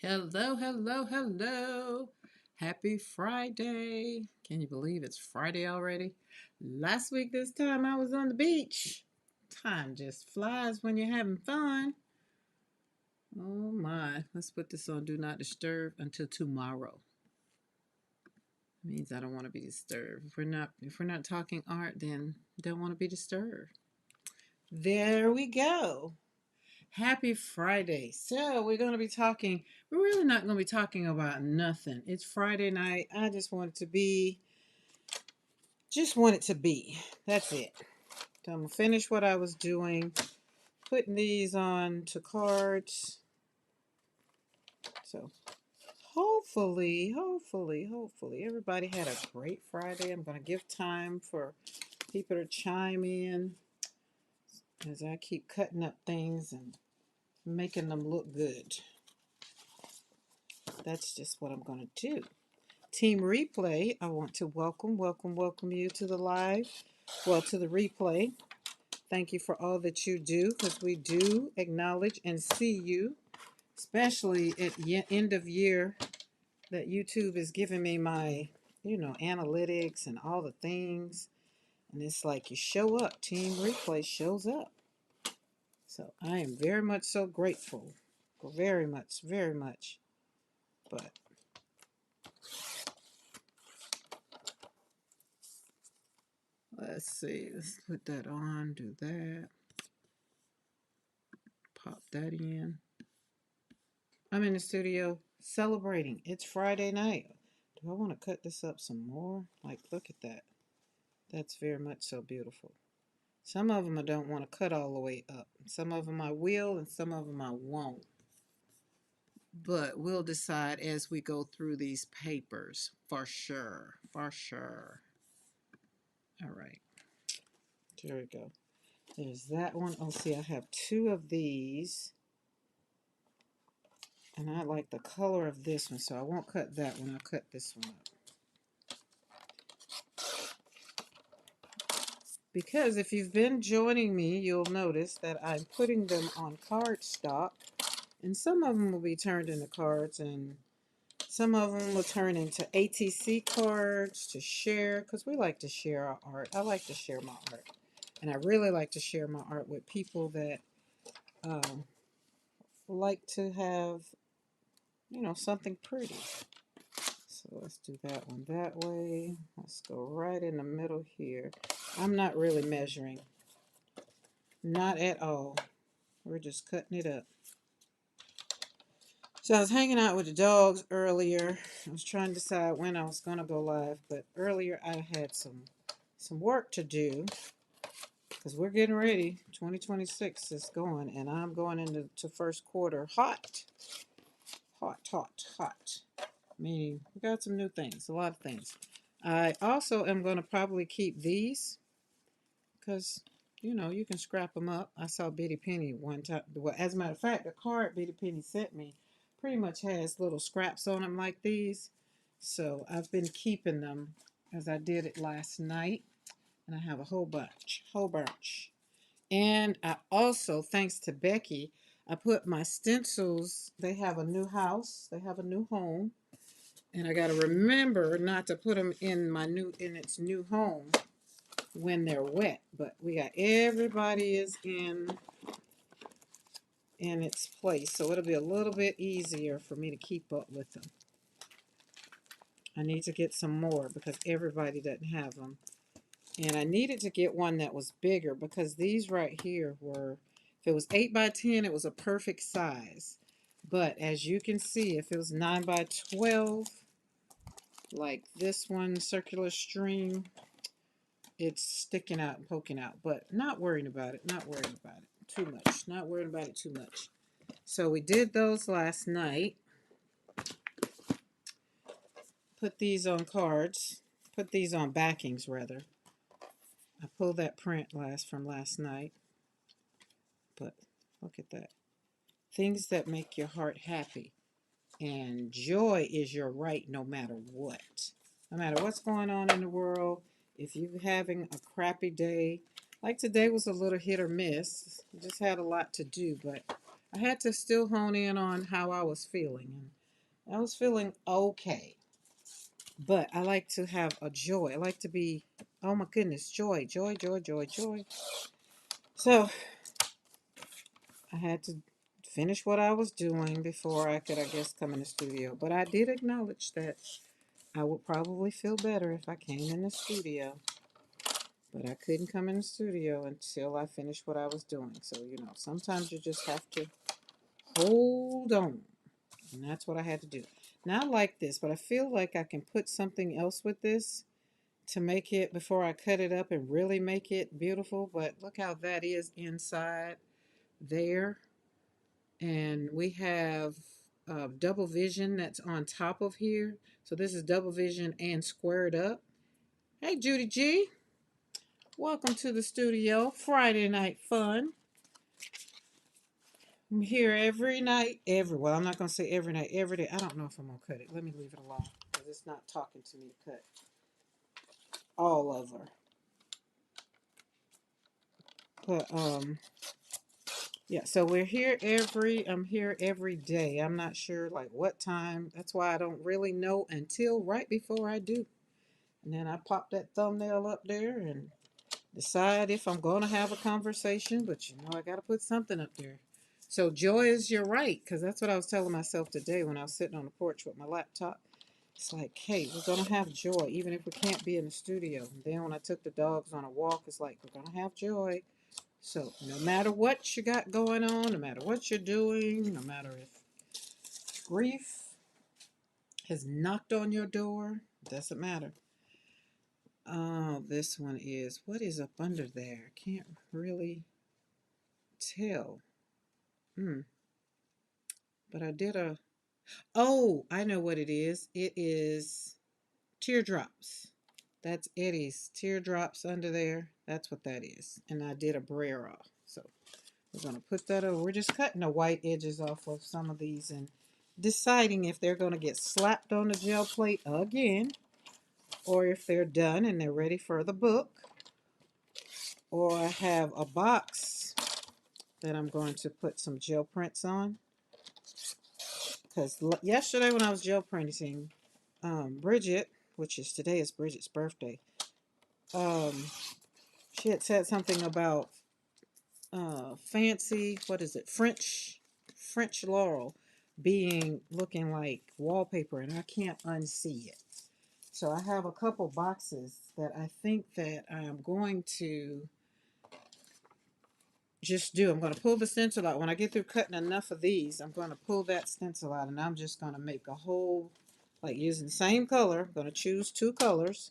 Hello, hello, hello. Happy Friday. Can you believe it's Friday already? Last week, this time, I was on the beach. Time just flies when you're having fun. Oh my. Let's put this on Do Not Disturb until tomorrow. Means I don't want to be disturbed. If we're not talking art, then don't want to be disturbed. There we go. Happy Friday. So, we're going to be talking, we're really not going to be talking about nothing. It's Friday night. I just want it to be. That's it. So I'm going to finish what I was doing, putting these on to cards. So, hopefully, everybody had a great Friday. I'm going to give time for people to chime in as I keep cutting up things and making them look good. That's just what I'm going to do. Team Replay, I want to welcome you to the live, to the replay. Thank you for all that you do, because we do acknowledge and see you, especially at end of year that YouTube is giving me my, analytics and all the things. And it's like you show up, Team Replay shows up. So I am very much so grateful. Very much, very much. But let's see. Let's put that on, do that. Pop that in. I'm in the studio celebrating. It's Friday night. Do I want to cut this up some more? Like, look at that. That's very much so beautiful. Some of them I don't want to cut all the way up. Some of them I will, and some of them I won't. But we'll decide as we go through these papers, for sure. For sure. All right. There we go. There's that one. Oh, see, I have two of these. And I like the color of this one, so I won't cut that one. I'll cut this one up. Because if you've been joining me, you'll notice that I'm putting them on cardstock. And some of them will be turned into cards, and some of them will turn into ATC cards to share, because we like to share our art. I like to share my art. And I really like to share my art with people that like to have, something pretty. So let's do that one that way. Let's go right in the middle here. I'm not really measuring. Not at all. We're just cutting it up. So I was hanging out with the dogs earlier. I was trying to decide when I was going to go live, but earlier I had some work to do because we're getting ready. 2026 is going, and I'm going into first quarter hot. Hot, hot, hot. Meaning we got some new things, a lot of things. I also am going to probably keep these because, you can scrap them up. I saw Bitty Penny one time. Well, as a matter of fact, the card Bitty Penny sent me pretty much has little scraps on them like these. So I've been keeping them as I did it last night. And I have a whole bunch. And I also, thanks to Becky, I put my stencils, they have a new house, they have a new home. And I got to remember not to put them in its new home when they're wet. But we got everybody is in its place, so it'll be a little bit easier for me to keep up with them. I need to get some more because everybody doesn't have them. And I needed to get one that was bigger because these right here were, if it was 8 by 10, it was a perfect size. But as you can see, if it was 9 by 12, like this one, circular stream, it's sticking out and poking out. But not worrying about it, too much. Not worrying about it too much. So we did those last night. Put these on cards. Put these on backings, rather. I pulled that print from last night. But look at that. Things that make your heart happy. And joy is your right no matter what. No matter what's going on in the world, if you're having a crappy day, like today was a little hit or miss. I just had a lot to do, but I had to still hone in on how I was feeling. And I was feeling okay. But I like to have a joy. I like to be, oh my goodness, joy, joy, joy, joy, joy. So I had to finish what I was doing before I could, I guess, come in the studio. But I did acknowledge that I would probably feel better if I came in the studio. But I couldn't come in the studio until I finished what I was doing. So, sometimes you just have to hold on. And that's what I had to do. Now I like this, but I feel like I can put something else with this to make it before I cut it up and really make it beautiful. But look how that is inside there. And we have double vision that's on top of here. So this is double vision and squared up. Hey, Judy G. Welcome to the studio. Friday night fun. I'm here every night, well, I'm not going to say every night, every day. I don't know if I'm going to cut it. Let me leave it alone because it's not talking to me to cut all of her. But, yeah, so I'm here every day. I'm not sure like what time. That's why I don't really know until right before I do. And then I pop that thumbnail up there and decide if I'm going to have a conversation. But I got to put something up there. So joy is your right, because that's what I was telling myself today when I was sitting on the porch with my laptop. It's like, hey, we're going to have joy, even if we can't be in the studio. And then when I took the dogs on a walk, it's like, we're going to have joy. So no matter what you got going on, no matter what you're doing, no matter if grief has knocked on your door, it doesn't matter. Oh, this one is, what is up under there? Can't really tell. But I know what it is. It is teardrops. That's Eddie's teardrops under there. That's what that is. And I did a brayer off. So we're going to put that over. We're just cutting the white edges off of some of these and deciding if they're going to get slapped on the gel plate again, or if they're done and they're ready for the book. Or I have a box that I'm going to put some gel prints on. Because yesterday when I was gel printing, Bridget, today is Bridget's birthday, she had said something about fancy, what is it, French laurel looking like wallpaper, and I can't unsee it. So I have a couple boxes that I think that I am going to just do. I'm going to pull the stencil out. When I get through cutting enough of these, I'm going to pull that stencil out, and I'm just going to make a whole, like using the same color. I'm going to choose 2 colors,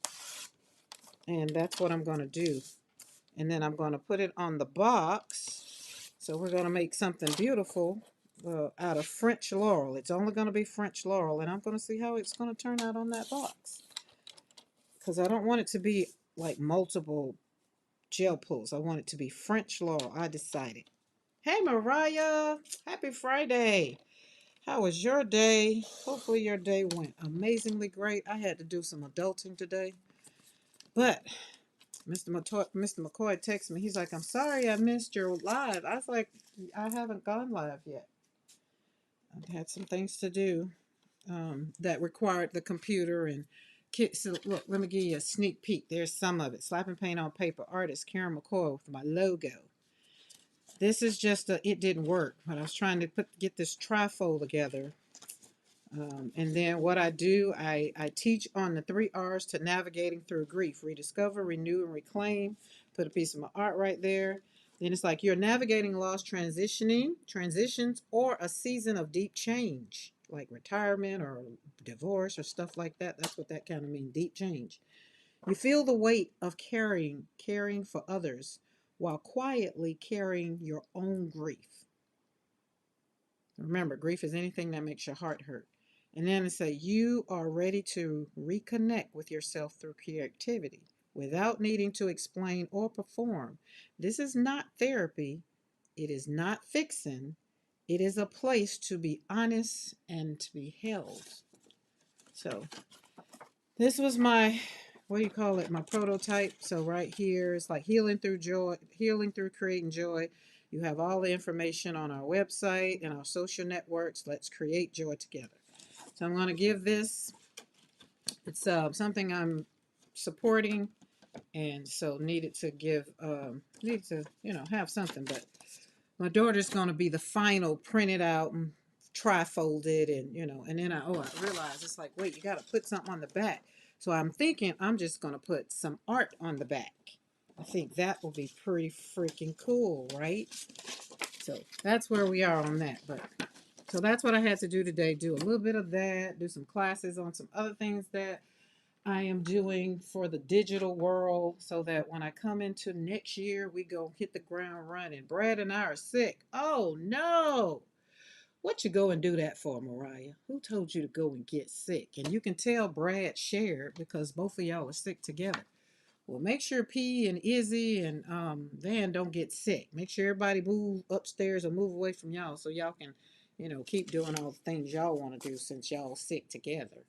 and that's what I'm going to do. And then I'm going to put it on the box. So we're going to make something beautiful out of French laurel. It's only going to be French laurel, and I'm going to see how it's going to turn out on that box. Because I don't want it to be like multiple gel pulls. I want it to be French laurel. I decided. Hey, Mariah. Happy Friday. How was your day? Hopefully your day went amazingly great. I had to do some adulting today. But Mr. McCoy texted me. He's like, I'm sorry I missed your live. I was like, I haven't gone live yet. I've had some things to do that required the computer and so look, let me give you a sneak peek. There's some of it. Slapping paint on paper. Artist Karen McCoy with my logo. This is just it didn't work, but I was trying to get this trifold together. And then what I do, I teach on the 3 R's to navigating through grief: rediscover, renew, and reclaim. Put a piece of my art right there. Then it's like you're navigating loss, transitions, or a season of deep change, like retirement or divorce or stuff like that. That's what that kind of means, deep change. You feel the weight of caring for others while quietly carrying your own grief. Remember, grief is anything that makes your heart hurt. And then it says you are ready to reconnect with yourself through creativity without needing to explain or perform. This is not therapy. It is not fixing. It is a place to be honest and to be held. So this was my, what do you call it? My prototype. So right here, it's like healing through joy, healing through creating joy. You have all the information on our website and our social networks. Let's create joy together. So I'm going to give this, it's something I'm supporting, and so needed to give, needed to, have something. But my daughter's going to be the final printed out and tri-folded, and and then I realized it's like, wait, you got to put something on the back. So I'm thinking I'm just going to put some art on the back. I think that will be pretty freaking cool, right? So that's where we are on that. But so that's what I had to do today. Do a little bit of that, do some classes on some other things that I am doing for the digital world, so that when I come into next year, we go hit the ground running. Brad and I are sick. Oh no. What you go and do that for, Mariah? Who told you to go and get sick? And you can tell Brad shared because both of y'all are sick together. Well, make sure P and Izzy and Van don't get sick. Make sure everybody move upstairs or move away from y'all so y'all can, keep doing all the things y'all want to do since y'all sick together.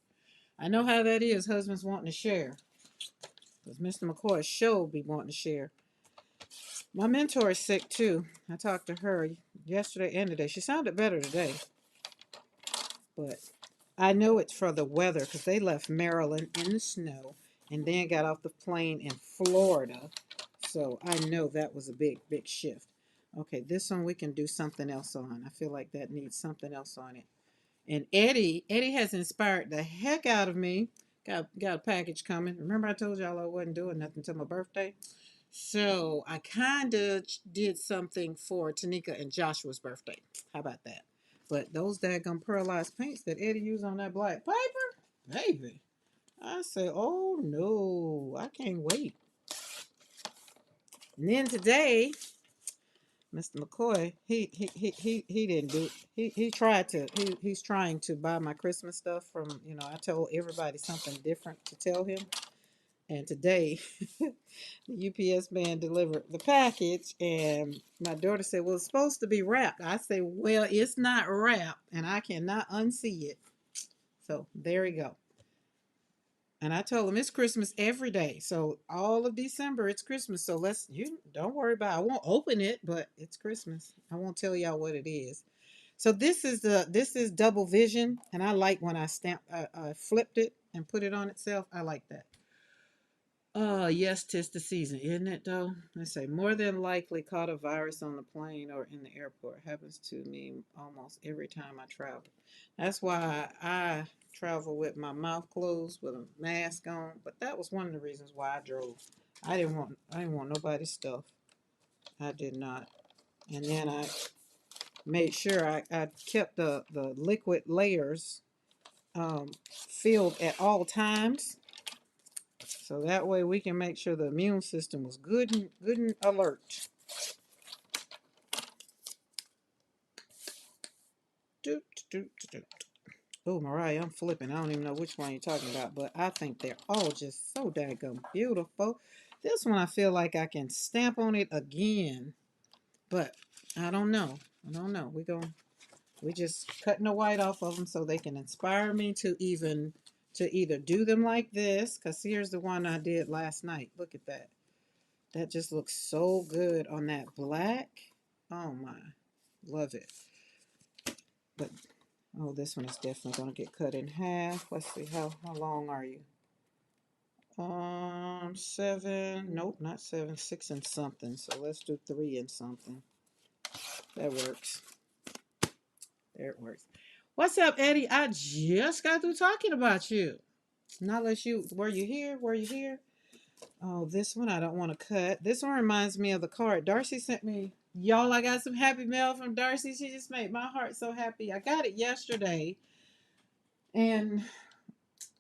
I know how that is, husbands wanting to share. Because Mr. McCoy sure be wanting to share. My mentor is sick too. I talked to her yesterday and today. She sounded better today. But I know it's for the weather because they left Maryland in the snow and then got off the plane in Florida. So I know that was a big, big shift. Okay, this one we can do something else on. I feel like that needs something else on it. And Eddie has inspired the heck out of me. Got a package coming. Remember I told y'all I wasn't doing nothing until my birthday? So I kind of did something for Tanika and Joshua's birthday. How about that? But those daggum pearlized paints that Eddie used on that black paper, baby. I said, oh no, I can't wait. And then today, Mr. McCoy, he didn't do. He tried to. He's trying to buy my Christmas stuff from. I told everybody something different to tell him. And today, the UPS man delivered the package, and my daughter said, "Well, it's supposed to be wrapped." I said, "Well, it's not wrapped, and I cannot unsee it." So there we go. And I told him it's Christmas every day. So all of December it's Christmas. So you don't worry about it. I won't open it, but it's Christmas. I won't tell y'all what it is. So this is double vision, and I like when I flipped it and put it on itself. I like that. Oh, yes, 'tis the season, isn't it though? They say more than likely caught a virus on the plane or in the airport. Happens to me almost every time I travel. That's why I travel with my mouth closed with a mask on. But that was one of the reasons why I drove. I didn't want nobody's stuff. I did not. And then I made sure I kept the liquid layers filled at all times. So that way we can make sure the immune system was good and alert. Oh, Mariah, I'm flipping. I don't even know which one you're talking about, but I think they're all just so daggum beautiful. This one I feel like I can stamp on it again, but I don't know. I don't know. We just cutting the white off of them so they can inspire me to either do them like this, because here's the one I did last night. Look at that. That just looks so good on that black. Oh my, love it. But oh, this one is definitely gonna get cut in half. Let's see, how long are you? 7. Nope, not 7. 6 and something. So let's do 3 and something. That works. There it works. What's up, Eddie? I just got through talking about you. Not unless you were you here? Were you here? Oh, this one I don't want to cut. This one reminds me of the card Darcy sent me. Y'all, I got some happy mail from Darcy. She just made my heart so happy. I got it yesterday. And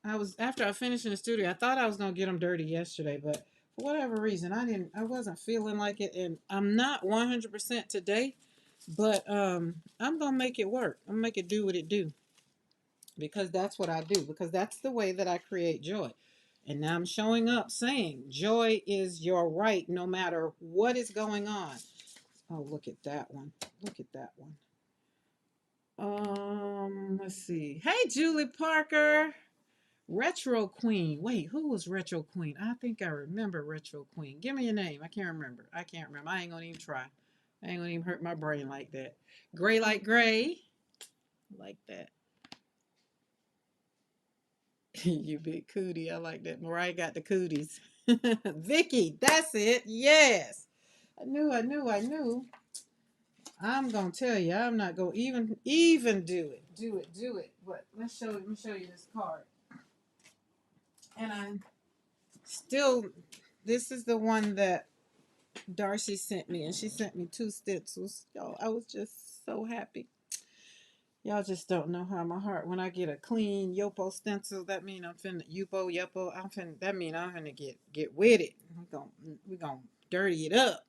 after I finished in the studio, I thought I was gonna get them dirty yesterday, but for whatever reason, I wasn't feeling like it, and I'm not 100% today, but I'm gonna make it work. I'm gonna make it do what it do, because that's what I do, because that's the way that I create joy. And now I'm showing up saying joy is your right no matter what is going on. Oh, look at that one. Look at that one. Let's see. Hey, Julie Parker. Retro Queen. Wait, who was Retro Queen? I think I remember Retro Queen. Give me your name. I can't remember. I ain't gonna even try. I ain't gonna even hurt my brain like that. Gray like gray. Like that. You big cootie. I like that. Mariah got the cooties. Vicky, that's it. Yes. I knew. I'm gonna tell you, I'm not gonna even do it. Do it. But let me show you this card. And I still this is the one that Darcy sent me, and she sent me 2 stencils. Y'all, I was just so happy. Y'all just don't know how my heart when I get a clean Yopo stencil. That mean I'm finna Yopo. I'm finna. That mean I'm finna get with it. We gonna dirty it up.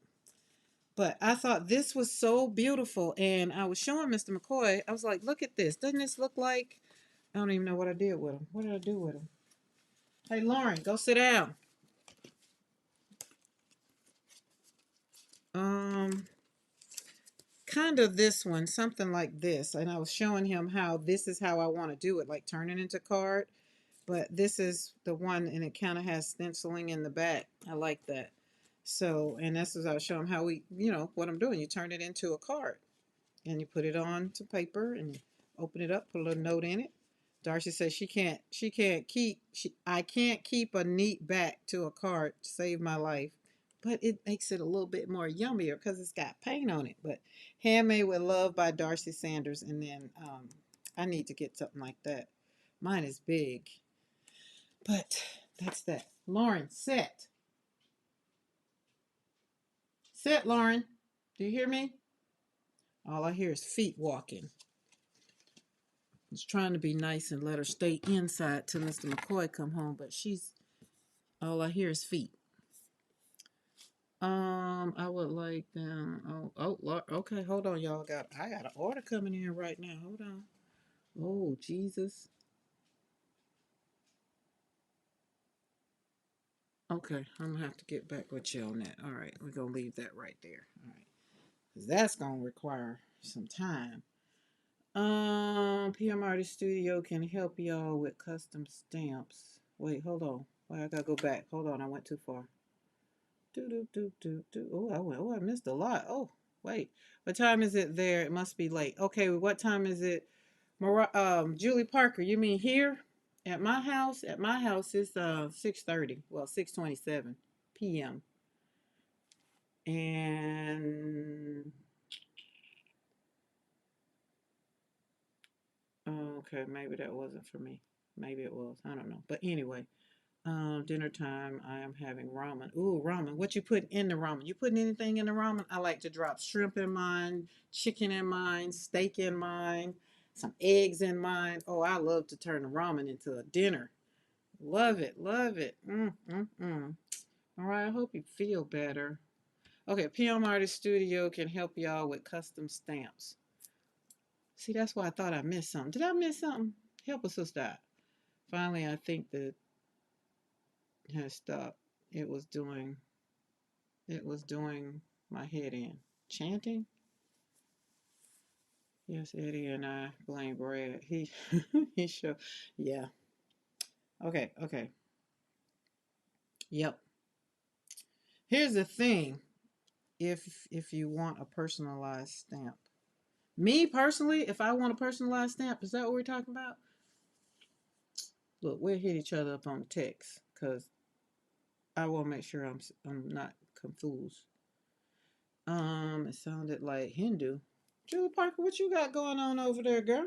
But I thought this was so beautiful, and I was showing Mr. McCoy. I was like, "Look at this! Doesn't this look like?" I don't even know what I did with him. What did I do with him? Hey, Lauren, go sit down. Um, kind of this one, something like this. And I was showing him how this is how I want to do it, like turn it into card. But this is the one, and it kind of has stenciling in the back. I like that. So, and this is I was showing him how what I'm doing. You turn it into a card, and you put it on to paper, and open it up, put a little note in it. Darcy says I can't keep a neat back to a card to save my life, but it makes it a little bit more yummier because it's got paint on it. But Handmade with Love by Darcy Sanders, and then I need to get something like that. Mine is big, but that's that. Lauren, sit, Lauren. Do you hear me? All I hear is feet walking. I was trying to be nice and let her stay inside till Mr. McCoy come home, but she's all I hear is feet. I would like them. Oh, Lord. Okay, hold on, y'all. I got an order coming in right now. Hold on. Oh, Jesus. Okay, I'm gonna have to get back with you on that. All right, we're gonna leave that right there. All right, because that's gonna require some time. PM Artist Studio can help y'all with custom stamps. Wait, hold on. Wait, I gotta go back. Hold on, I went too far. Do. Oh, I went. Oh, I missed a lot. Oh, wait. What time is it there? It must be late. Okay, what time is it? Julie Parker, you mean here at my house? At my house, it's 6:30. Well, 6:27 p.m. And okay, maybe that wasn't for me. Maybe it was. I don't know. But anyway, dinner time. I am having ramen. Ooh, ramen. What you put in the ramen? You putting anything in the ramen? I like to drop shrimp in mine, chicken in mine, steak in mine, some eggs in mine. Oh, I love to turn the ramen into a dinner. Love it, love it. All right, I hope you feel better. Okay, PM Artist Studio can help y'all with custom stamps. See, that's why I thought I missed something. Did I miss something? Help a sister out. Finally, I think that has stopped. It was doing It was doing my head in. Chanting? Yes, Eddie and I blame Brad. He sure. Yeah. Okay. Yep. Here's the thing. If you want a personalized stamp. Me personally, if I want a personalized stamp, is that what we're talking about? Look, we'll hit each other up on the text because I want to make sure I'm not confused. It sounded like Hindu. Julie Parker, what you got going on over there, girl?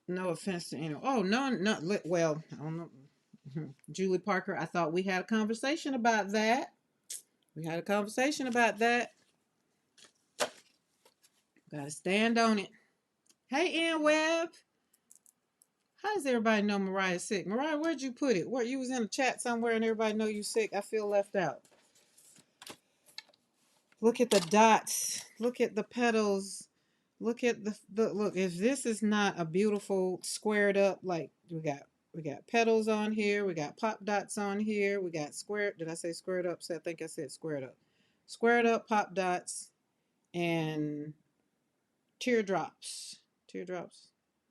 No offense to anyone. Oh no. Well, I don't know. Julie Parker, I thought we had a conversation about that. We had a conversation about that. Gotta stand on it. Hey, Ann Webb. How does everybody know Mariah's sick? Mariah, where'd you put it? Where you was in a chat somewhere and everybody know you sick? I feel left out. Look at the dots. Look at the petals. Look at the look. If this is not a beautiful squared up, like we got petals on here, we got pop dots on here, we got square. Did I say squared up? So I think I said squared up. Squared up pop dots and teardrops. Teardrops.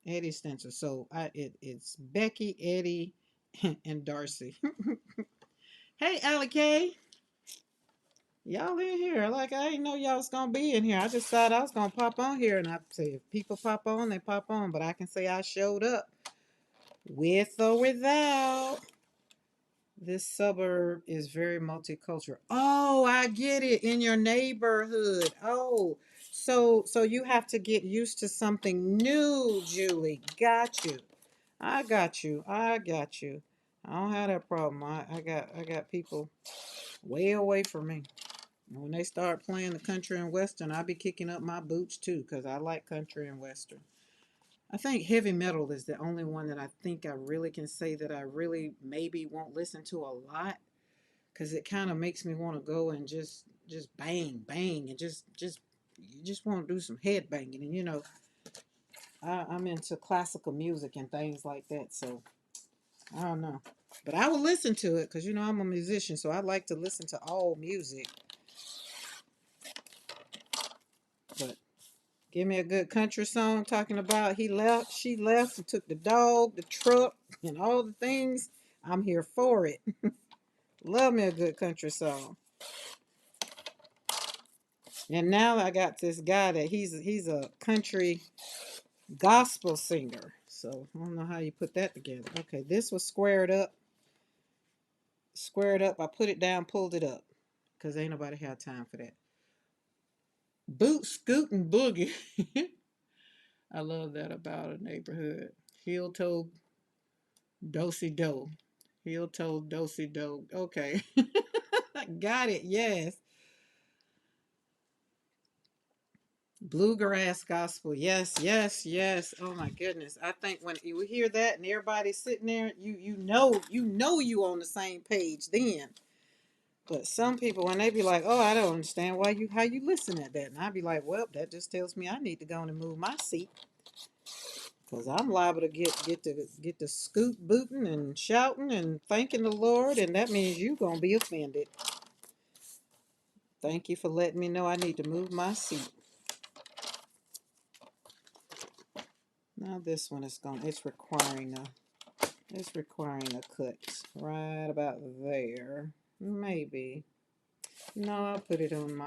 Eddie Stencil. So it's Becky, Eddie, and Darcy. Hey, Allie K. Y'all in here. Like, I didn't know y'all was going to be in here. I just thought I was going to pop on here. And I say, if people pop on, they pop on. But I can say I showed up with or without. This suburb is very multicultural. Oh, I get it. In your neighborhood. Oh, so you have to get used to something new, Julie. Got you. I got you. I got you. I don't have that problem. I got people way away from me. And when they start playing the country and western, I'll be kicking up my boots too, because I like country and western. I think heavy metal is the only one that I think I really can say that I really maybe won't listen to a lot, because it kind of makes me want to go and just bang bang and just you just want to do some head banging. And I'm into classical music and things like that, so I don't know. But I will listen to it because I'm a musician, so I like to listen to all music. But give me a good country song talking about he left, she left, and took the dog, the truck, and all the things. I'm here for it. Love me a good country song. And now I got this guy that he's a country gospel singer. So I don't know how you put that together. Okay, this was squared up. Squared up. I put it down, pulled it up. Because ain't nobody have time for that. Boot scooting boogie. I love that about a neighborhood. Heel toe dosey do. Heel toe dosey do. Okay. Got it. Yes. Bluegrass gospel. Yes, yes, yes. Oh my goodness. I think when you hear that and everybody's sitting there, you on the same page then. But some people when they be like, "Oh, I don't understand how you listen at that," and I be like, "Well, that just tells me I need to go and move my seat because I'm liable to get the scoot booting and shouting and thanking the Lord, and that means you gonna be offended. Thank you for letting me know I need to move my seat." Now this one is going. It's requiring a cut right about there. Maybe. No, I'll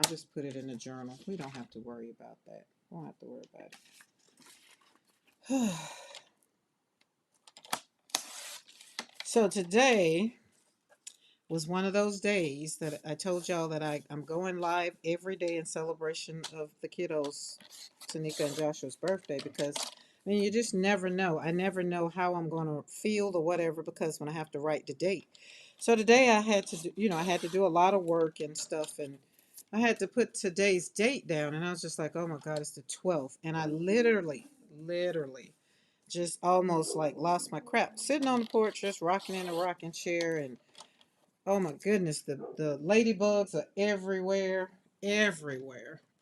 just put it in the journal. We don't have to worry about that. We don't have to worry about it. So today was one of those days that I told y'all that I'm going live every day in celebration of the kiddos, Tanika and Joshua's birthday, because you just never know. I never know how I'm going to feel or whatever, because when I have to write the date. So today I had to do a lot of work and stuff, and I had to put today's date down, and I was just like, oh my God, it's the 12th. And I literally just almost like lost my crap sitting on the porch, just rocking in a rocking chair. And oh my goodness, the ladybugs are everywhere.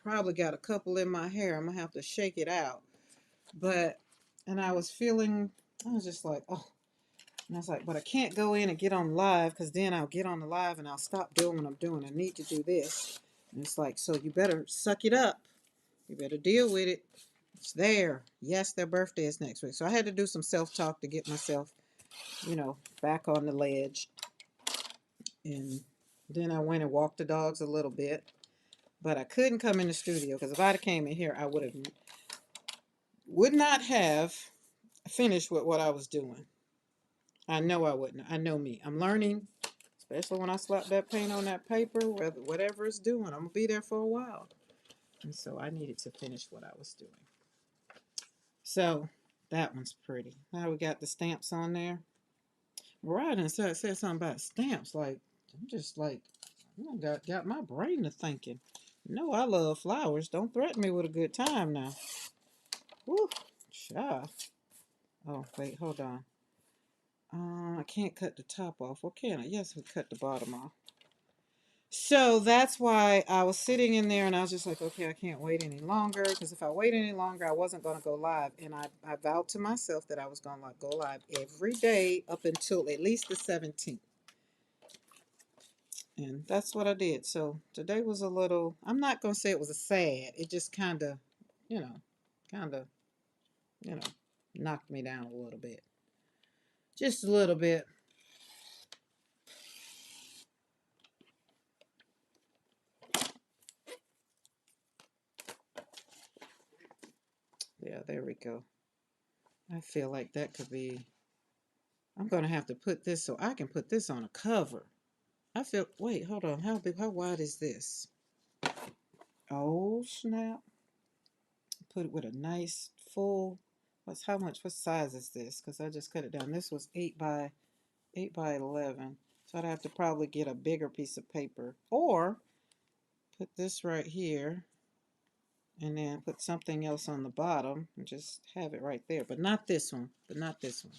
Probably got a couple in my hair. I'm gonna have to shake it out. But and I was feeling, I was just like, oh, and I was like, but I can't go in and get on live because then I'll get on the live and I'll stop doing what I'm doing. I need to do this. And it's like, so you better suck it up. You better deal with it. It's there. Yes, their birthday is next week. So I had to do some self-talk to get myself, back on the ledge. And then I went and walked the dogs a little bit. But I couldn't come in the studio because if I'd have came in here, I would not have finished with what I was doing. I know I wouldn't. I know me. I'm learning, especially when I slap that paint on that paper, whatever it's doing. I'm gonna be there for a while. And so I needed to finish what I was doing. So that one's pretty. Now we got the stamps on there. Right, and said something about stamps. Like I'm just like got my brain to thinking. No, I love flowers. Don't threaten me with a good time now. Woo, child. Oh wait, hold on. I can't cut the top off. Or can I? Yes, we cut the bottom off. So that's why I was sitting in there and I was just like, okay, I can't wait any longer. Because if I wait any longer, I wasn't going to go live. And I vowed to myself that I was going to go live every day up until at least the 17th. And that's what I did. So today was a little, I'm not going to say it was a sad. It just kind of, you know, kind of, you know, knocked me down a little bit. Just a little bit. Yeah, there we go. I feel like that could be. I'm gonna have to put this so I can put this on a cover. I feel. Wait, hold on. How big? How wide is this? Oh snap! Put it with a nice full. What's how much? What size is this? Because I just cut it down. This was 8 by 11. So I'd have to probably get a bigger piece of paper or put this right here and then put something else on the bottom and just have it right there. But not this one. But not this one.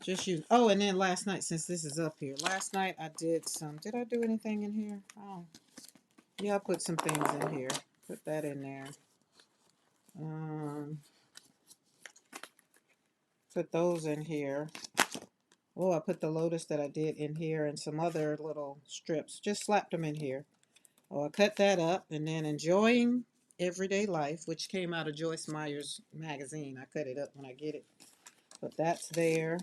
Just use. Oh, and then last night, since this is up here, last night I did some. Did I do anything in here? Oh, yeah, I put some things in here. Put that in there. Um, put those in here. Oh, I put the lotus that I did in here and some other little strips. Just slapped them in here. Oh, I cut that up and then enjoying everyday life, which came out of Joyce Meyer's magazine. I cut it up when I get it. But that's there.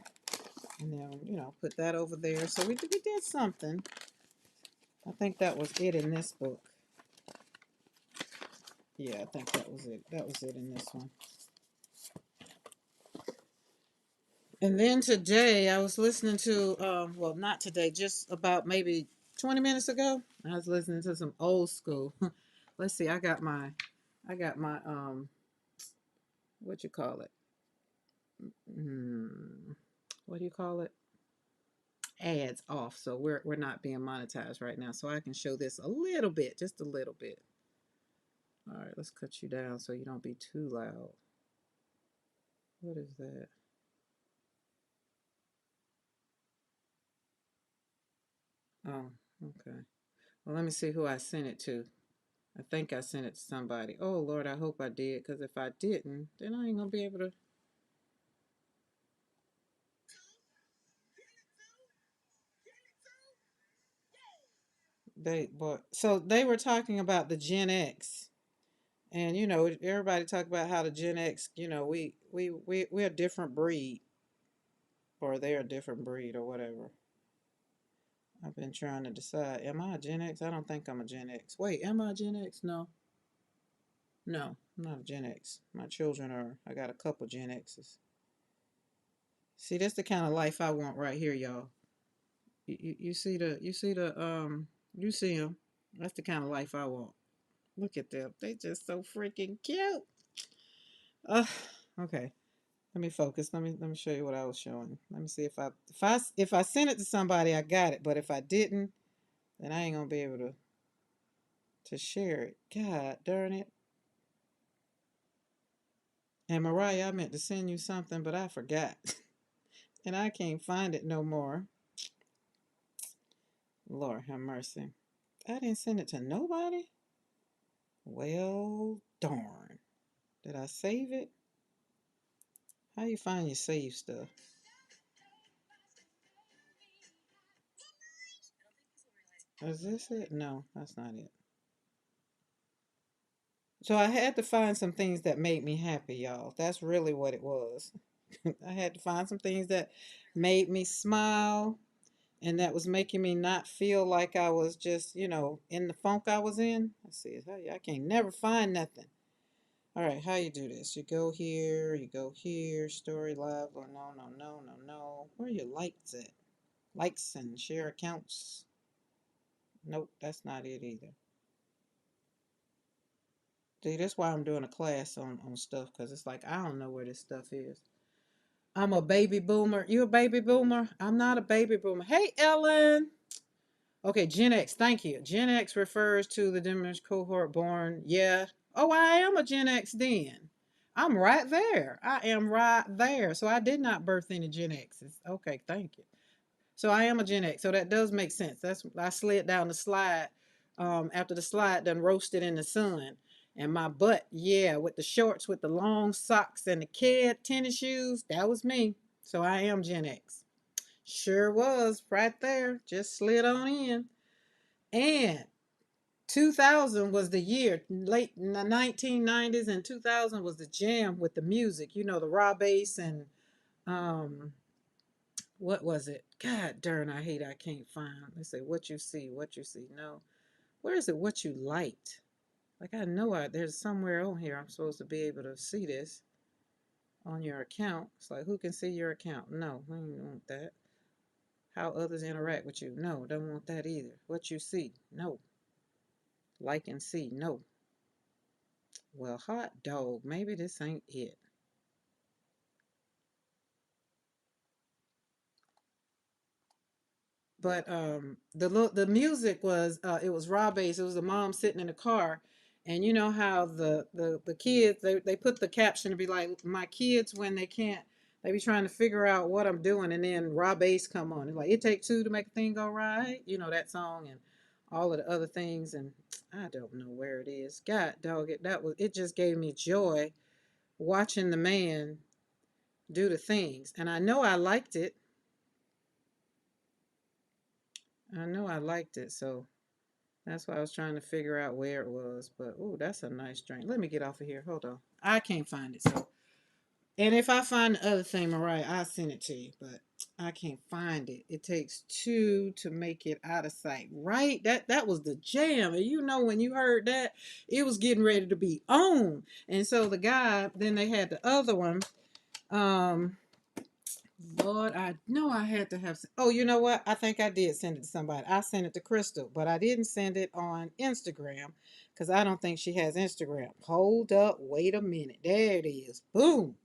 And then, put that over there. So we did something. I think that was it in this book. Yeah, I think that was it. That was it in this one. And then today I was listening to, well, not today, just about maybe 20 minutes ago. I was listening to some old school. Let's see, I got my, what you call it? What do you call it? Ads off. So we're not being monetized right now. So I can show this a little bit, just a little bit. All right, let's cut you down so you don't be too loud. What is that? Oh, okay. Well, let me see who I sent it to. I think I sent it to somebody. Oh, Lord, I hope I did, because if I didn't, then I ain't going to be able to. So they were talking about the Gen X. And, everybody talk about how the Gen X, we're a different breed, or they're a different breed, or whatever. I've been trying to decide, am I a Gen X? I don't think I'm a Gen X. Wait, am I a Gen X? No. No, I'm not a Gen X. My children are. I got a couple Gen X's. See, that's the kind of life I want right here, y'all. You see you see them. That's the kind of life I want. Look at them. They just so freaking cute. Uh, okay. Let me focus. Let me show you what I was showing. Let me see if I sent it to somebody, I got it. But if I didn't, then I ain't gonna be able to share it. God darn it. And Mariah, I meant to send you something, but I forgot. And I can't find it no more. Lord have mercy. I didn't send it to nobody? Well, darn. Did I save it? How you find your save stuff? Is this it? No, that's not it. So I had to find some things that made me happy, y'all. That's really what it was. I had to find some things that made me smile and that was making me not feel like I was just, in the funk I was in. Let's see. I can't never find nothing. All right, how you do this? You go here, story live. Oh, no, no, no, no, no. Where are your likes at? Likes and share accounts. Nope, that's not it either. See, that's why I'm doing a class on stuff, because it's like I don't know where this stuff is. I'm a baby boomer. You a baby boomer? I'm not a baby boomer. Hey, Ellen. Okay, Gen X. Thank you. Gen X refers to the diminished cohort born. Yeah. Oh, I am a Gen X then. I'm right there. I am right there. So I did not birth any Gen X's. Okay, thank you. So I am a Gen X. So that does make sense. I slid down the slide after the slide done roasted in the sun. And my butt, yeah, with the shorts, with the long socks and the kid tennis shoes, that was me. So I am Gen X. Sure was right there. Just slid on in. And 2000 was the year, late 1990s and 2000 was the jam with the music. The raw bass and um, what was it? God darn, I can't find. Let's say what you see. No. Where is it? What you liked? Like I know there's somewhere on here I'm supposed to be able to see this on your account. It's like who can see your account? No, I don't want that. How others interact with you? No, don't want that either. What you see? No. Like and see? No. Well, hot dog, maybe this ain't it. But the music was it was raw bass. It was a mom sitting in the car, and you know how the kids they put the caption to be like my kids when they can't they be trying to figure out what I'm doing, and then raw bass come on. It's like it take two to make a thing go right. You know that song and all of the other things, and I don't know where it is. God dog it, that was it. Just gave me joy watching the man do the things, and I know I liked it. I know I liked it, so that's why I was trying to figure out where it was. But oh, that's a nice drink. Let me get off of here. Hold on. I can't find it. So, and if I find the other thing, Mariah, I'll send it to you. But I can't find it. It takes two to make it out of sight. Right? That was the jam. And you know when you heard that, it was getting ready to be on. And so the guy, then they had the other one. Um, Lord, I know I had to have. Oh, you know what? I think I did send it to somebody. I sent it to Crystal, but I didn't send it on Instagram because I don't think she has Instagram. Hold up, wait a minute. There it is. Boom.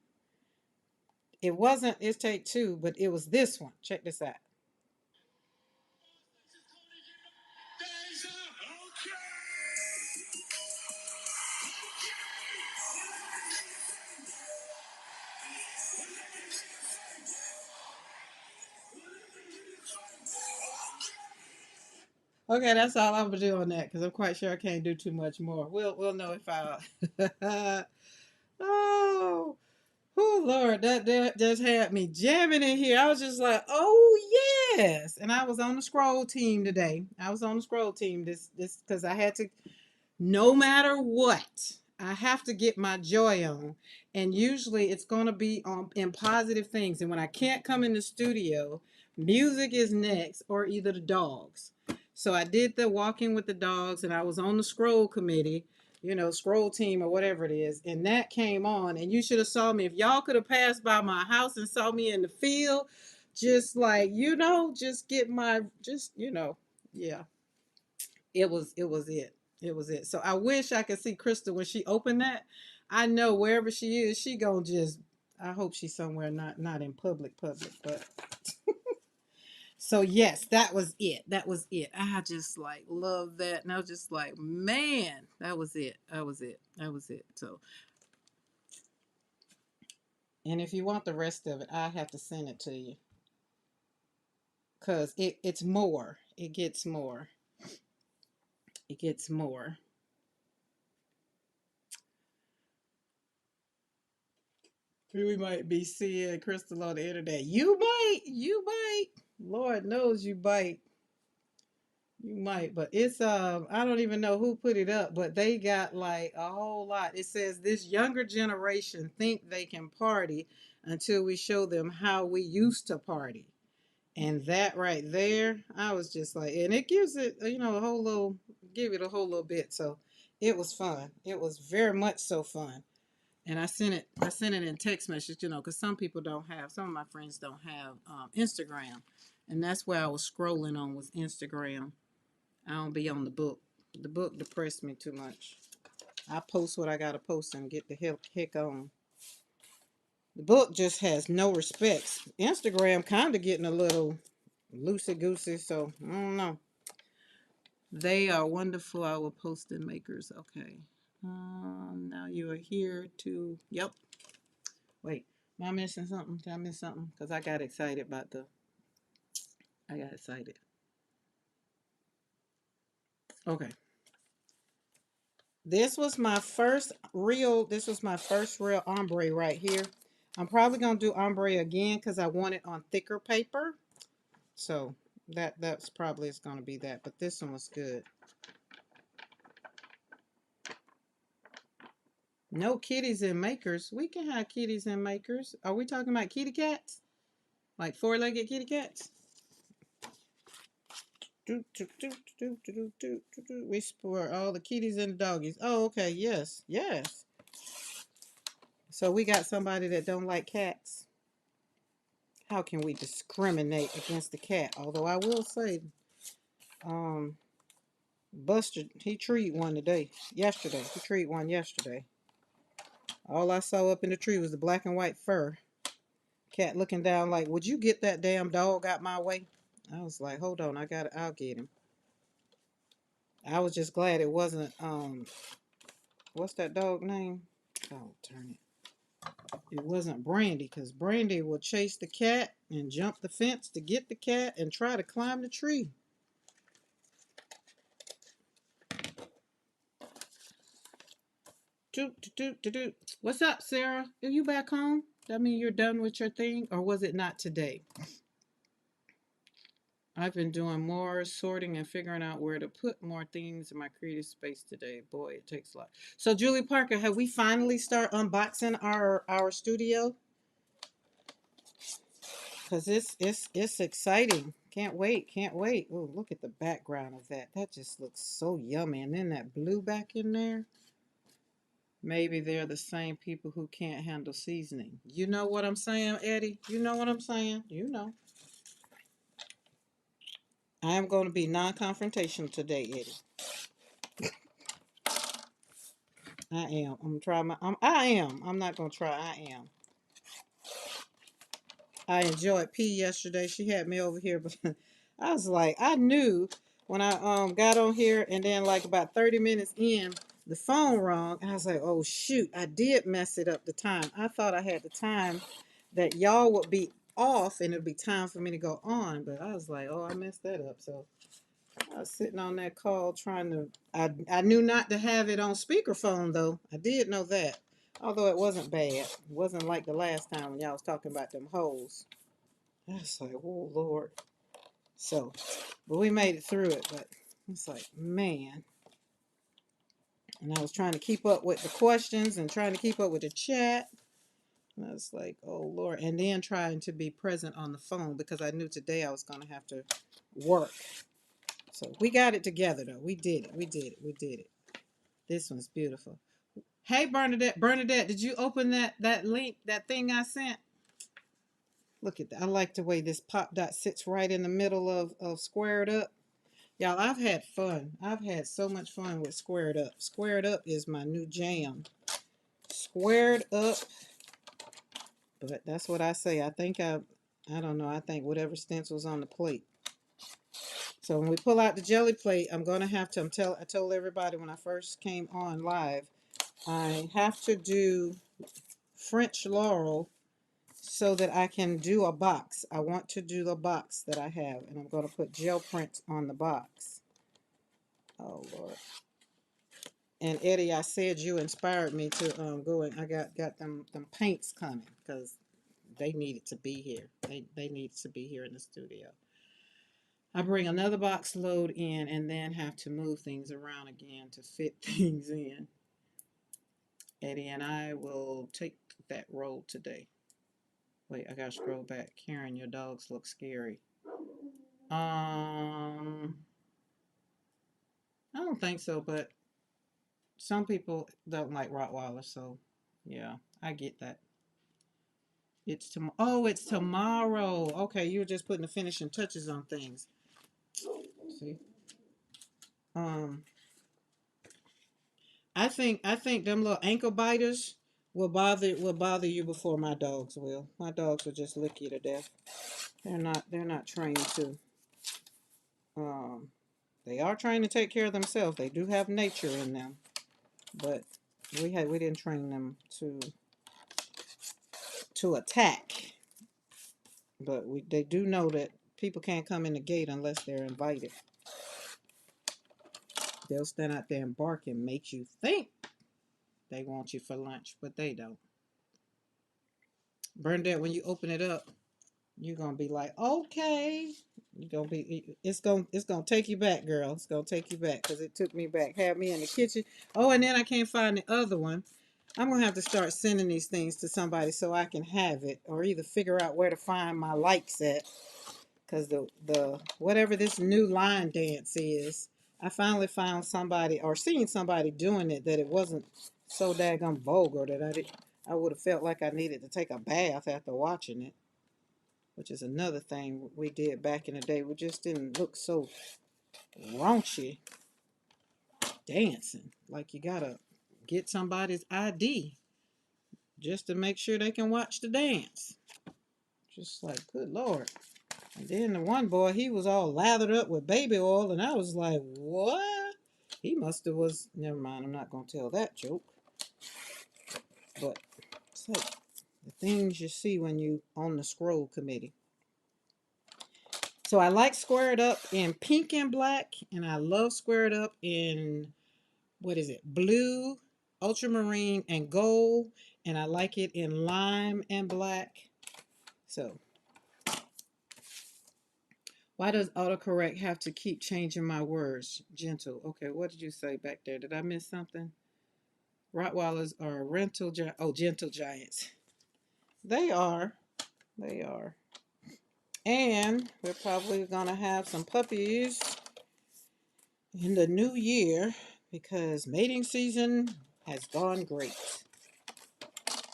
It wasn't It's Take Two, but it was this one. Check this out. Okay, that's all I'm gonna do on that because I'm quite sure I can't do too much more. We'll know if I. Oh. Oh Lord, that just had me jamming in here. I was just like, oh yes. And I was on the scroll team today. I was on the scroll team this because I had to no matter what, I have to get my joy on. And usually it's going to be on in positive things. And when I can't come in the studio, music is next or either the dogs. So I did the walking with the dogs and I was on the scroll committee, you know, scroll team or whatever it is. And that came on and you should have saw me. If y'all could have passed by my house and saw me in the field, just like, you know, just get my, just, you know, yeah, it. It was it. So I wish I could see Crystal when she opened that. I know wherever she is, she gonna just. I hope she's somewhere not in public. But so yes, that was it. That was it. I just like love that, and I was just like, man, that was it. That was it. That was it. So, and if you want the rest of it, I have to send it to you because it's more. It gets more. It gets more. We might be seeing Crystal on the internet. You might. You might. Lord knows you might. You might, but it's I don't even know who put it up, but they got like a whole lot. It says this younger generation think they can party until we show them how we used to party. And that right there, I was just like, and it gives it, you know, a whole little, give it a whole little bit. So it was fun. It was very much so fun. And I sent it in text message, you know, because some people don't have, some of my friends don't have Instagram. And that's where I was scrolling on was Instagram. I don't be on the book. The book depressed me too much. I post what I gotta post and get the heck on. The book just has no respects. Instagram kind of getting a little loosey goosey, so I don't know. They are wonderful. Our post-it makers. Okay. Now you are here to. Yep. Wait. Am I missing something? Did I miss something? Because I got excited about the. I got excited. Okay. This was my first real ombre right here. I'm probably gonna do ombre again because I want it on thicker paper. So that's probably it's gonna be that. But this one was good. No kitties and makers. We can have kitties and makers. Are we talking about kitty cats? Like four-legged kitty cats? Whisper all the kitties and doggies. Oh, okay. Yes. Yes. So we got somebody that don't like cats. How can we discriminate against the cat? Although I will say, um, Buster, he treed one today. Yesterday. He treed one yesterday. All I saw up in the tree was the black and white fur. Cat looking down like, would you get that damn dog out my way? I was like, hold on, I'll get him. I was just glad it wasn't, what's that dog name? Oh, turn it. It wasn't Brandy, because Brandy will chase the cat and jump the fence to get the cat and try to climb the tree. Doot, doot, doot, doot. What's up, Sarah? Are you back home? That mean you're done with your thing, or was it not today? I've been doing more sorting and figuring out where to put more things in my creative space today. Boy, it takes a lot. So, Julie Parker, have we finally start unboxing our studio? Cause it's exciting. Can't wait, can't wait. Oh, look at the background of that. That just looks so yummy. And then that blue back in there. Maybe they're the same people who can't handle seasoning. You know what I'm saying, Eddie? You know what I'm saying? You know. I am going to be non-confrontational today, Eddie. I am. I'm gonna try my. I am. I'm not gonna try. I am. I enjoyed P yesterday. She had me over here, but I was like, I knew when I got on here, and then like about 30 minutes in, the phone rang. I was like, oh shoot, I did mess it up the time. I thought I had the time that y'all would be off, and it'd be time for me to go on, but I was like, oh, I messed that up. So I was sitting on that call trying to. I knew not to have it on speakerphone though. I did know that. Although it wasn't bad. It wasn't like the last time when y'all was talking about them hoes. I was like, oh Lord. So, but we made it through it. But it's like, man. And I was trying to keep up with the questions and trying to keep up with the chat. And I was like, oh Lord. And then trying to be present on the phone because I knew today I was going to have to work. So we got it together though. We did it. We did it. We did it. This one's beautiful. Hey Bernadette, Bernadette, did you open that link, that thing I sent? Look at that. I like the way this pop dot sits right in the middle of Squared Up. Y'all, I've had fun. I've had so much fun with Squared Up. Squared Up is my new jam. Squared Up. But that's what I say. I don't know. I think whatever stencil's on the plate. So when we pull out the jelly plate, I'm going to have to, I told everybody when I first came on live, I have to do French Laurel so that I can do a box. I want to do the box that I have, and I'm going to put gel prints on the box. Oh, Lord. And Eddie, I said you inspired me to go and I got them paints coming because they needed to be here. They needed to be here in the studio. I bring another box load in and then have to move things around again to fit things in. Eddie and I will take that roll today. Wait, I gotta scroll back. Karen, your dogs look scary. I don't think so, but some people don't like Rottweiler, so yeah, I get that. It's tomorrow. Oh, it's tomorrow. Okay, you're just putting the finishing touches on things. See, um, I think them little ankle biters will bother you before my dogs will. My dogs will just lick you to death. They're not trained to. Um, they are trying to take care of themselves. They do have nature in them, but we didn't train them to attack. But they do know that people can't come in the gate unless they're invited. They'll stand out there and bark and make you think they want you for lunch, but they don't. Bernadette, when you open it up, you're gonna be like, okay. It's gonna take you back, girl. It's gonna take you back because it took me back. Had me in the kitchen. Oh, and then I can't find the other one. I'm gonna have to start sending these things to somebody so I can have it, or either figure out where to find my likes at. because the whatever this new line dance is, I finally found somebody or seen somebody doing it that it wasn't so daggone vulgar that I would have felt like I needed to take a bath after watching it, which is another thing we did back in the day. We just didn't look so raunchy dancing. Like you gotta get somebody's ID just to make sure they can watch the dance. Just like, good Lord. And then the one boy, he was all lathered up with baby oil, and I was like, what? He must have was, never mind, I'm not going to tell that joke. But it's like the things you see when you on the scroll committee. So I like Squared Up in pink and black, and I love Squared Up in, what is it, blue, ultramarine, and gold, and I like it in lime and black. So why does autocorrect have to keep changing my words? Gentle. Okay, what did you say back there? Did I miss something? Rottweilers are gentle giants. They are. They are. And we're probably going to have some puppies in the new year because mating season has gone great.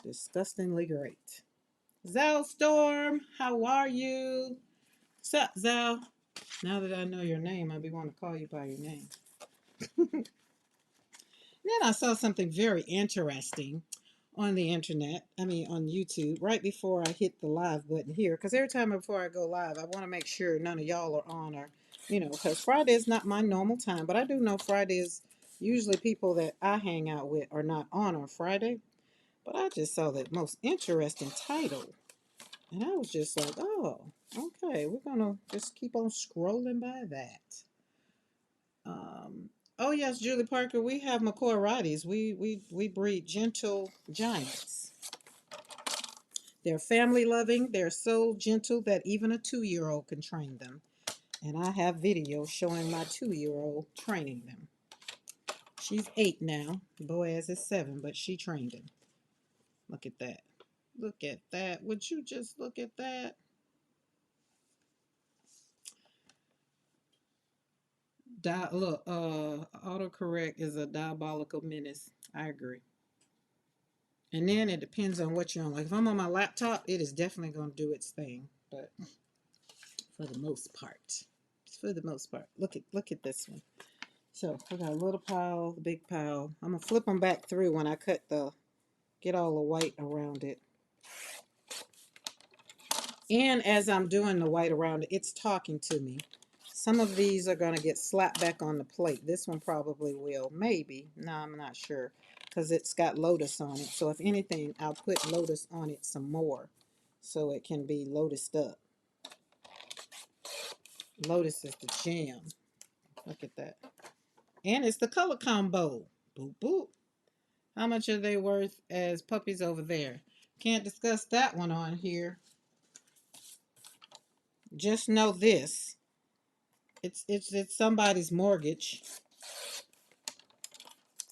Disgustingly great. Zal Storm, how are you? Sup, Zal? Now that I know your name, I'll be wanting to call you by your name. Then I saw something very interesting on the internet, on YouTube, right before I hit the live button here. Because every time before I go live, I want to make sure none of y'all are on or, because Friday is not my normal time. But I do know Friday is usually people that I hang out with are not on Friday. But I just saw that most interesting title. And I was just like, oh, okay, we're going to just keep on scrolling by that. Oh yes, Julie Parker, we have McCoy Rotties. We breed gentle giants. They're family loving. They're so gentle that even a 2-year-old can train them. And I have videos showing my 2-year-old training them. She's 8 now. Boaz is 7, but she trained him. Look at that. Look at that. Would you just look at that? Look, autocorrect is a diabolical menace. I agree. And then it depends on what you're on. Like if I'm on my laptop, it is definitely going to do its thing. But for the most part, look at this one. So we got a little pile, the big pile. I'm gonna flip them back through when I get all the white around it. And as I'm doing the white around it, it's talking to me. Some of these are gonna get slapped back on the plate. This one probably will, maybe. No, I'm not sure because it's got lotus on it. So if anything, I'll put lotus on it some more so it can be lotused up. Lotus is the jam. Look at that. And it's the color combo. Boop, boop. How much are they worth as puppies over there? Can't discuss that one on here. Just know this. It's somebody's mortgage.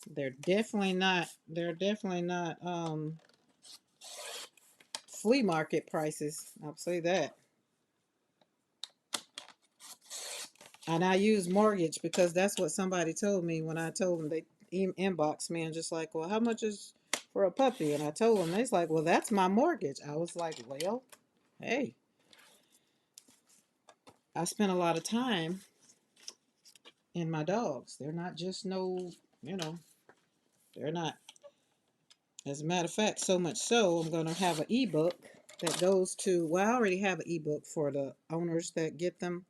They're definitely not flea market prices. I'll say that. And I use mortgage because that's what somebody told me when I told them. They inboxed me and just like, well, how much is for a puppy? And I told them, they's like, well, that's my mortgage. I was like, well, hey, I spent a lot of time in my dogs. They're not just they're not. As a matter of fact, so much so, I'm going to have an ebook that goes to, well, I already have an ebook for the owners that get them.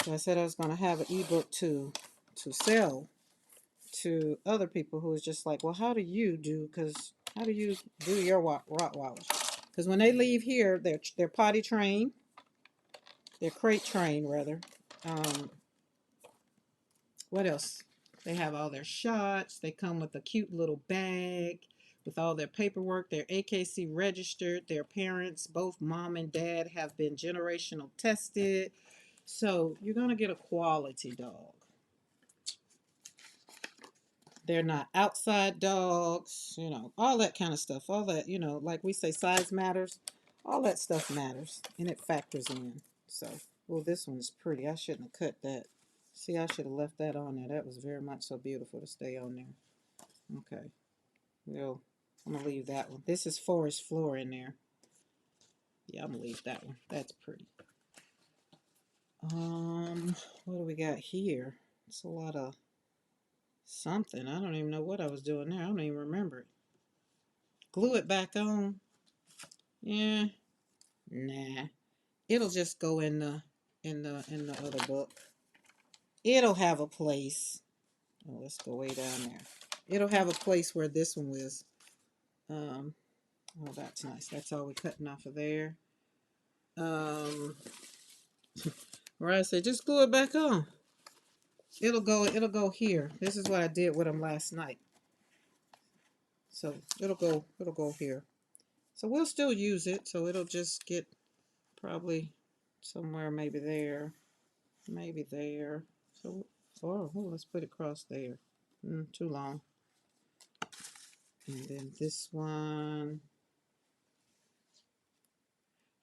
So I said I was going to have an ebook to sell to other people who is just like, well, how do you do your Rottweilers? Because when they leave here, they're potty trained. They're crate trained, rather. What else? They have all their shots. They come with a cute little bag with all their paperwork. They're AKC registered. Their parents, both mom and dad, have been generational tested. So you're going to get a quality dog. They're not outside dogs, all that kind of stuff. All that, like we say, size matters. All that stuff matters, and it factors in. So, well, this one's pretty. I shouldn't have cut that. See, I should have left that on there. That was very much so beautiful to stay on there. Okay. Well, I'm going to leave that one. This is forest floor in there. Yeah, I'm going to leave that one. That's pretty. What do we got here? It's a lot of something. I don't even know what I was doing there. I don't even remember it. Glue it back on. Yeah. Nah. It'll just go in the other book. It'll have a place. Oh, let's go way down there. It'll have a place where this one was. Oh, that's nice. That's all we're cutting off of there. Where I say just glue it back on. It'll go here. This is what I did with them last night. So it'll go here. So we'll still use it. So it'll just get probably somewhere maybe there. Maybe there. So let's put it across there. Too long. And then this one.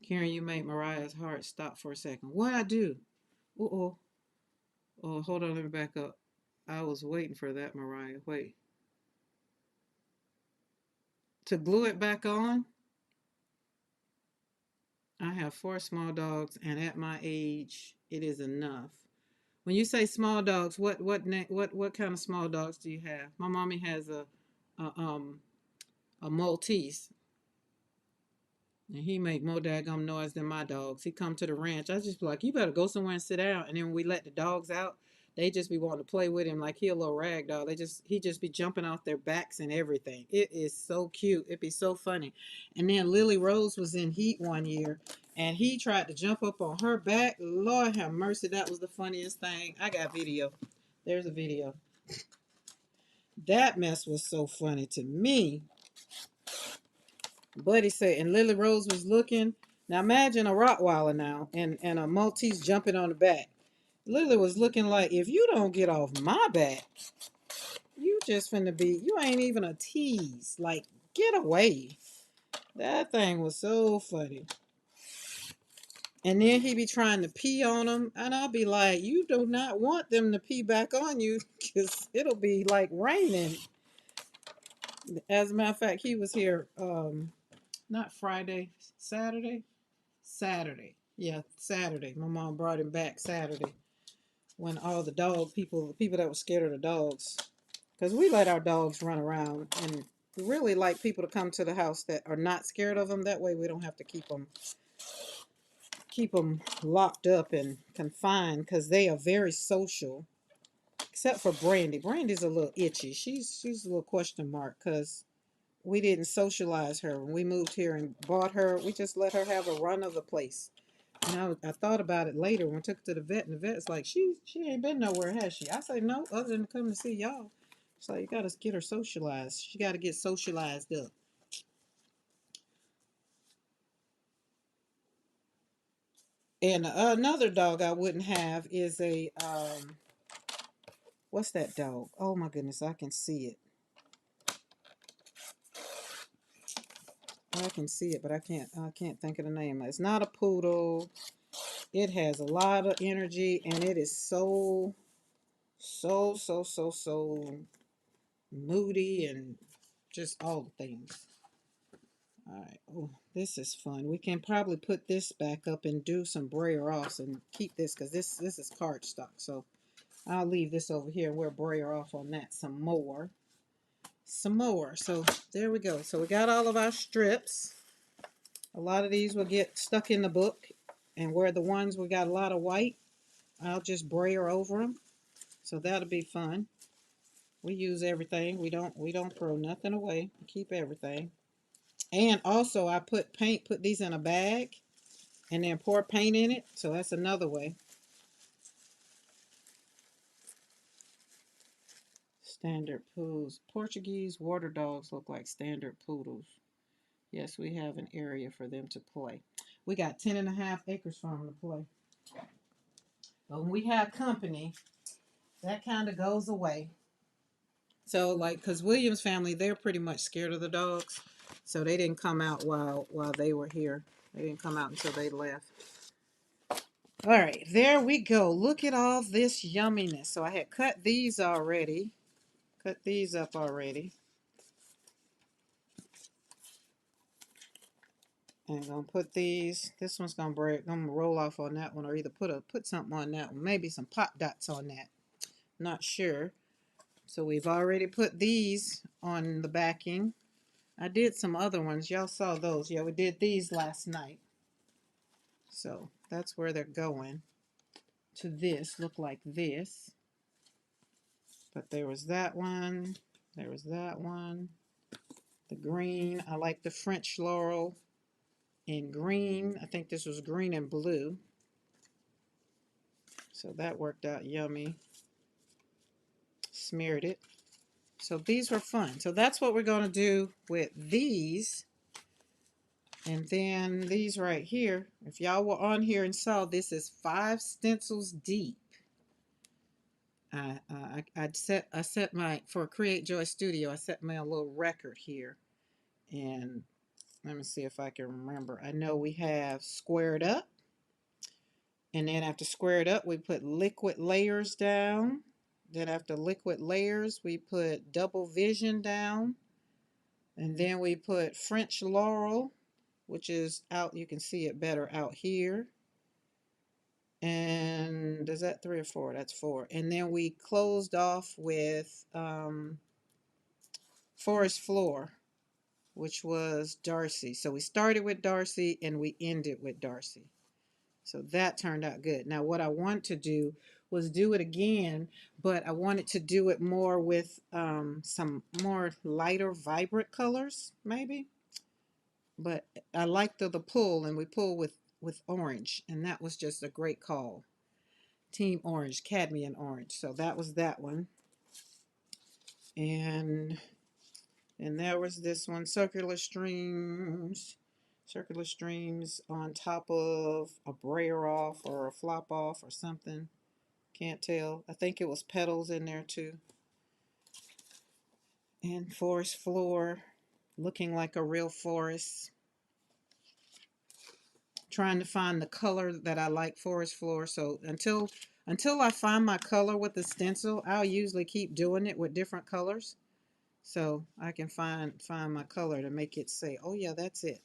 Karen, you made Mariah's heart stop for a second. What I do? Oh, hold on, let me back up. I was waiting for that, Mariah. Wait. To glue it back on, I have 4 small dogs, and at my age, it is enough. When you say small dogs, what kind of small dogs do you have? My mommy has a Maltese. And he make more daggum noise than my dogs. He come to the ranch. I just be like, you better go somewhere and sit down. And then when we let the dogs out, they just be wanting to play with him like he a little rag dog. He just be jumping off their backs and everything. It is so cute. It'd be so funny. And then Lily Rose was in heat one year, and he tried to jump up on her back. Lord have mercy, that was the funniest thing. I got video. There's a video. That mess was so funny to me. Buddy said, and Lily Rose was looking. Now imagine a Rottweiler now and a Maltese jumping on the back. Lily was looking like, if you don't get off my back, you just finna be, you ain't even a tease. Like, get away. That thing was so funny. And then he be trying to pee on them, and I'll be like, you do not want them to pee back on you, because it'll be like raining. As a matter of fact, he was here, not Friday, Saturday. Yeah, Saturday. My mom brought him back Saturday when all the people that were scared of the dogs, because we let our dogs run around, and we really like people to come to the house that are not scared of them. That way we don't have to keep them locked up and confined, because they are very social, except for Brandy. Brandy's a little itchy. She's a little question mark, because we didn't socialize her. When we moved here and bought her, we just let her have a run of the place. And I thought about it later when I took her to the vet, and the vet's like, she ain't been nowhere, has she? I say, no, other than coming to see y'all. So you got to get her socialized. She got to get socialized up. And another dog I wouldn't have is a, what's that dog? Oh my goodness, I can see it. I can see it, but I can't think of the name. It's not a poodle. It has a lot of energy, and it is so moody and just all the things. All right. Oh, this is fun. We can probably put this back up and do some brayer offs and keep this, because this is cardstock. So I'll leave this over here and we'll brayer off on that some more. So there we go. So we got all of our strips. A lot of these will get stuck in the book, and where the ones we got a lot of white, I'll just brayer over them. So that'll be fun. We use everything. We don't throw nothing away. We keep everything. And also I put these in a bag and then pour paint in it. So that's another way. Standard poodles. Portuguese water dogs look like standard poodles. Yes, we have an area for them to play. We got 10.5 acres for them to play. But when we have company, that kind of goes away. So like, because Williams family, they're pretty much scared of the dogs. So they didn't come out while they were here. They didn't come out until they left. All right, there we go. Look at all this yumminess. So I had cut these already. Cut these up already. And I'm gonna put these. This one's gonna break. I'm gonna roll off on that one, or either put something on that one. Maybe some pop dots on that. Not sure. So we've already put these on the backing. I did some other ones. Y'all saw those. Yeah, we did these last night. So that's where they're going. To this look like this. But there was that one. There was that one. The green. I like the French Laurel in green. I think this was green and blue. So that worked out yummy. Smeared it. So these were fun. So that's what we're going to do with these. And then these right here. If y'all were on here and saw, this is 5 stencils deep. I set my, for Create Joy Studio, I set my little record here. And let me see if I can remember. I know we have squared up. And then after squared up, we put liquid layers down. Then after liquid layers, we put double vision down. And then we put French Laurel, which is out, you can see it better out here. And is that 3 or 4? That's 4. And then we closed off with Forest Floor, which was Darcy. So we started with Darcy and we ended with Darcy. So that turned out good. Now what I want to do was do it again, but I wanted to do it more with some more lighter, vibrant colors, maybe. But I liked the pull, and we pull with orange, and that was just a great call. Team Orange, Cadmium Orange. So that was that one. And there was this one, Circular Streams. Circular Streams on top of a brayer off or a flop off or something. Can't tell. I think it was petals in there too. And Forest Floor, looking like a real forest. Trying to find the color that I like, Forest Floor. So until I find my color with the stencil, I'll usually keep doing it with different colors. So I can find my color to make it say, oh yeah, that's it.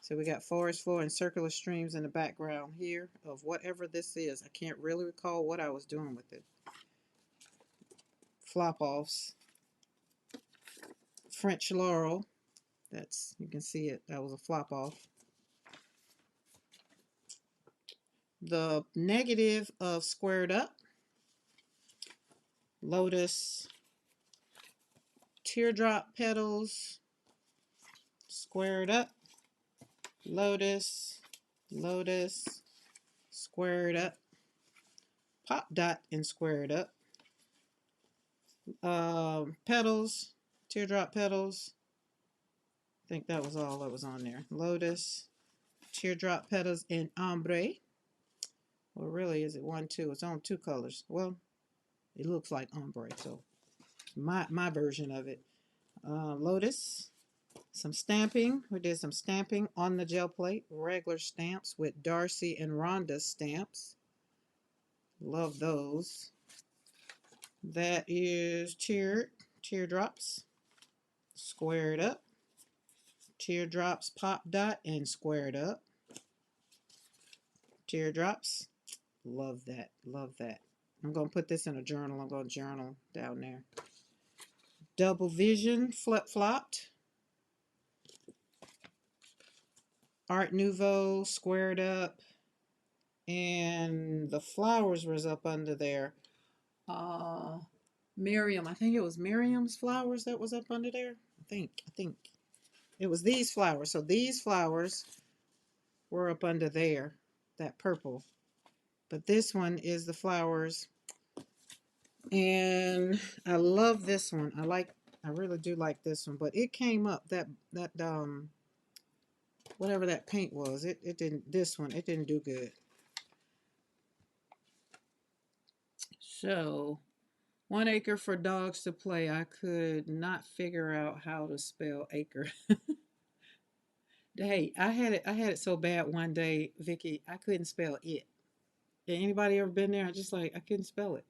So we got Forest Floor and Circular Streams in the background here of whatever this is. I can't really recall what I was doing with it. Flop offs. French Laurel. That's, you can see it. That was a flop off. The negative of Squared Up. Lotus. Teardrop Petals. Squared Up. Lotus. Lotus. Squared Up. Pop Dot and Squared Up. Petals. Teardrop Petals. I think that was all that was on there. Lotus. Teardrop Petals in Ombre. Well, really, is it 1, 2? It's on 2 colors. Well, it looks like ombre, so my version of it. Lotus, some stamping. We did some stamping on the gel plate. Regular stamps with Darcy and Rhonda stamps. Love those. That is teardrops, Squared Up. Teardrops Pop Dot and Squared Up. Teardrops. Love that. Love that. I'm going to put this in a journal. I'm going to journal down there. Double Vision flip-flopped. Art Nouveau Squared Up. And the flowers was up under there. Miriam, I think it was Miriam's flowers that was up under there. I think it was these flowers. So these flowers were up under there, that purple. But this one is the flowers. And I love this one. I really do like this one, but it came up that whatever that paint was, it didn't, this one, it didn't do good. So 1 acre for dogs to play. I could not figure out how to spell acre. Hey, I had it so bad one day, Vicky, I couldn't spell it. Anybody ever been there? I just like I couldn't spell it.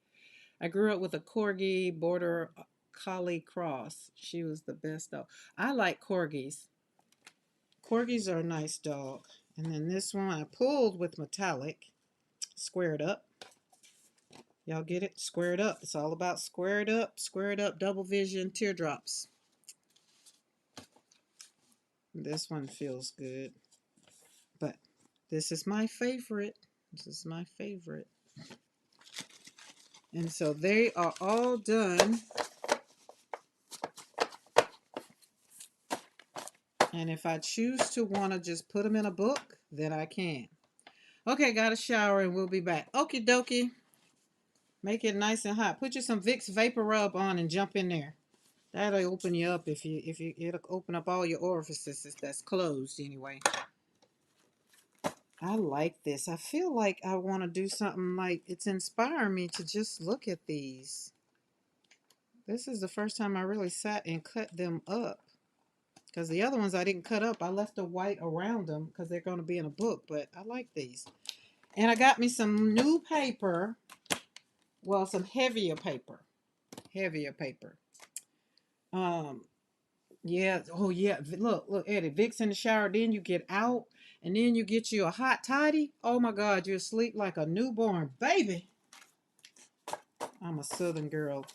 I grew up with a corgi border collie cross. She was the best dog. I like corgis. Corgis are a nice dog. And then this one I pulled with metallic, squared up. Y'all get it? Squared up. It's all about squared up, double vision, teardrops. This one feels good. But this is my favorite. This is my favorite. And so they are all done. And if I choose to want to just put them in a book, then I can. Okay, got a shower and we'll be back. Okie dokie. Make it nice and hot. Put you some Vicks Vapor Rub on and jump in there. That'll open you up it'll open up all your orifices that's closed anyway. I like this. I feel like I want to do something like it's inspiring me to just look at these. This is the first time I really sat and cut them up. Because the other ones I didn't cut up. I left the white around them because they're going to be in a book. But I like these. And I got me some new paper. Well, some heavier paper. Heavier paper. Yeah. Oh, yeah. Look, Eddie. Vicks in the shower. Then you get out. And then you get you a hot toddy. Oh, my God. You're asleep like a newborn baby. I'm a Southern girl.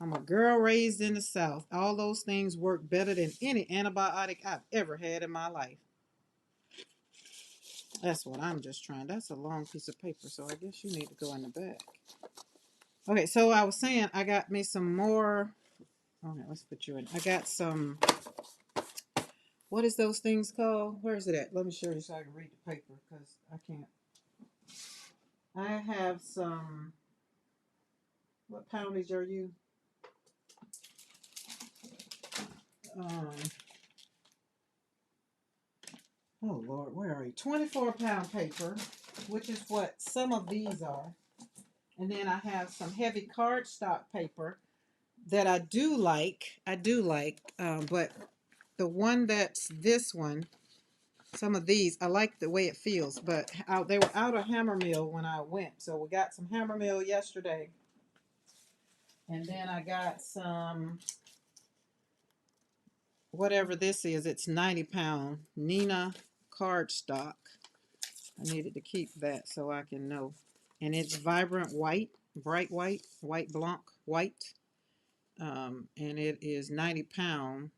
I'm a girl raised in the South. All those things work better than any antibiotic I've ever had in my life. That's what I'm just trying. That's a long piece of paper, so I guess you need to go in the back. Okay, so I was saying I got me some more. Okay, let's put you in. I got some. What is those things called? Where is it at? Let me show you so I can read the paper because I can't. I have some. What poundage are you? Um. Oh Lord, where are you? 24-pound paper, which is what some of these are. And then I have some heavy cardstock paper that I do like. But the one that's this one, some of these, I like the way it feels. But they were out of Hammermill when I went. So we got some Hammermill yesterday. And then I got some, whatever this is, it's 90-pound Nina cardstock. I needed to keep that so I can know. And it's vibrant white, bright white blanc white. And it is 90-pound.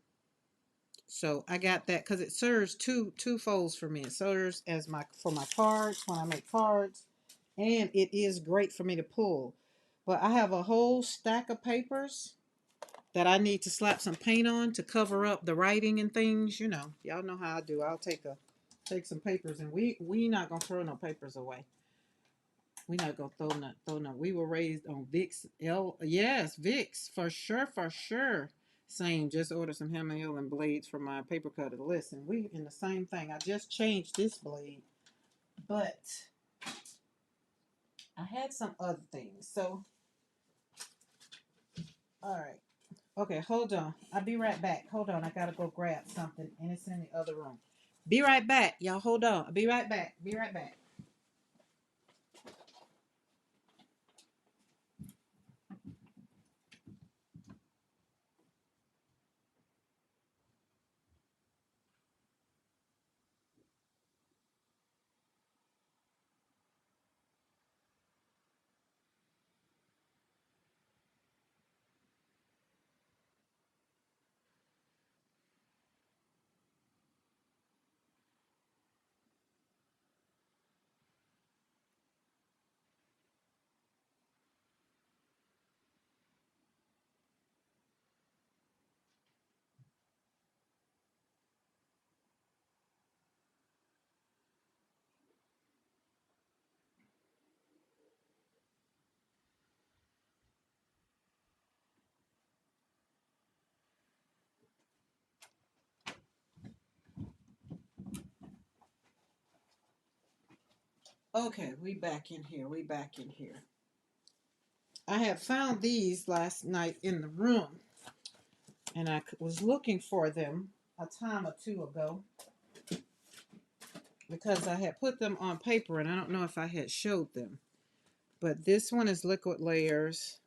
So I got that because it serves two folds for me. It serves as for my cards when I make cards, and it is great for me to pull. But I have a whole stack of papers that I need to slap some paint on to cover up the writing and things. You know, y'all know how I do. I'll take some papers, and we not gonna throw no papers away. We not gonna throw no. We were raised on Vicks. Yes, Vicks for sure, for sure. Same. Just ordered some hammer and blades for my paper cutter. Listen, we in the same thing. I just changed this blade, but I had some other things. So, all right. Okay, hold on. I'll be right back. Hold on. I gotta go grab something, and it's in the other room. Be right back, y'all. Hold on. I'll be right back. Be right back. Okay, we back in here. We back in here. I had found these last night in the room, and I was looking for them a time or two ago. because I had put them on paper and I don't know if I had showed them. But this one is liquid layers.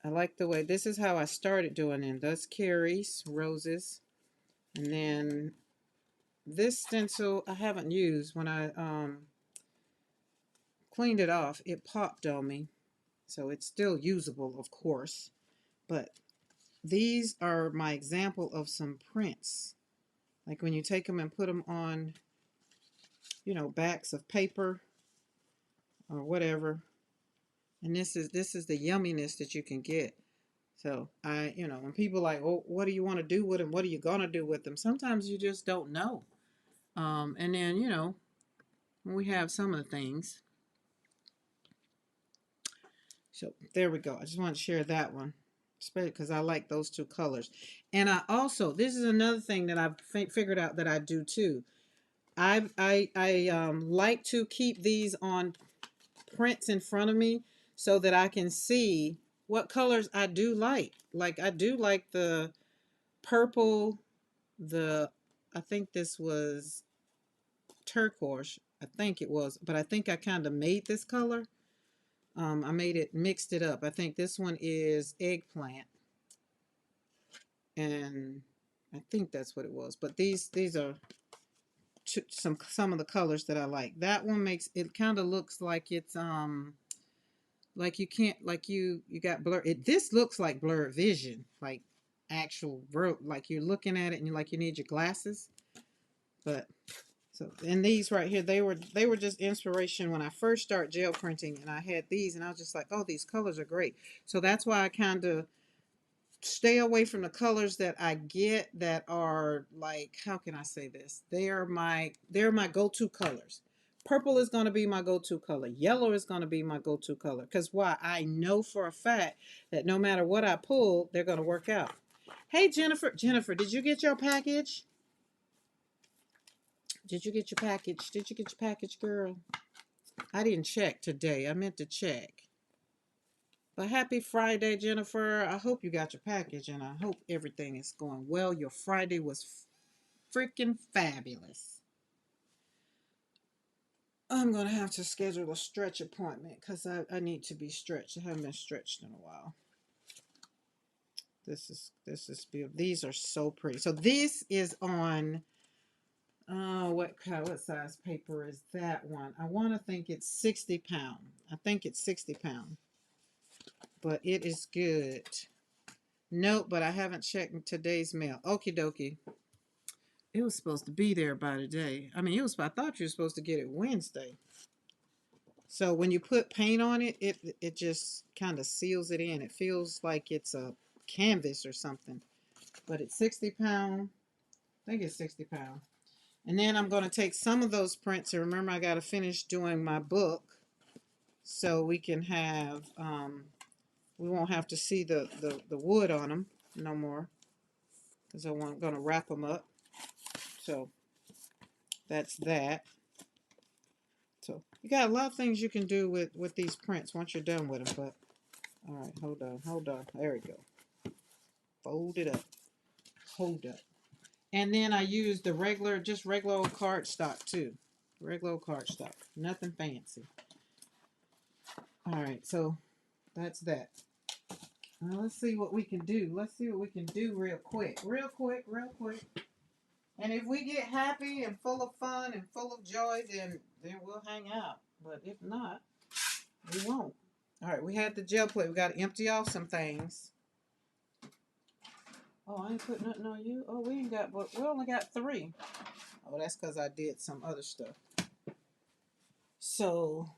I like the way, this is how I started doing it. That's Carrie's Roses. And then this stencil I haven't used. When I cleaned it off, it popped on me. So it's still usable, of course. But these are my example of some prints. Like when you take them and put them on, you know, backs of paper or whatever. And this is the yumminess that you can get. So you know, when people like, oh, what do you want to do with them? What are you gonna do with them? Sometimes you just don't know. And then, you know, when we have some of the things. So there we go. I just want to share that one, especially because I like those two colors. And I also, this is another thing that I've figured out that I do too. I like to keep these on prints in front of me so that I can see what colors I do like. Like I do like the purple, I think this was turquoise. I think it was, but I think I kind of made this color. I made it, mixed it up. I think this one is eggplant, and I think that's what it was. But these are some of the colors that I like. That one makes it kind of looks like it's like you can't, like you got blur. This looks like blurred vision, like actual like you're looking at it and you're like you need your glasses. But so, and these right here, they were just inspiration when I first started gel printing, and I had these, and I was just like, oh, these colors are great. So that's why I kind of stay away from the colors that I get that are like, how can I say this? They're my go-to colors. Purple is going to be my go-to color. Yellow is going to be my go-to color. Because why? I know for a fact that no matter what I pull, they're going to work out. Hey, Jennifer. Jennifer, did you get your package? Did you get your package? Did you get your package, girl? I didn't check today. I meant to check. But happy Friday, Jennifer. I hope you got your package and I hope everything is going well. Your Friday was freaking fabulous. I'm going to have to schedule a stretch appointment because I need to be stretched. I haven't been stretched in a while. This is beautiful. These are so pretty. So this is on, what size paper is that one? I want to think it's 60 pound. I think it's 60 pound. But it is good. Nope, but I haven't checked today's mail. Okie dokie. It was supposed to be there by today. I mean, I thought you were supposed to get it Wednesday. So when you put paint on it, it just kind of seals it in. It feels like it's a canvas or something. But it's 60 pound. I think it's 60 pound. And then I'm going to take some of those prints. And remember, I got to finish doing my book so we can have, we won't have to see the wood on them no more. Because I'm going to wrap them up. So that's that. So you got a lot of things you can do with these prints once you're done with them. But all right, hold on. There we go. Fold it up. Hold up. And then I use the just regular old cardstock too. Regular old cardstock. Nothing fancy. All right, so that's that. Now let's see what we can do. Let's see what we can do real quick. Real quick. And if we get happy and full of fun and full of joy, then we'll hang out. But if not, we won't. All right, we had the gel plate. We got to empty off some things. Oh, I ain't put nothing on you. Oh, we only got 3. Oh, that's because I did some other stuff. So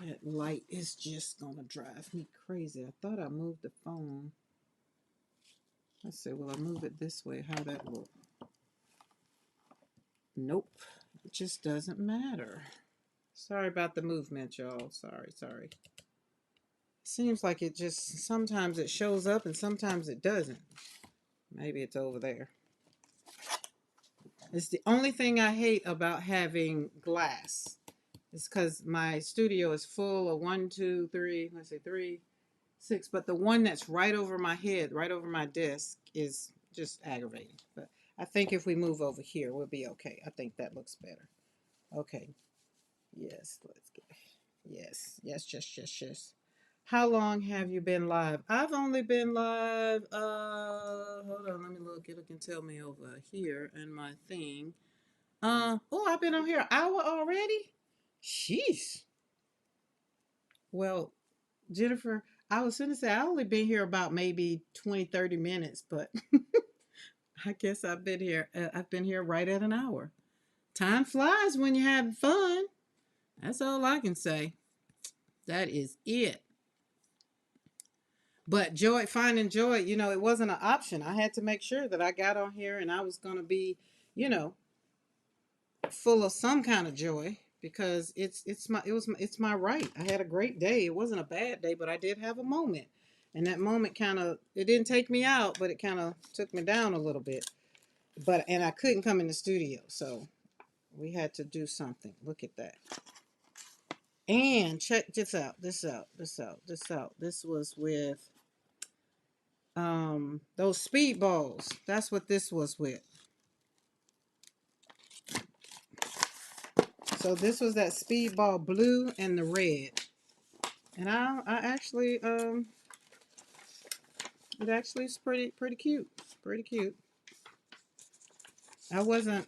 that light is just gonna drive me crazy. I thought I moved the phone. Let's see. Will I move it this way? How that look? Nope. It just doesn't matter. Sorry about the movement, y'all. Sorry. Seems like it just, sometimes it shows up and sometimes it doesn't. Maybe it's over there. It's the only thing I hate about having glass. It's because my studio is full of 1, 2, 3, let's say 3, 6. But the one that's right over my head, right over my desk, is just aggravating. But I think if we move over here, we'll be okay. I think that looks better. Okay. Yes, let's get. Yes, yes. How long have you been live? I've only been live. Hold on, let me look. It can tell me over here in my thing. Oh, I've been on here an hour already. Jeez. Well, Jennifer, I was going to say I only been here about maybe 20, 30 minutes, but I guess I've been here. I've been here right at an hour. Time flies when you're having fun. That's all I can say. That is it. But joy, finding joy, it wasn't an option. I had to make sure that I got on here and I was going to be, you know, full of some kind of joy because it's my right. I had a great day. It wasn't a bad day, but I did have a moment. And that moment kind of it didn't take me out, but it kind of took me down a little bit. And I couldn't come in the studio, so we had to do something. Look at that. And check this out. This was with those speedballs. That's what this was with. So this was that speedball blue and the red. And I actually it actually is pretty cute. Pretty cute. I wasn't,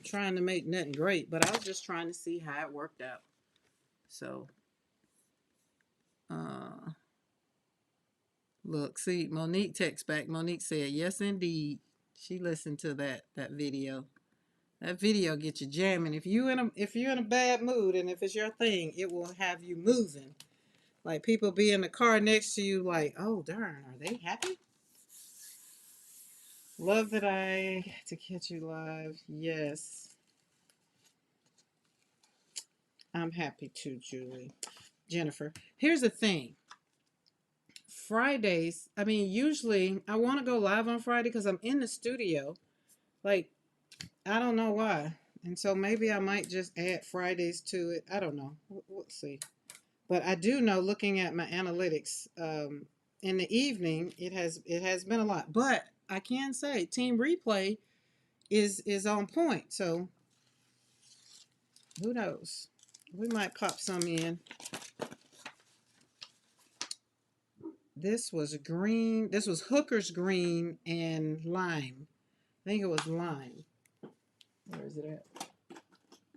trying to make nothing great, but I was just trying to see how it worked out. So look, see, Monique texts back. Monique said, "Yes, indeed." She listened to that video. That video gets you jamming. If you're in a bad mood and if it's your thing, it will have you moving. Like people be in the car next to you, like, "Oh darn, are they happy?" Love that I to catch you live. Yes, I'm happy too, Julie. Jennifer, here's the thing. Fridays, I mean, usually I want to go live on Friday because I'm in the studio. Like, I don't know why. And so maybe I might just add Fridays to it. I don't know. We'll see. But I do know, looking at my analytics, in the evening it has been a lot. But I can say Team Replay is on point. So who knows? We might pop some in. This was green. This was Hooker's green and lime. I think it was lime. Where is it at?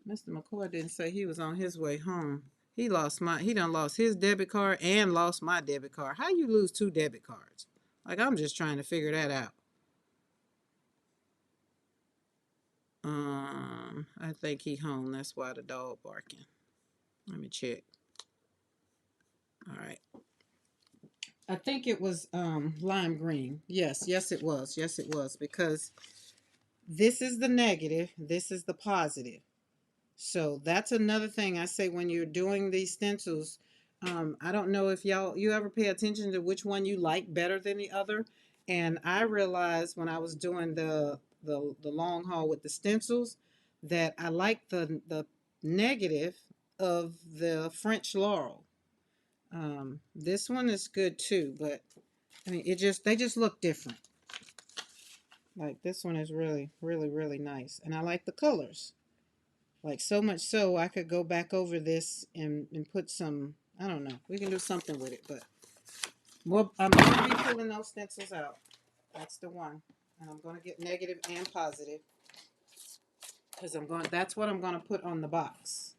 Mr. McCoy didn't say he was on his way home. He done lost his debit card and lost my debit card. How you lose 2 debit cards? Like, I'm just trying to figure that out. I think he home. That's why the dog barking. Let me check. All right. I think it was lime green. Yes, it was. Yes, it was. Because this is the negative, this is the positive. So that's another thing I say when you're doing these stencils. I don't know if you ever pay attention to which one you like better than the other. And I realized when I was doing the long haul with the stencils that I like the negative of the French Laurel. This one is good too, but I mean they just look different. Like this one is really nice, and I like the colors. Like so much so I could go back over this and put some, I don't know. We can do something with it, but well, I'm gonna be pulling those stencils out. That's the one. And I'm gonna get negative and positive. Because that's what I'm gonna put on the box.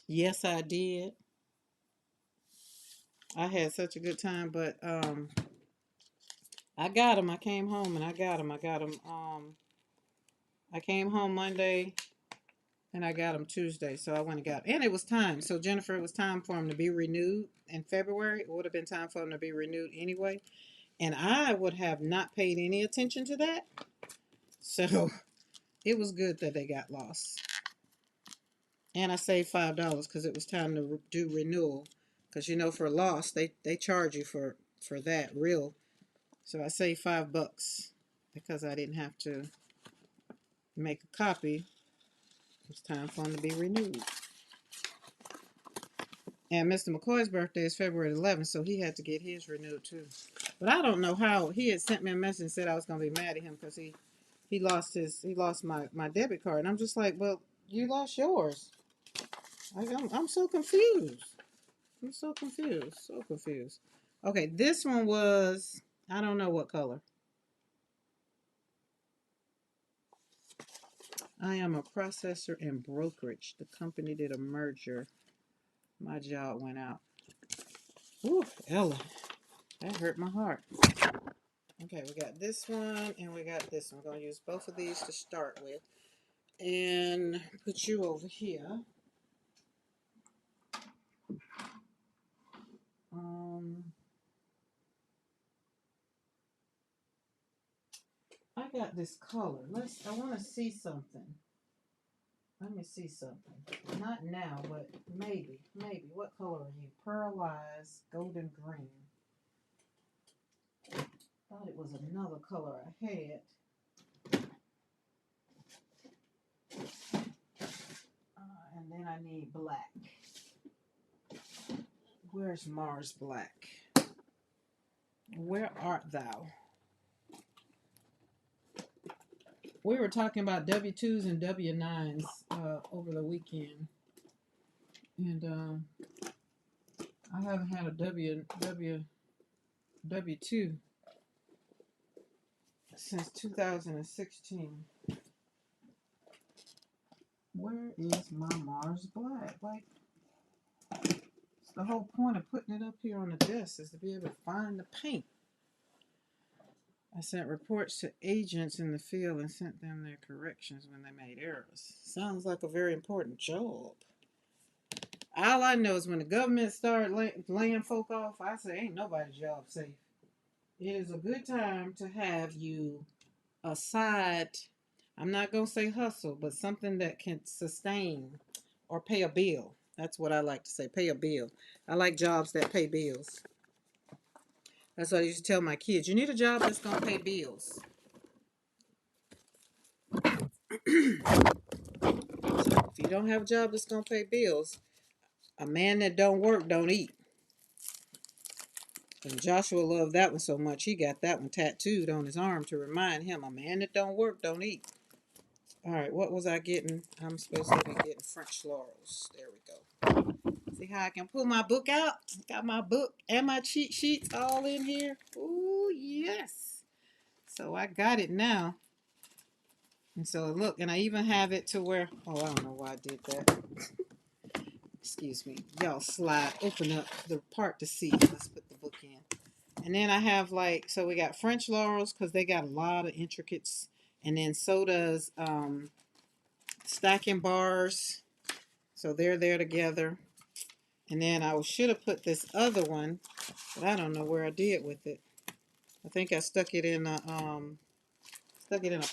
Yes, I did. I had such a good time, but I got them. I came home and I got them. I came home Monday and I got them Tuesday, so I went and got them. And it was time. So Jennifer, it was time for them to be renewed in February. It would have been time for them to be renewed anyway. And I would have not paid any attention to that. So it was good that they got lost. And I saved $5 because it was time to do renewal. Because for loss, they charge you for that real. So I saved $5. because I didn't have to make a copy. It's time for them to be renewed. And Mr. McCoy's birthday is February 11th, so he had to get his renewed too. But I don't know how. He had sent me a message and said I was gonna be mad at him because he lost my debit card. And I'm just like, well, you lost yours. I'm so confused. I'm so confused. So confused. Okay, this one was, I don't know what color. I am a processor and brokerage. The company did a merger. My job went out. Ooh, Ella, that hurt my heart. Okay, we got this one and we got this one. I'm going to use both of these to start with. And put you over here. I got this color. I want to see something. Let me see something. Not now, but maybe. What color are you? Pearlized golden green. Thought it was another color I had. And then I need black. Where's Mars Black? Where art thou? We were talking about W-2s and W-9s over the weekend. And I haven't had a W-2 since 2016. Where is my Mars Black? Like, it's the whole point of putting it up here on the desk is to be able to find the paint. I sent reports to agents in the field and sent them their corrections when they made errors. Sounds like a very important job. All I know is when the government started laying folk off, I say ain't nobody's job safe. It is a good time to have you a side, I'm not going to say hustle, but something that can sustain or pay a bill. That's what I like to say, pay a bill. I like jobs that pay bills. That's what I used to tell my kids. You need a job that's going to pay bills. If you don't have a job that's going to pay bills, a man that don't work don't eat. And Joshua loved that one so much, he got that one tattooed on his arm to remind him, a man that don't work don't eat. All right, what was I getting? I'm supposed to be getting French laurels. There we go. See how I can pull my book out? Got my book and my cheat sheets all in here. Ooh, yes. So I got it now. And so look, and I even have it to where, oh, I don't know why I did that. Excuse me. Y'all slide, open up the part to see. Let's put the book in. And then I have like, so we got French laurels because they got a lot of intricates. And then so does stacking bars. So they're there together. And then I should have put this other one, but I don't know where I did with it. I think I stuck it in a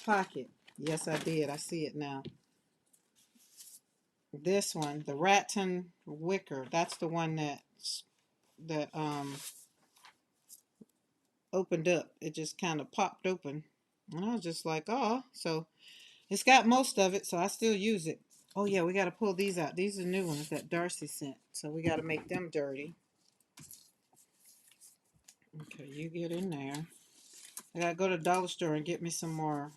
pocket. Yes, I did. I see it now. This one, the rattan wicker, that's the one that opened up. It just kind of popped open. And I was just like, oh, so it's got most of it, so I still use it. Oh yeah, we got to pull these out. These are new ones that Darcy sent. So we got to make them dirty. Okay, you get in there. I got to go to the dollar store and get me some more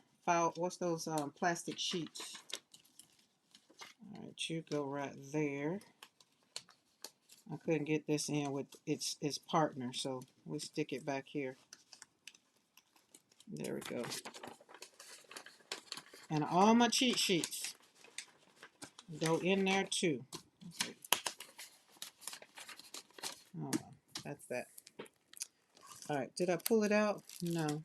what's those plastic sheets. All right, you go right there. I couldn't get this in with its partner, so we stick it back here. There we go. And all my cheat sheets go in there too. Oh, that's that. All right, did I pull it out? No.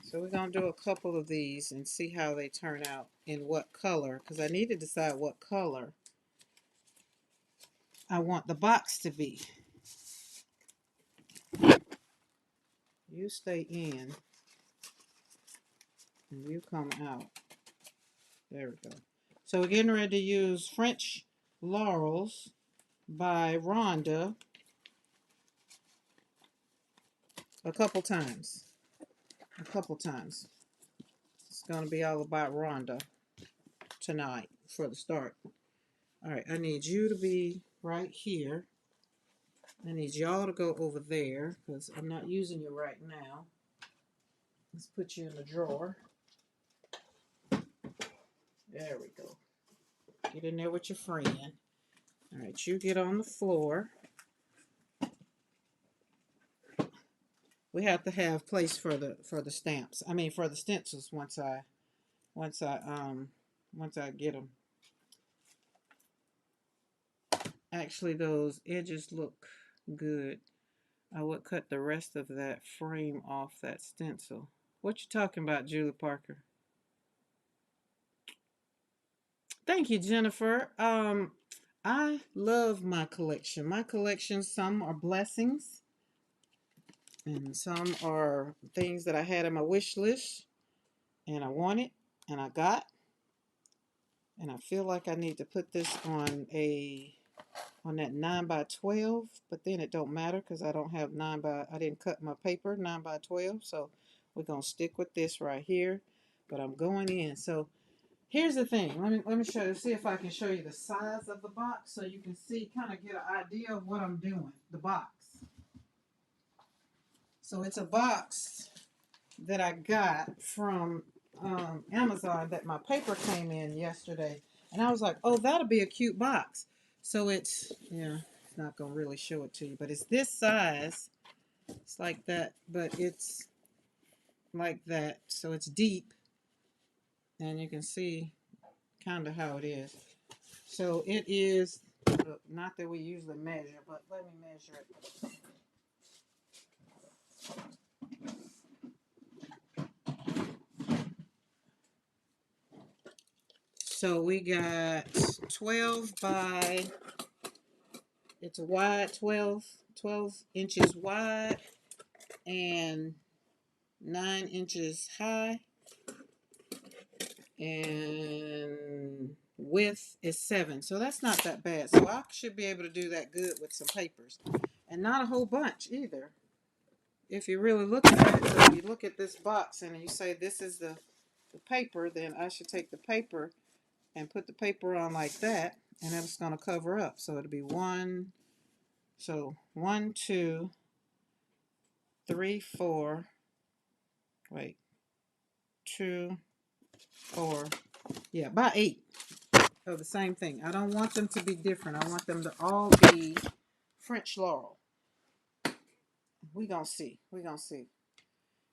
So we're going to do a couple of these and see how they turn out in what color, because I need to decide what color I want the box to be. You stay in and you come out. There we go. So we're getting ready to use French Laurels by Rhonda. a couple times. A couple times. It's going to be all about Rhonda tonight for the start. All right, I need you to be right here. I need y'all to go over there because I'm not using you right now. Let's put you in the drawer. There we go. Get in there with your friend. All right, you get on the floor. We have to have place for the stamps. I mean for the stencils once I get them. Actually, those edges look good. I would cut the rest of that frame off that stencil. What you talking about, Julie Parker? Thank you, Jennifer. I love my collection. My collection, some are blessings, and some are things that I had in my wish list, and I wanted, and I got, and I feel like I need to put this on that 9x12, but then it don't matter because I don't have I didn't cut my paper 9x12, so we're gonna stick with this right here. But I'm going in. So here's the thing. Let me see if I can show you the size of the box so you can see, kind of get an idea of what I'm doing. The box. So it's a box that I got from Amazon that my paper came in yesterday, and I was like, oh, that'll be a cute box. So it's not gonna really show it to you, but it's this size. It's like that, but it's like that. So it's deep, and you can see kind of how it is. So it is not that we usually measure, but let me measure it. So we got 12 by, it's a wide 12 inches wide and 9 inches high, and width is 7. So that's not that bad. So I should be able to do that good with some papers, and not a whole bunch either. If you really look at it, so if you look at this box and you say this is the paper, then I should take the paper and put the paper on like that, and it's going to cover up. So it'll be 1, 2, 3, 4, wait, 2, 4, yeah, about 8 of the same thing. I don't want them to be different. I want them to all be French Laurel. We gonna see. We gonna see.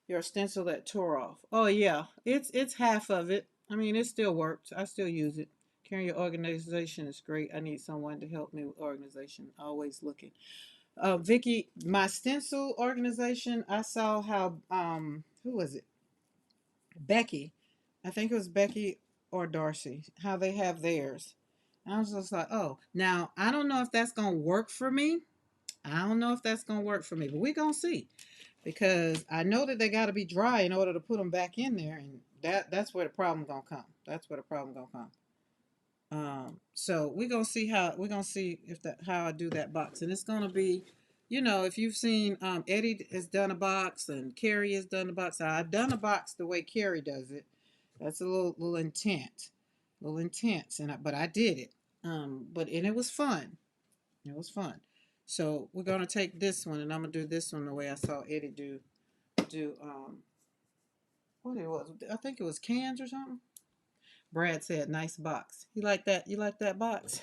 Your stencil that tore off. Oh yeah, it's half of it. I mean, it still works. I still use it. Carrying your organization is great. I need someone to help me with organization. Always looking. Vicky, my stencil organization. I saw how who was it? Becky. I think it was Becky or Darcy. How they have theirs. And I was just like, oh, now I don't know if that's gonna work for me. I don't know if that's gonna work for me, but we're gonna see, because I know that they got to be dry in order to put them back in there, and that's where the problem gonna come. That's where the problem gonna come. So we're gonna see if that how I do that box, and it's gonna be, if you've seen Eddie has done a box and Carrie has done a box. I've done a box the way Carrie does it. That's a little intense, but I did it. And it was fun. It was fun. So we're gonna take this one, and I'm gonna do this one the way I saw Eddie do what it was. I think it was cans or something. Brad said, "Nice box." You like that? You like that box?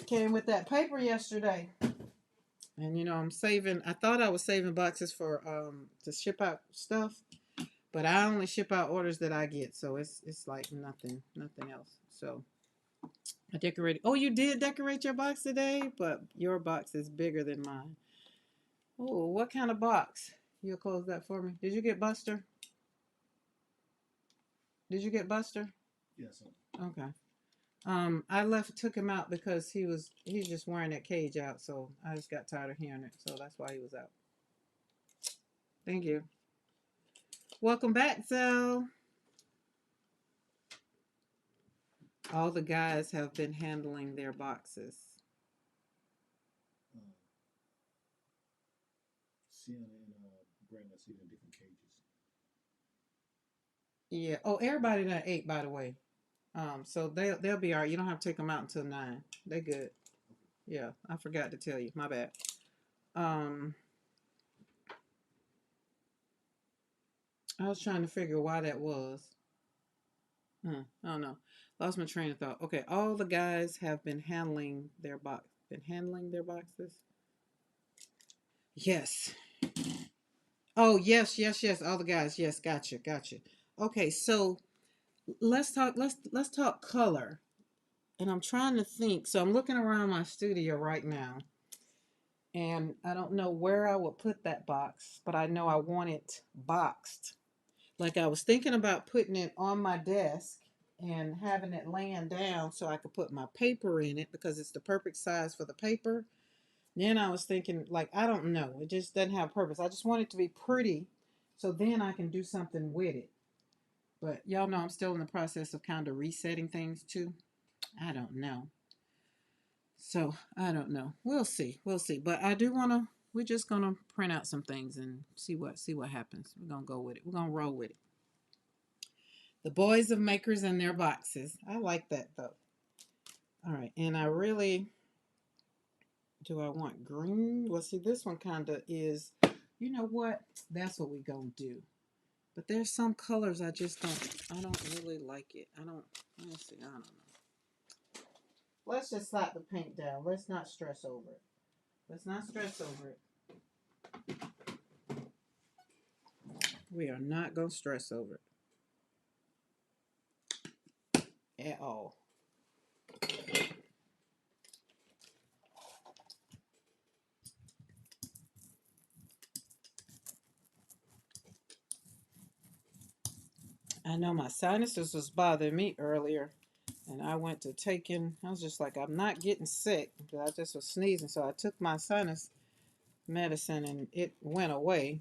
Came with that paper yesterday, and I'm saving. I thought I was saving boxes for to ship out stuff, but I only ship out orders that I get, so it's like nothing else. So I decorated. Oh, you did decorate your box today, but your box is bigger than mine. Oh, what kind of box? You'll close that for me. Did you get Buster? Did you get Buster? Yes. Okay. I took him out because he's just wearing that cage out, so I just got tired of hearing it, so that's why he was out. Thank you. Welcome back, Zell. All the guys have been handling their boxes. Sienna and Brandon, I see them in different cages. Yeah. Oh, everybody done ate, by the way. So they'll be all right. You don't have to take them out until 9. They good. Yeah, I forgot to tell you. My bad. Um, I was trying to figure why that was. I don't know. Lost my train of thought. Okay, all the guys have been handling their boxes. Yes. Oh, yes, yes, yes. All the guys. Yes, gotcha, gotcha. Okay, so let's talk color. And I'm trying to think. So I'm looking around my studio right now, and I don't know where I would put that box, but I know I want it boxed. Like I was thinking about putting it on my desk and having it laying down so I could put my paper in it because it's the perfect size for the paper. Then I was thinking, like, I don't know. It just doesn't have purpose. I just want it to be pretty so then I can do something with it. But y'all know I'm still in the process of kind of resetting things too. I don't know. So I don't know. We'll see. We'll see. But I do want to. We're just gonna print out some things and see what happens. We're gonna go with it. We're gonna roll with it. The boys of makers and their boxes. I like that though. All right, and I really do. I want green. Well, see, this one kind of is. You know what? That's what we gonna do. But there's some colors I just don't. I don't really like it. I don't. Let's see. I don't know. Let's just slap the paint down. Let's not stress over it. Let's not stress over it. We are not gonna stress over it at all. I know my sinuses was bothering me earlier, and I went to taking. I was just like, I'm not getting sick, but I just was sneezing, so I took my sinus medicine, and it went away.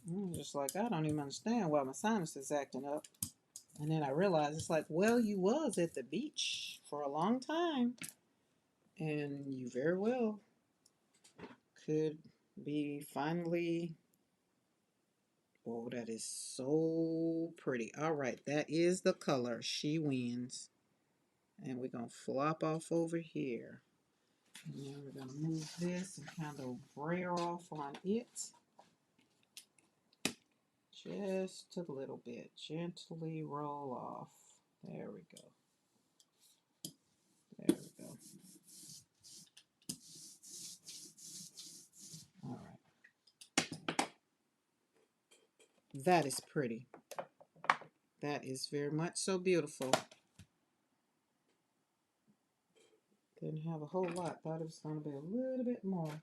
I was just like, I don't even understand why my sinus is acting up. And then I realized it's like, well, you was at the beach for a long time, and you very well could be finally. Oh, that is so pretty. All right, that is the color. She wins. And we're going to flop off over here. And then we're going to move this and kind of brayer off on it. Just a little bit. Gently roll off. There we go. There we go. All right. That is pretty. That is very much so beautiful. Didn't have a whole lot. Thought it was going to be a little bit more.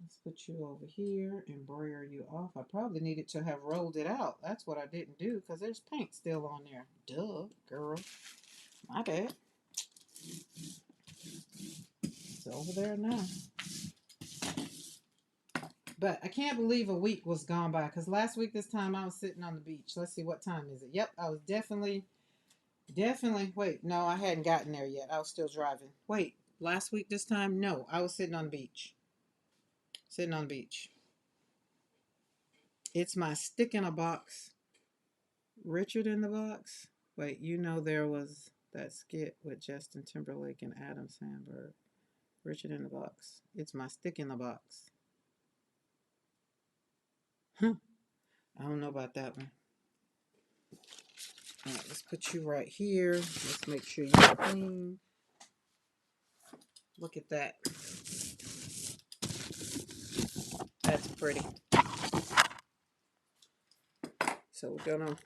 Let's put you over here and brayer you off. I probably needed to have rolled it out. That's what I didn't do because there's paint still on there. Duh, girl. My bad. It's over there now. But I can't believe a week was gone by because last week this time I was sitting on the beach. Let's see, what time is it? Yep, I was definitely. Wait, no, I hadn't gotten there yet. I was still driving. Wait, last week this time? No, I was sitting on the beach. Sitting on the beach. It's my stick in a box. Richard in the box. Wait, you know there was that skit with Justin Timberlake and Adam Sandberg. Richard in the box. It's my stick in the box. Huh. I don't know about that one. All right, let's put you right here. Let's make sure you're clean. Look at that. That's pretty. So we're gonna.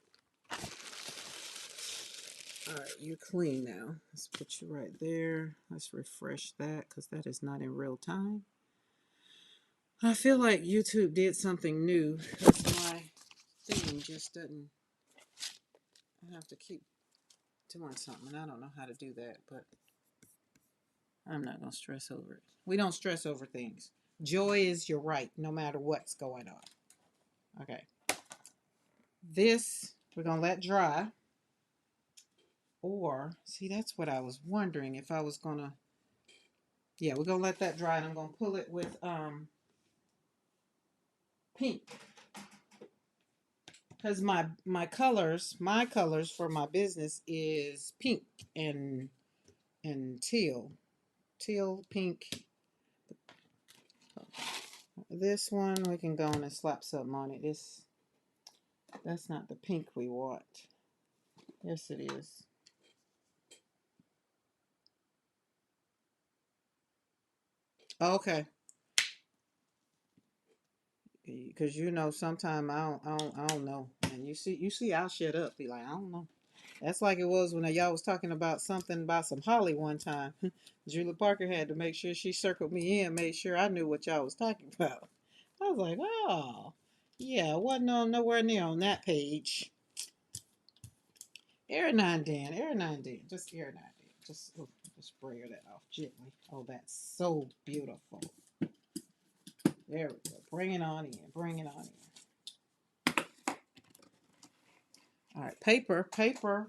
All right, you're clean now. Let's put you right there. Let's refresh that because that is not in real time. I feel like YouTube did something new because my thing just doesn't. I have to keep doing something. I don't know how to do that, but I'm not gonna stress over it. We don't stress over things. Joy is your right, no matter what's going on. Okay. This we're gonna let dry. Or see, that's what I was wondering if I was gonna. Yeah, we're gonna let that dry, and I'm gonna pull it with pink. Because my colors for my business is pink and teal. Teal, pink. This one we can go on and slap something on it. That's not the pink we want. Yes, it is. Okay. Because you know, sometimes I don't know. And you see, I'll shut up. Be like, I don't know. That's like it was when y'all was talking about something about some holly one time. Julie Parker had to make sure she circled me in, made sure I knew what y'all was talking about. I was like, oh, yeah, wasn't on nowhere near on that page. Every now and then, just every now and then, just spray that off gently. Oh, that's so beautiful. There we go. Bring it on in. Bring it on in. All right, paper.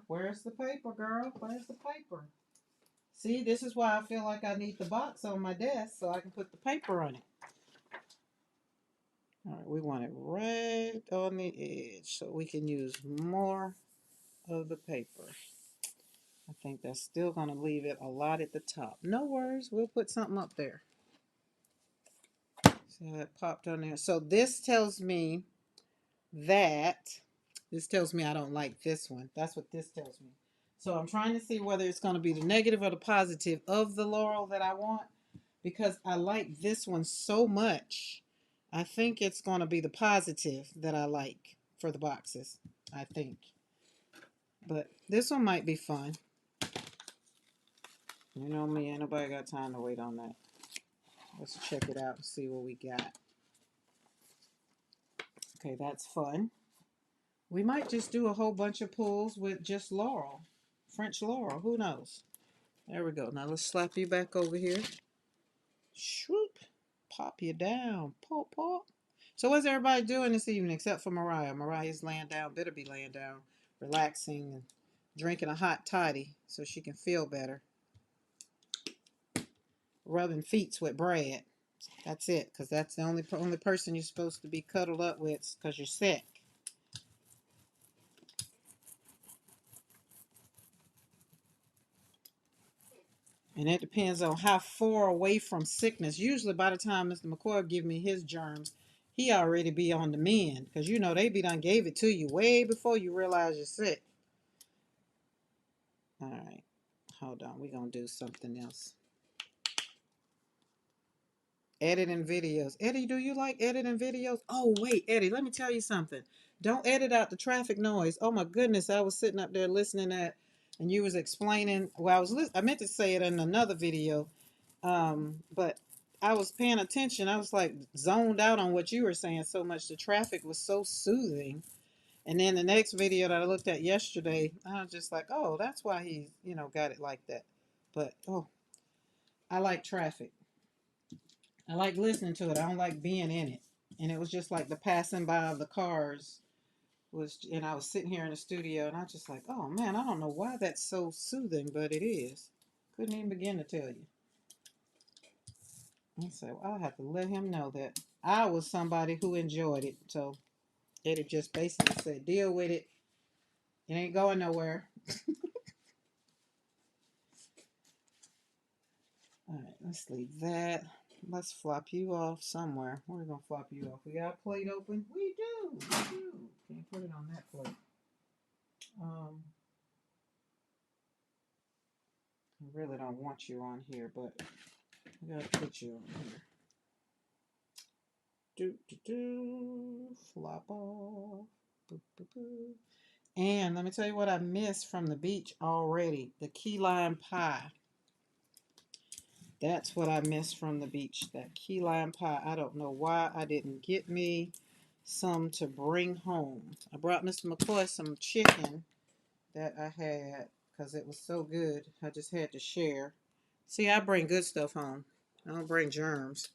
Where's the paper, girl? Where's the paper? See, this is why I feel like I need the box on my desk so I can put the paper on it. All right, we want it right on the edge so we can use more of the paper. I think that's still going to leave it a lot at the top. No worries, we'll put something up there. See how it popped on there? So this tells me I don't like this one. That's what this tells me. So I'm trying to see whether it's going to be the negative or the positive of the laurel that I want, because I like this one so much. I think it's going to be the positive that I like for the boxes, I think. But this one might be fun. You know me, ain't nobody got time to wait on that. Let's check it out and see what we got. Okay, that's fun. We might just do a whole bunch of pulls with just laurel. French laurel, who knows? There we go. Now let's slap you back over here. Swoop. Pop you down. Pop, pop. So what's everybody doing this evening except for Mariah? Mariah's laying down, better be laying down, relaxing and drinking a hot toddy so she can feel better. Rubbing feet with Brad. That's it, because that's the only person you're supposed to be cuddled up with because you're sick. And it depends on how far away from sickness. Usually by the time Mr. McCoy give me his germs, he already be on the mend. Because you know they be done gave it to you way before you realize you're sick. All right. Hold on. We're going to do something else. Editing videos. Eddie, do you like editing videos? Oh, wait, Eddie, let me tell you something. Don't edit out the traffic noise. Oh, my goodness. I was sitting up there listening at, and you was explaining. Well, I meant to say it in another video, but I was paying attention. I was like zoned out on what you were saying so much. The traffic was so soothing. And then the next video that I looked at yesterday, I was just like, oh, that's why he, got it like that. But, oh, I like traffic. I like listening to it. I don't like being in it. And it was just like the passing by of the cars and I was sitting here in the studio and I was just like, oh man, I don't know why that's so soothing, but it is. Couldn't even begin to tell you. And so I'll have to let him know that I was somebody who enjoyed it. So Eddie just basically said, deal with it. It ain't going nowhere. All right, let's leave that. Let's flop you off somewhere. Where are we going to flop you off? We got a plate open? We do. Can't put it on that plate. I really don't want you on here, but I gotta put you on here. Flop off. Boop, boop, boop. And let me tell you what I missed from the beach already. The key lime pie. That's what I missed from the beach. That key lime pie. I don't know why I didn't get me some to bring home. I brought Mr. McCoy some chicken that I had because it was so good. I just had to share. See, I bring good stuff home. I don't bring germs.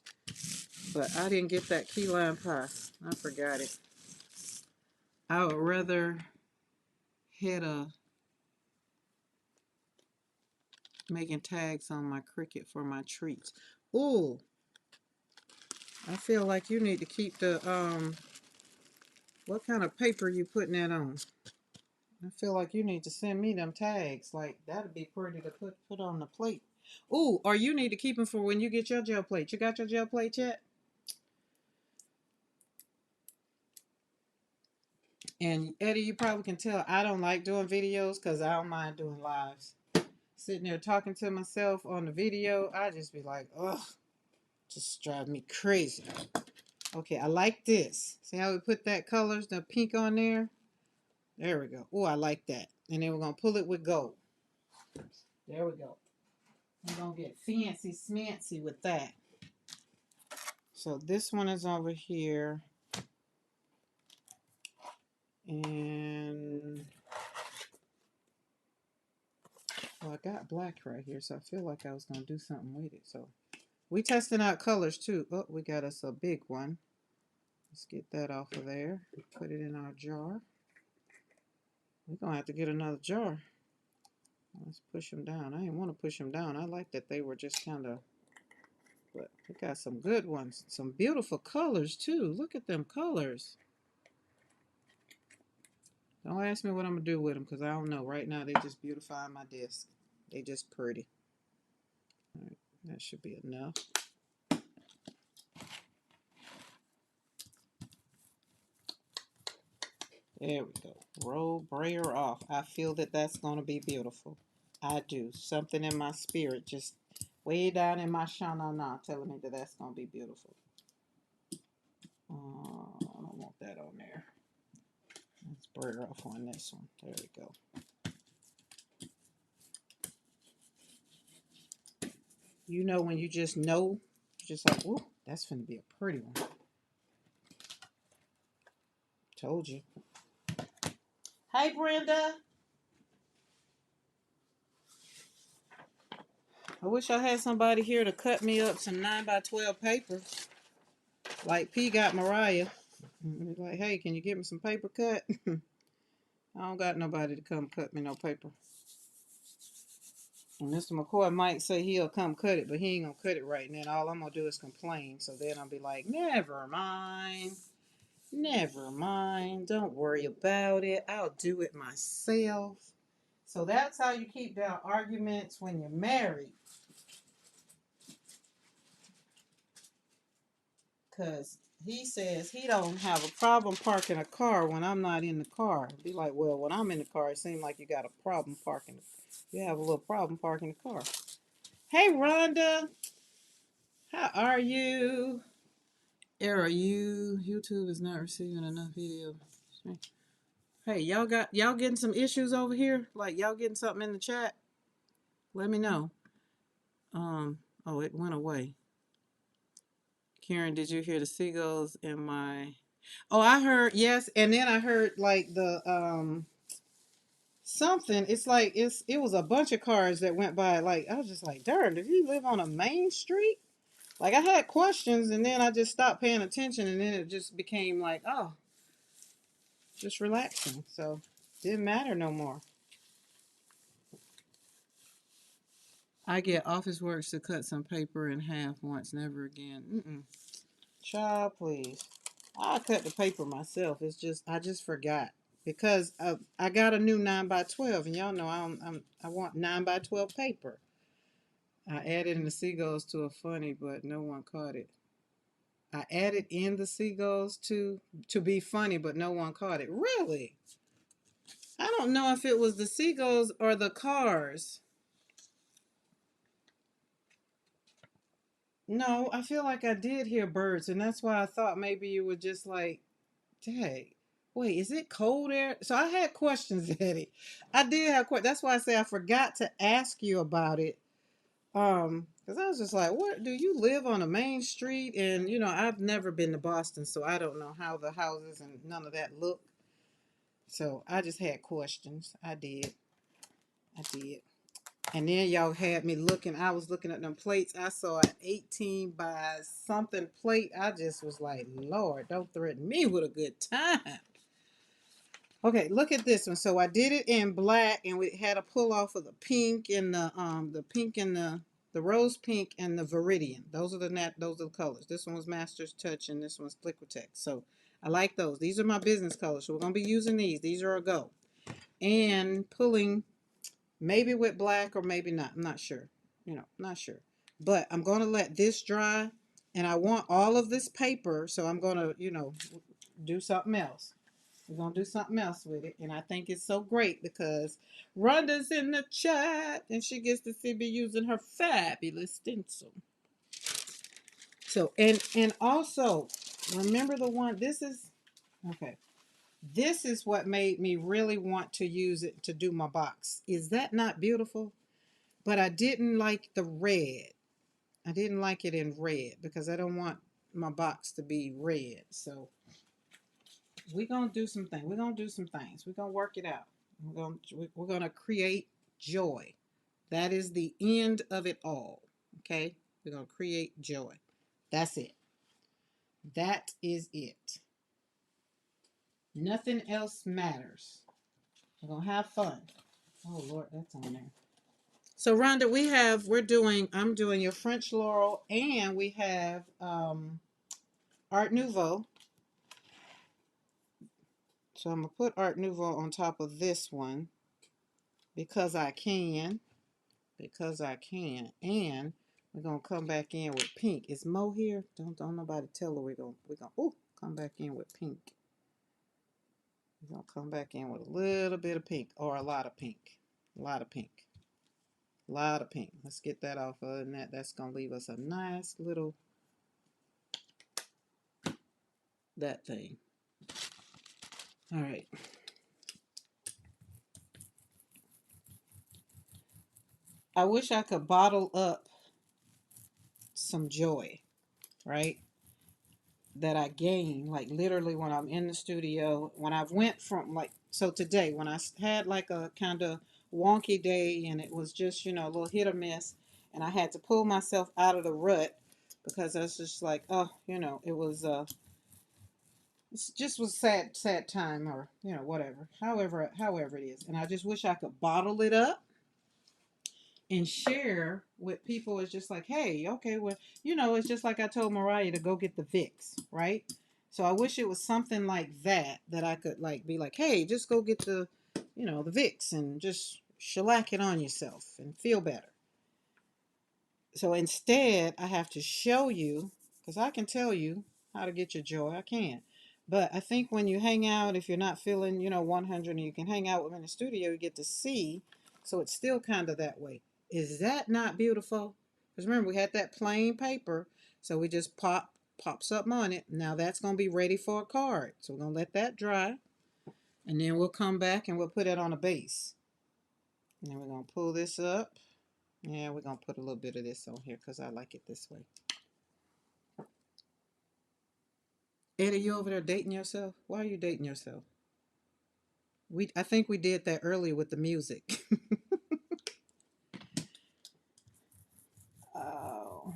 But I didn't get that key lime pie. I forgot it. I would rather hit making tags on my Cricut for my treats. Ooh, I feel like you need to keep the What kind of paper you putting that on? I feel like you need to send me them tags. Like, that'd be pretty to put on the plate. Ooh, or you need to keep them for when you get your gel plate. You got your gel plate yet? And Eddie, you probably can tell I don't like doing videos because I don't mind doing lives. Sitting there talking to myself on the video, I just be like, ugh, just drive me crazy. Okay, I like this. See how we put that colors, the pink on there? There we go. Oh, I like that. And then we're going to pull it with gold. There we go. We're going to get fancy smancy with that. So this one is over here. And well, I got black right here, so I feel like I was going to do something with it. So we testing out colors too. Oh, we got us a big one. Let's get that off of there. Put it in our jar. We're going to have to get another jar. Let's push them down. I didn't want to push them down. I like that they were just kind of, but we got some good ones. Some beautiful colors too. Look at them colors. Don't ask me what I'm going to do with them because I don't know. Right now they just beautify my desk. They just pretty. All right, that should be enough. There we go. Roll brayer off. I feel that that's going to be beautiful. I do. Something in my spirit, just way down in my sha-na-na, telling me that that's going to be beautiful. I don't want that on there. Let's brayer off on this one. There we go. You know when you just know, just like, ooh, that's going to be a pretty one. Told you. Hey, Brenda. I wish I had somebody here to cut me up some 9x12 paper. Like P got Mariah. Like, hey, can you get me some paper cut? I don't got nobody to come cut me no paper. And Mr. McCoy might say he'll come cut it, but he ain't gonna cut it right. And then all I'm gonna do is complain. So then I'll be like, never mind. Never mind. Don't worry about it. I'll do it myself. So that's how you keep down arguments when you're married. Because he says he don't have a problem parking a car when I'm not in the car. Be like, well, when I'm in the car, it seems like you got a problem parking. You have a little problem parking the car. Hey, Rhonda. How are you? Are you? YouTube is not receiving enough video. Hey, y'all getting some issues over here? Like y'all getting something in the chat? Let me know. Oh, it went away. Karen, did you hear the seagulls in my... Oh, I heard, yes, and then I heard like the something. It's like it was a bunch of cars that went by. Like I was just like, darn, did he live on a main street? Like I had questions and then I just stopped paying attention and then it just became like, oh, just relaxing. So didn't matter no more. I get Office Works to cut some paper in half once, never again. Child, please. I cut the paper myself. It's just I just forgot because I got a new 9x12 and y'all know I want 9x12 paper. I added in the seagulls to a funny, but no one caught it. I added in the seagulls to be funny, but no one caught it. Really? I don't know if it was the seagulls or the cars. No, I feel like I did hear birds, and that's why I thought maybe you were just like, dang, wait, is it cold there? So I had questions, Eddie. I did have questions. That's why I say I forgot to ask you about it. Because I was just like, what, do you live on a main street? And, you know, I've never been to Boston, so I don't know how the houses and none of that look. So I just had questions. I did. And then y'all had me looking. I was looking at them plates. I saw an 18 by something plate. I just was like, Lord, don't threaten me with a good time. Okay, look at this one. So I did it in black, and we had a pull off of the pink and the pink and the the rose pink and the Viridian. Those are those are the colors. This one was Master's Touch and this one's Liquitex. So I like those. These are my business colors. So we're gonna be using these. These are a go. And pulling maybe with black or maybe not. I'm not sure. Not sure. But I'm gonna let this dry, and I want all of this paper, so I'm gonna, do something else. We're gonna do something else with it, and I think it's so great because Rhonda's in the chat, and she gets to see me using her fabulous stencil. So, and also remember the one. This is okay. This is what made me really want to use it to do my box. Is that not beautiful? But I didn't like the red. I didn't like it in red because I don't want my box to be red. So we're gonna do some things. We're gonna do some things. We're gonna work it out. We're gonna create joy. That is the end of it all. Okay? We're gonna create joy. That's it. That is it. Nothing else matters. We're gonna have fun. Oh Lord, that's on there. So Rhonda, I'm doing your French Laurel, and we have Art Nouveau. So I'm gonna put Art Nouveau on top of this one because I can. And we're gonna come back in with pink. Is Mo here? Don't nobody tell her we're gonna come back in with pink. We're gonna come back in with a little bit of pink or a lot of pink. A lot of pink. A lot of pink. Let's get that off of, and that's gonna leave us a nice little that thing. All right. I wish I could bottle up some joy, right? That I gain, like literally when I'm in the studio, when I went from so today, when I had like a kind of wonky day and it was just, a little hit or miss, and I had to pull myself out of the rut because I was just like, oh, it was, it just was sad time or, whatever, however it is. And I just wish I could bottle it up and share with people. It's just like, hey, okay, well, it's just like I told Mariah to go get the Vicks, right? So I wish it was something like that I could like be like, hey, just go get the Vicks and just shellac it on yourself and feel better. So instead, I have to show you, because I can tell you how to get your joy. I can. But I think when you hang out, if you're not feeling, 100 and you can hang out with me in the studio, you get to see. So it's still kind of that way. Is that not beautiful? Because remember, we had that plain paper. So we just pop something on it. Now that's going to be ready for a card. So we're going to let that dry. And then we'll come back and we'll put it on a base. And then we're going to pull this up. Yeah, we're going to put a little bit of this on here because I like it this way. Eddie, you over there dating yourself? Why are you dating yourself? I think we did that earlier with the music. Oh.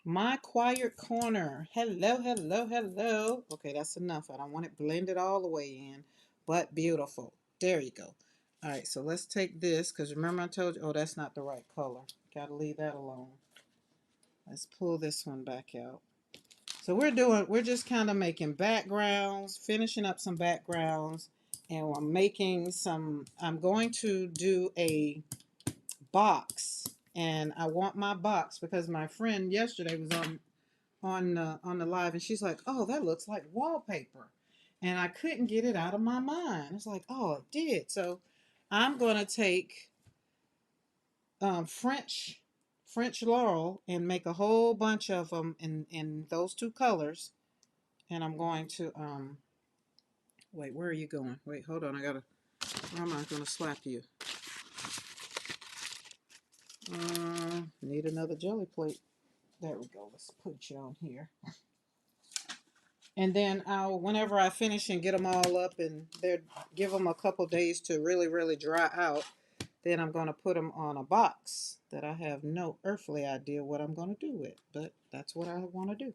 My quiet corner. Hello, hello, hello. Okay, that's enough. I don't want it blended all the way in, but beautiful. There you go. All right, so let's take this because remember I told you, oh, that's not the right color. Got to leave that alone. Let's pull this one back out. So we're just kind of making backgrounds, finishing up some backgrounds, and I'm going to do a box, and I want my box because my friend yesterday was on the live, and she's like, oh, that looks like wallpaper, and I couldn't get it out of my mind. It's like, oh, it did. So I'm going to take French Laurel and make a whole bunch of them in those two colors. And I'm going to, wait, where are you going? Wait, hold on. Where am I going to slap you? Need another jelly plate. There we go. Let's put you on here. And then whenever I finish and get them all up and give them a couple days to really, really dry out, then I'm going to put them on a box that I have no earthly idea what I'm going to do with. But that's what I want to do.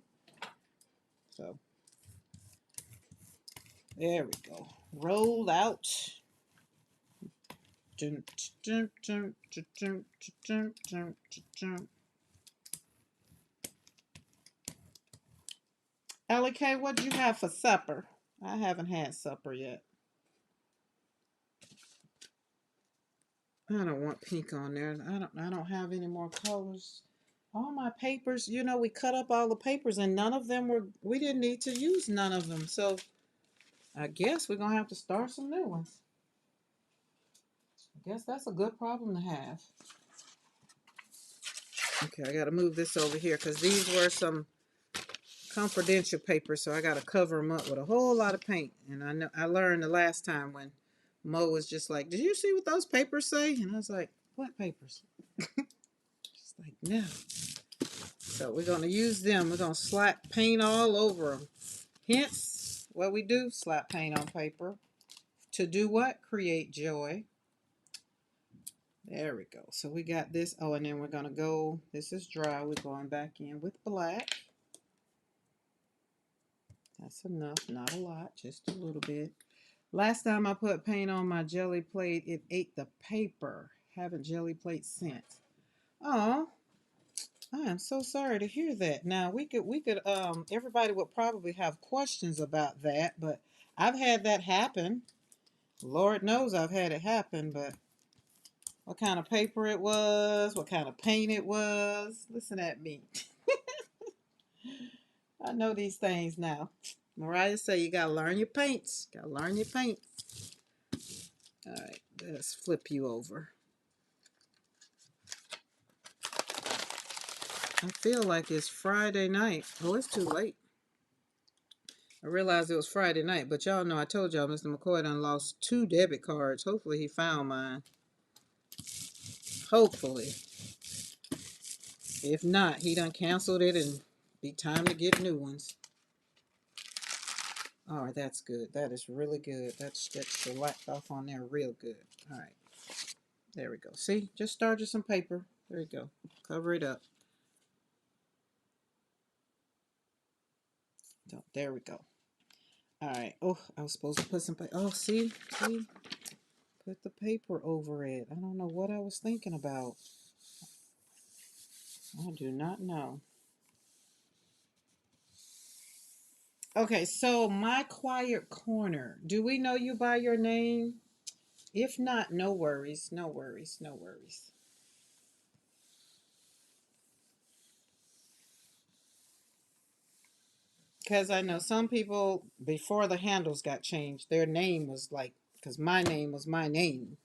So, there we go. Roll out. Ellie K, what'd you have for supper? I haven't had supper yet. I don't want pink on there. I don't have any more colors. All my papers, we cut up all the papers and none of them we didn't need to use none of them. So I guess we're gonna have to start some new ones. I guess that's a good problem to have. Okay, I gotta move this over here because these were some confidential papers, so I gotta cover them up with a whole lot of paint. And I know I learned the last time when Mo was just like, "Did you see what those papers say?" And I was like, "What papers?" She's like, "No." So we're gonna use them. We're gonna slap paint all over them. Hence, what we do: slap paint on paper. To do what? Create joy. There we go. So we got this. Oh, and then we're gonna go. This is dry. We're going back in with black. That's enough. Not a lot. Just a little bit. Last time I put paint on my jelly plate, it ate the paper. Haven't jelly plate since. Oh, I am so sorry to hear that. Now we could everybody would probably have questions about that, but I've had that happen. Lord knows I've had it happen, but what kind of paper it was, what kind of paint it was. Listen at me. I know these things now. Mariah say you gotta learn your paints. Gotta learn your paints. All right, let's flip you over. I feel like it's Friday night. Oh, it's too late. I realized it was Friday night, but y'all know I told y'all Mr. McCoy done lost 2 debit cards. Hopefully he found mine. Hopefully. If not, he done canceled it and be time to get new ones. All right, that's good. That is really good. That shellacked off on there real good. All right. There we go. See? Just start with some paper. There you go. Cover it up. So, there we go. All right. Oh, I was supposed to put some paper. Oh, see? See? Put the paper over it. I don't know what I was thinking about. I do not know. Okay, so my quiet corner. Do we know you by your name? If not, no worries. No worries. No worries. Because I know some people, before the handles got changed, their name was like, because my name was my name.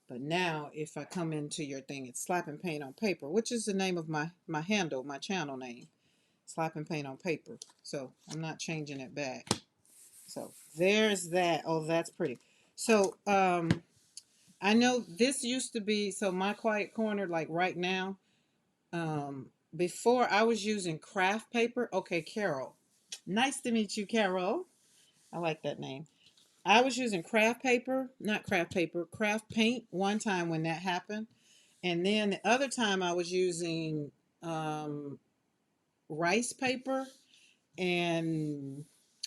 But now, if I come into your thing, it's Slapping Paint on Paper, which is the name of my handle, my channel name. Slapping Paint on Paper. So I'm not changing it back. So there's that. Oh, that's pretty. So I know this used to be, so my quiet corner, like right now, before I was using craft paper. Okay, Carol. Nice to meet you, Carol. I like that name. I was using craft paper, not craft paper, craft paint one time when that happened. And then the other time I was using rice paper, and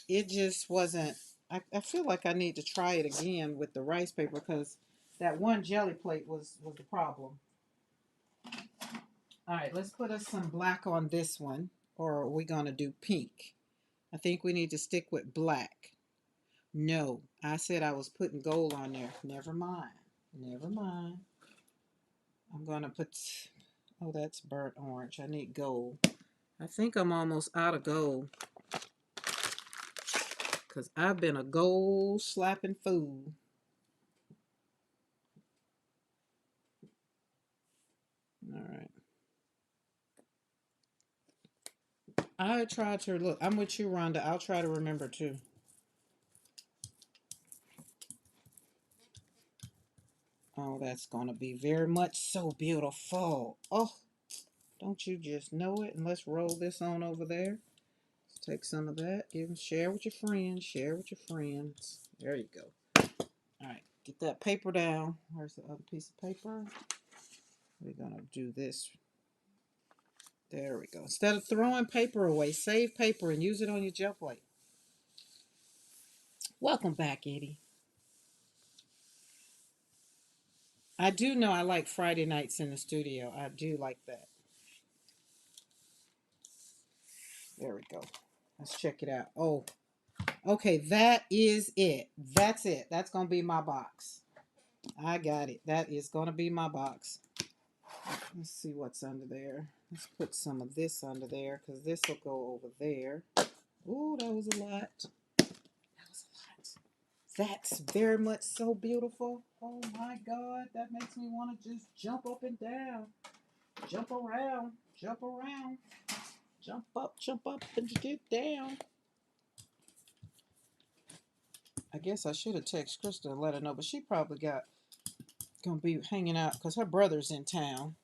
it just wasn't. I feel like I need to try it again with the rice paper because that one jelly plate was the problem. All right, let's put us some black on this one, or are we going to do pink? I think we need to stick with black. No, I said I was putting gold on there. Never mind. Never mind. I'm going to put, oh, that's burnt orange. I need gold. I think I'm almost out of gold because I've been a gold slapping fool. All right. I try to look. I'm with you, Rhonda. I'll try to remember too. Oh, that's going to be very much so beautiful. Oh, don't you just know it? And let's roll this on over there. Let's take some of that. Share with your friends. Share with your friends. There you go. All right. Get that paper down. Where's the other piece of paper? We're going to do this. There we go. Instead of throwing paper away, save paper and use it on your gel plate. Welcome back, Eddie. I do know I like Friday nights in the studio. I do like that. There we go. Let's check it out. Oh, okay, that is it. That's it. That's going to be my box. I got it. That is going to be my box. Let's see what's under there. Let's put some of this under there because this will go over there. Ooh, that was a lot. That was a lot. That's very much so beautiful. Oh my God, that makes me want to just jump up and down. Jump around, jump around. Jump up, and get down. I guess I should have texted Krista and let her know, but she probably gonna be hanging out because her brother's in town.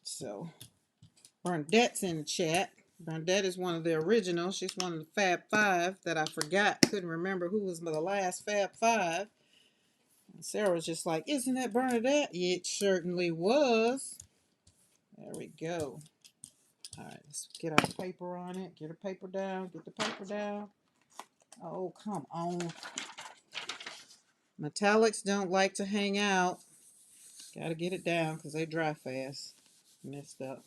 So Bernadette's in the chat. Bernadette is one of the originals. She's one of the Fab Five that I forgot. Couldn't remember who was the last Fab Five. And Sarah was just like, "Isn't that Bernadette?" It certainly was. There we go. All right, let's get our paper on it. Get her paper down. Get the paper down. Oh, come on. Metallics don't like to hang out. Gotta get it down because they dry fast. Messed up.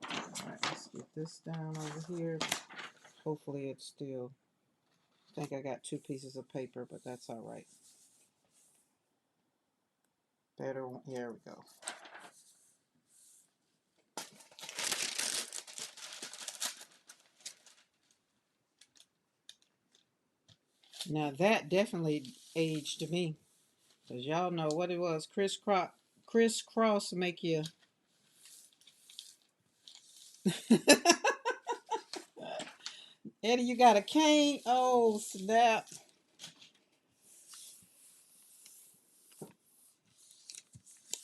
Alright, let's get this down over here. Hopefully it's still... I think I got 2 pieces of paper, but that's alright. Better one. There we go. Now that definitely aged me. Because y'all know what it was. Crisscross make you... Eddie, you got a cane? Oh, snap.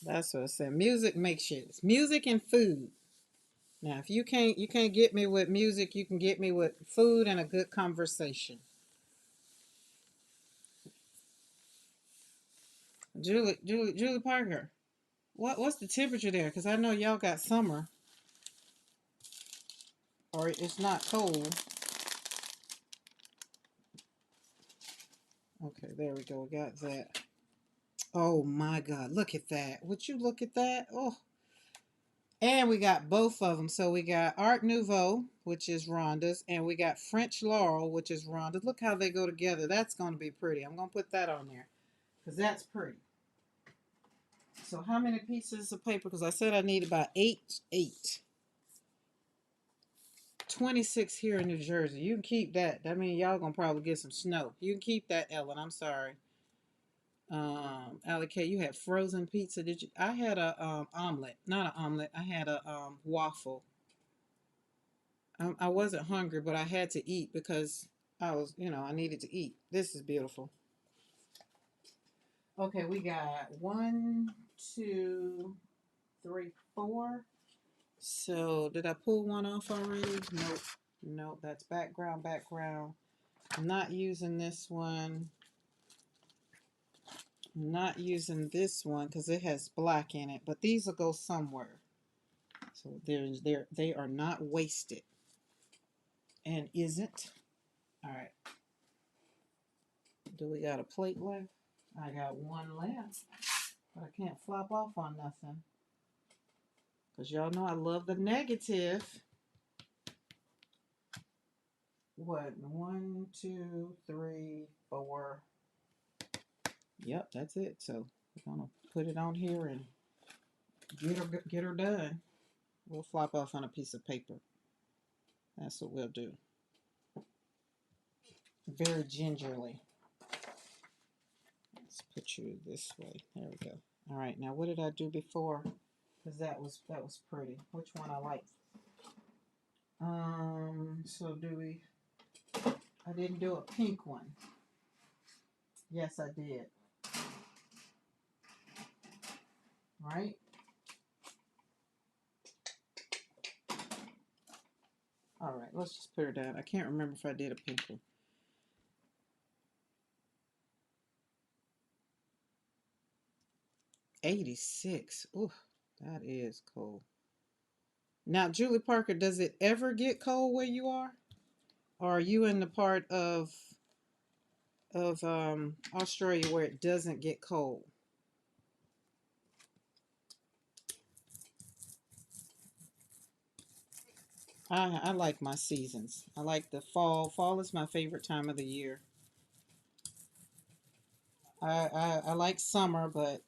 That's what I said. Music makes you... It's music and food. Now, if you can't get me with music, you can get me with food and a good conversation. Julie Parker, what's the temperature there? Because I know y'all got summer, or it's not cold. Okay, there we go. We got that. Oh my God, look at that. Would you look at that? Oh, and we got both of them. So we got Art Nouveau, which is Rhonda's, and we got French Laurel, which is Rhonda's. Look how they go together. That's going to be pretty. I'm going to put that on there because that's pretty. So how many pieces of paper? Because I said I need about 8. 26 here in New Jersey. You can keep that. That means y'all gonna probably get some snow. You can keep that, Ellen. I'm sorry. Allie K, you had frozen pizza. Did you? I had a omelet. Not an omelet. I had a waffle. I wasn't hungry, but I had to eat because I needed to eat. This is beautiful. Okay, we got 1, 2, 3, 4. So did I pull one off already? Nope. Nope. That's background. I'm not using this one. I'm not using this one because it has black in it, but these will go somewhere. So they are not wasted. And isn't. All right. Do we got a plate left? I got one left, but I can't flop off on nothing. Because y'all know I love the negative. What? 1, 2, 3, 4. Yep, that's it. So we're gonna put it on here and get her done. We'll flop off on a piece of paper. That's what we'll do. Very gingerly. Let's put you this way. There we go. All right. Now, what did I do before? Because that was pretty. Which one I like? So do we? I didn't do a pink one. Yes, I did. Right. All right. Let's just put her down. I can't remember if I did a pink one. '86. Ooh, that is cold. Now, Julie Parker, does it ever get cold where you are? Or are you in the part of Australia where it doesn't get cold? I like my seasons. I like the fall. Fall is my favorite time of the year. I like summer, but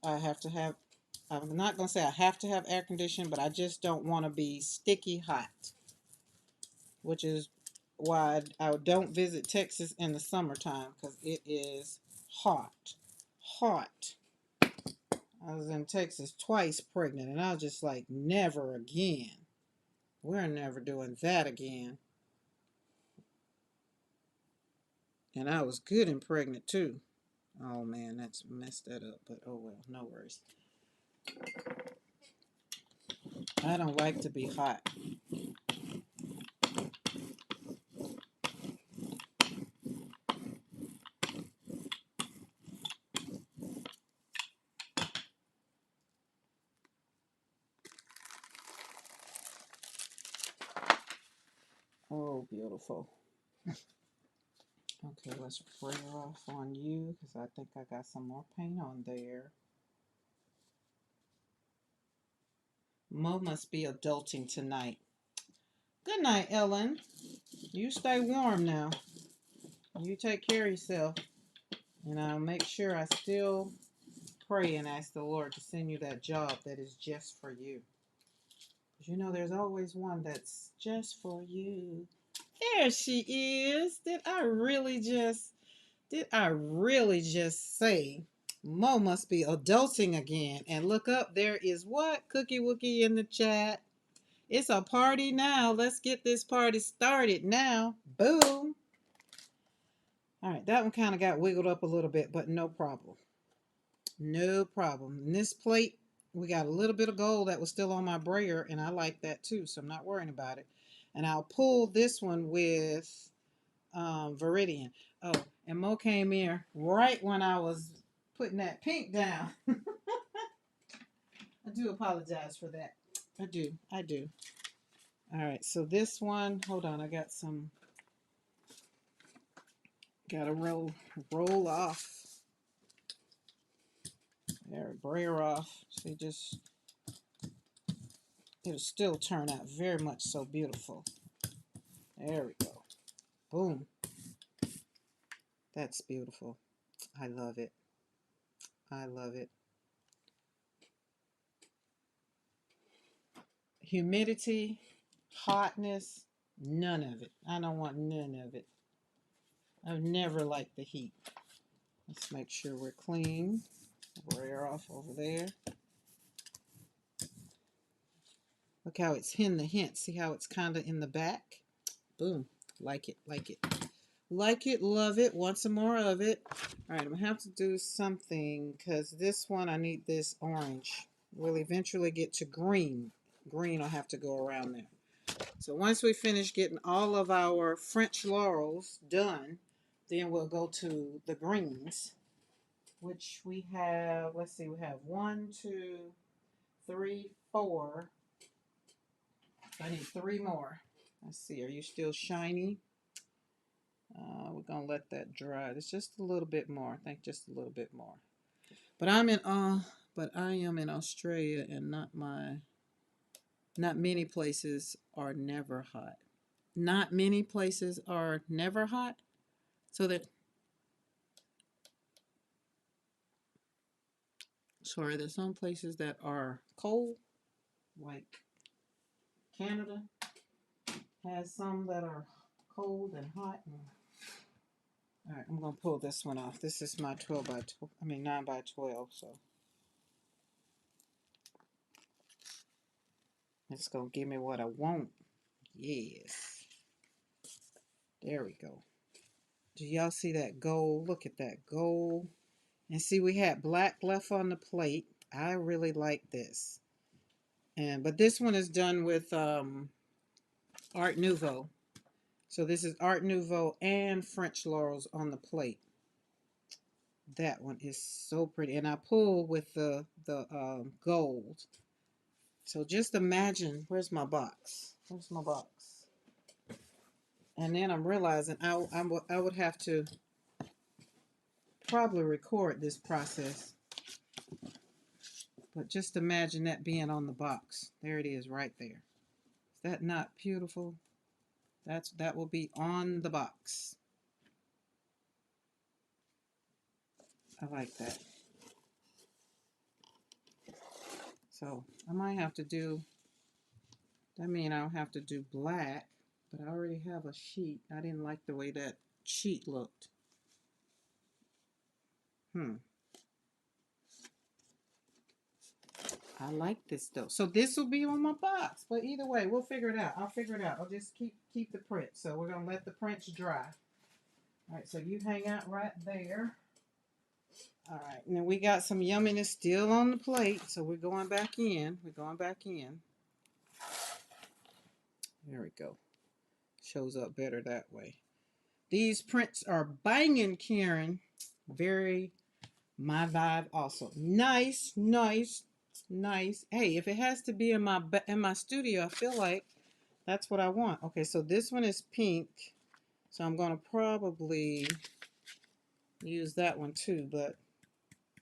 I have to have, I'm not going to say I have to have air conditioning, but I just don't want to be sticky hot, which is why I don't visit Texas in the summertime because it is hot. Hot. I was in Texas twice pregnant, and I was just like, never again. We're never doing that again. And I was good and pregnant too. Oh man, that's messed that up, but oh well, no worries. I don't like to be hot. Oh, beautiful. Okay, let's spray off on you because I think I got some more paint on there. Mo must be adulting tonight. Good night, Ellen. You stay warm now. You take care of yourself. And I'll make sure I still pray and ask the Lord to send you that job that is just for you. Because you know there's always one that's just for you. There she is. Did I really just say Mo must be adulting again? And look up, there is what? Cookie Wookie in the chat. It's a party now. Let's get this party started now. Boom. All right, that one kind of got wiggled up a little bit, but no problem. No problem. In this plate, we got a little bit of gold that was still on my brayer, and I like that too, so I'm not worrying about it. And I'll pull this one with Viridian. Oh, and Mo came here right when I was putting that pink down. I do apologize for that. I do. I do. All right, so this one, hold on, I got some, gotta roll off. There, brayer off. See, just, it'll still turn out very much so beautiful. There we go. Boom. That's beautiful. I love it. I love it. Humidity, hotness, none of it. I don't want none of it. I've never liked the heat. Let's make sure we're clean. Brayer off over there. Look how it's in the hint. See how it's kind of in the back? Boom. Like it, like it. Like it, love it. Want some more of it. All right, I'm going to have to do something because this one, I need this orange. We'll eventually get to green. Green will have to go around there. So once we finish getting all of our French laurels done, then we'll go to the greens, which we have, let's see, we have 1, 2, 3, 4. I need 3 more. Let's see, are you still shiny? We're going to let that dry. It's just a little bit more. I think just a little bit more. But I am in Australia and not many places are never hot. Not many places are never hot. So that, sorry, there's some places that are cold, like Canada has some that are cold and hot. All right, I'm gonna pull this one off. This is my 12 by 12, 9 by 12, so it's gonna give me what I want. Yes, there we go. Do y'all see that gold? Look at that gold. And see, we had black left on the plate. I really like this. But this one is done with Art Nouveau. So this is Art Nouveau and French laurels on the plate. That one is so pretty. And I pull with the gold. So just imagine, where's my box? Where's my box? And then I'm realizing I would have to probably record this process. But just imagine that being on the box. There it is right there. that not beautiful? That will be on the box. I like that. So I might have to do, that means I'll have to do black, but I already have a sheet. I didn't like the way that sheet looked. I like this though. So this will be on my box, but either way, we'll figure it out. I'll figure it out. I'll just keep the print. So we're gonna let the prints dry. All right, so you hang out right there. All right, now we got some yumminess still on the plate, so we're going back in. We're going back in. There we go. Shows up better that way. These prints are banging, Karen. Very my vibe also. Nice, nice, nice. Hey, if it has to be in my studio, I feel like that's what I want. Okay, so this one is pink. So I'm going to probably use that one too, but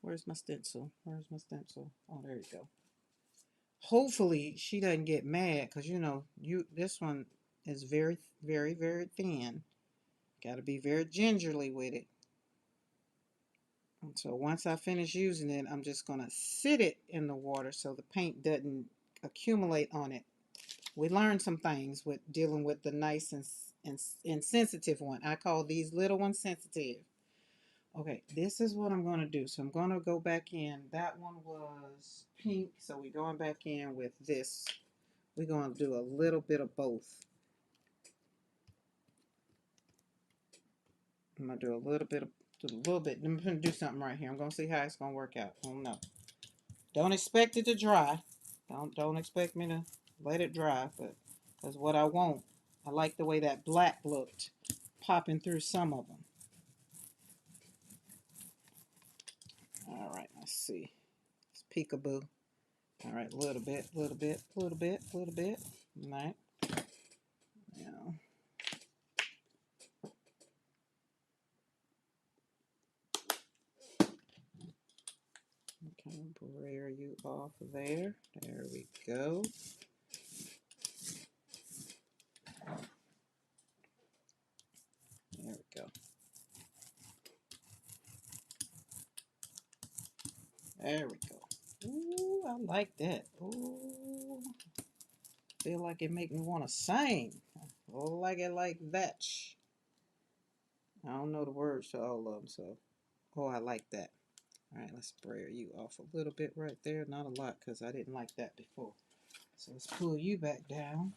where's my stencil? Where's my stencil? Oh, there you go. Hopefully she doesn't get mad because this one is very, very, very thin. Got to be very gingerly with it. And so once I finish using it, I'm just going to sit it in the water so the paint doesn't accumulate on it. We learned some things with dealing with the nice and sensitive one. I call these little ones sensitive. Okay, this is what I'm going to do. So I'm going to go back in. That one was pink, so we're going back in with this. We're going to do a little bit of both. I'm going to do a little bit. I'm going to do something right here. I'm going to see how it's going to work out. I don't know. Don't expect it to dry. Don't expect me to let it dry, but that's what I want. I like the way that black looked, popping through some of them. All right, let's see. It's peekaboo. All right, a little bit. All right. Yeah. Okay, brayer you off there. There we go. There we go. There we go. Ooh, I like that. Ooh, feel like it make me want to sing. I like it like that. I don't know the words to all of them, so I like that. All right, let's brayer you off a little bit right there. Not a lot because I didn't like that before. So let's pull you back down.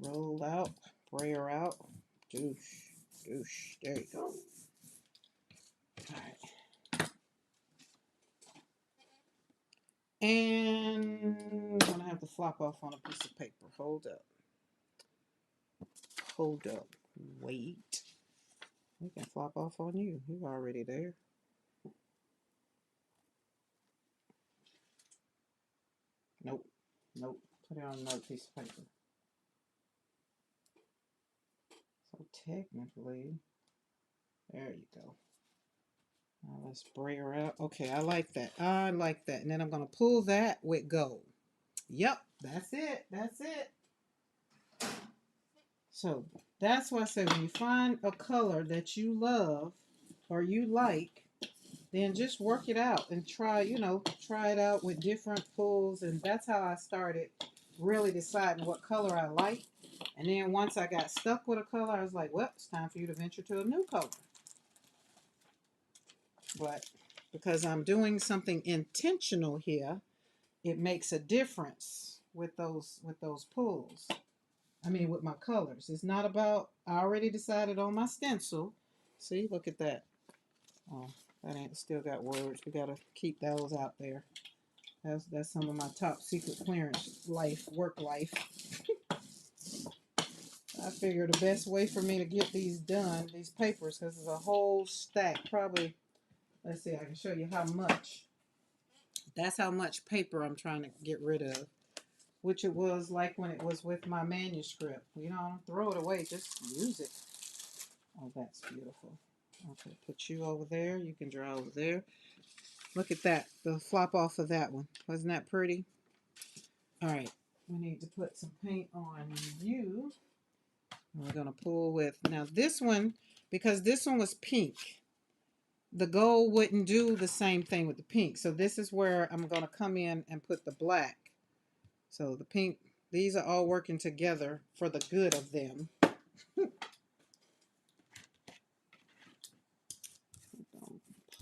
Roll out, brayer out. Doosh, doosh. There you go. All right. And I'm going to have to flop off on a piece of paper. Hold up. Hold up. Wait. We can flop off on you. You're already there. Nope. Nope. Put it on another piece of paper. So technically, there you go. Now let's brayer out. Okay, I like that. I like that. And then I'm going to pull that with gold. Yep, that's it. That's it. So that's why I said when you find a color that you love or you like, then just work it out and try it out with different pulls. And that's how I started really deciding what color I like. And then once I got stuck with a color, I was like, well, it's time for you to venture to a new color. But because I'm doing something intentional here, it makes a difference with those pulls. I mean, with my colors. It's not about, I already decided on my stencil. See, look at that. Oh, that ain't still got words. We got to keep those out there. That's some of my top secret clearance work life. I figure the best way for me to get these done, these papers, because it's a whole stack, probably, let's see, I can show you how much. That's how much paper I'm trying to get rid of, which it was like when it was with my manuscript. Don't throw it away, just use it. Oh, that's beautiful. Okay, put you over there. You can draw over there. Look at that, the flop off of that one. Wasn't that pretty? All right, we need to put some paint on you. We're gonna pull with, now this one, because this one was pink, the gold wouldn't do the same thing with the pink. So this is where I'm gonna come in and put the black. So the pink, these are all working together for the good of them.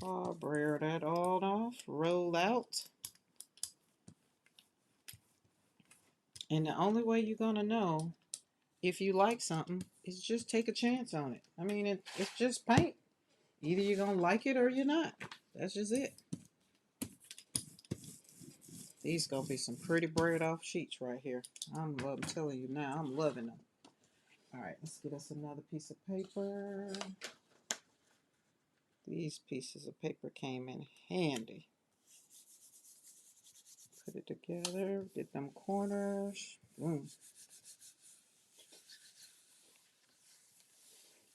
Paw brayer that all off, roll out. And the only way you're gonna know if you like something is just take a chance on it. I mean, it's just paint. Either you're gonna like it or you're not. That's just it. These gonna be some pretty braid off sheets right here. I'm telling you now, I'm loving them. All right, let's get us another piece of paper. These pieces of paper came in handy. Put it together, get them corners, boom.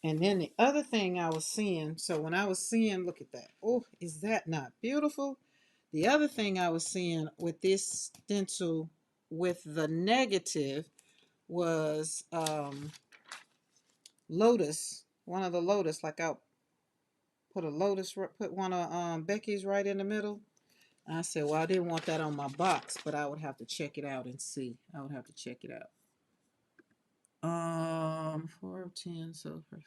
And then the other thing I was seeing, so when I was seeing, look at that. Oh, is that not beautiful? The other thing I was seeing with this stencil with the negative was lotus. One of the lotus, like I put a lotus, put one of Becky's right in the middle. I said, well, I didn't want that on my box, but I would have to check it out and see. I would have to check it out. 4 of 10, so for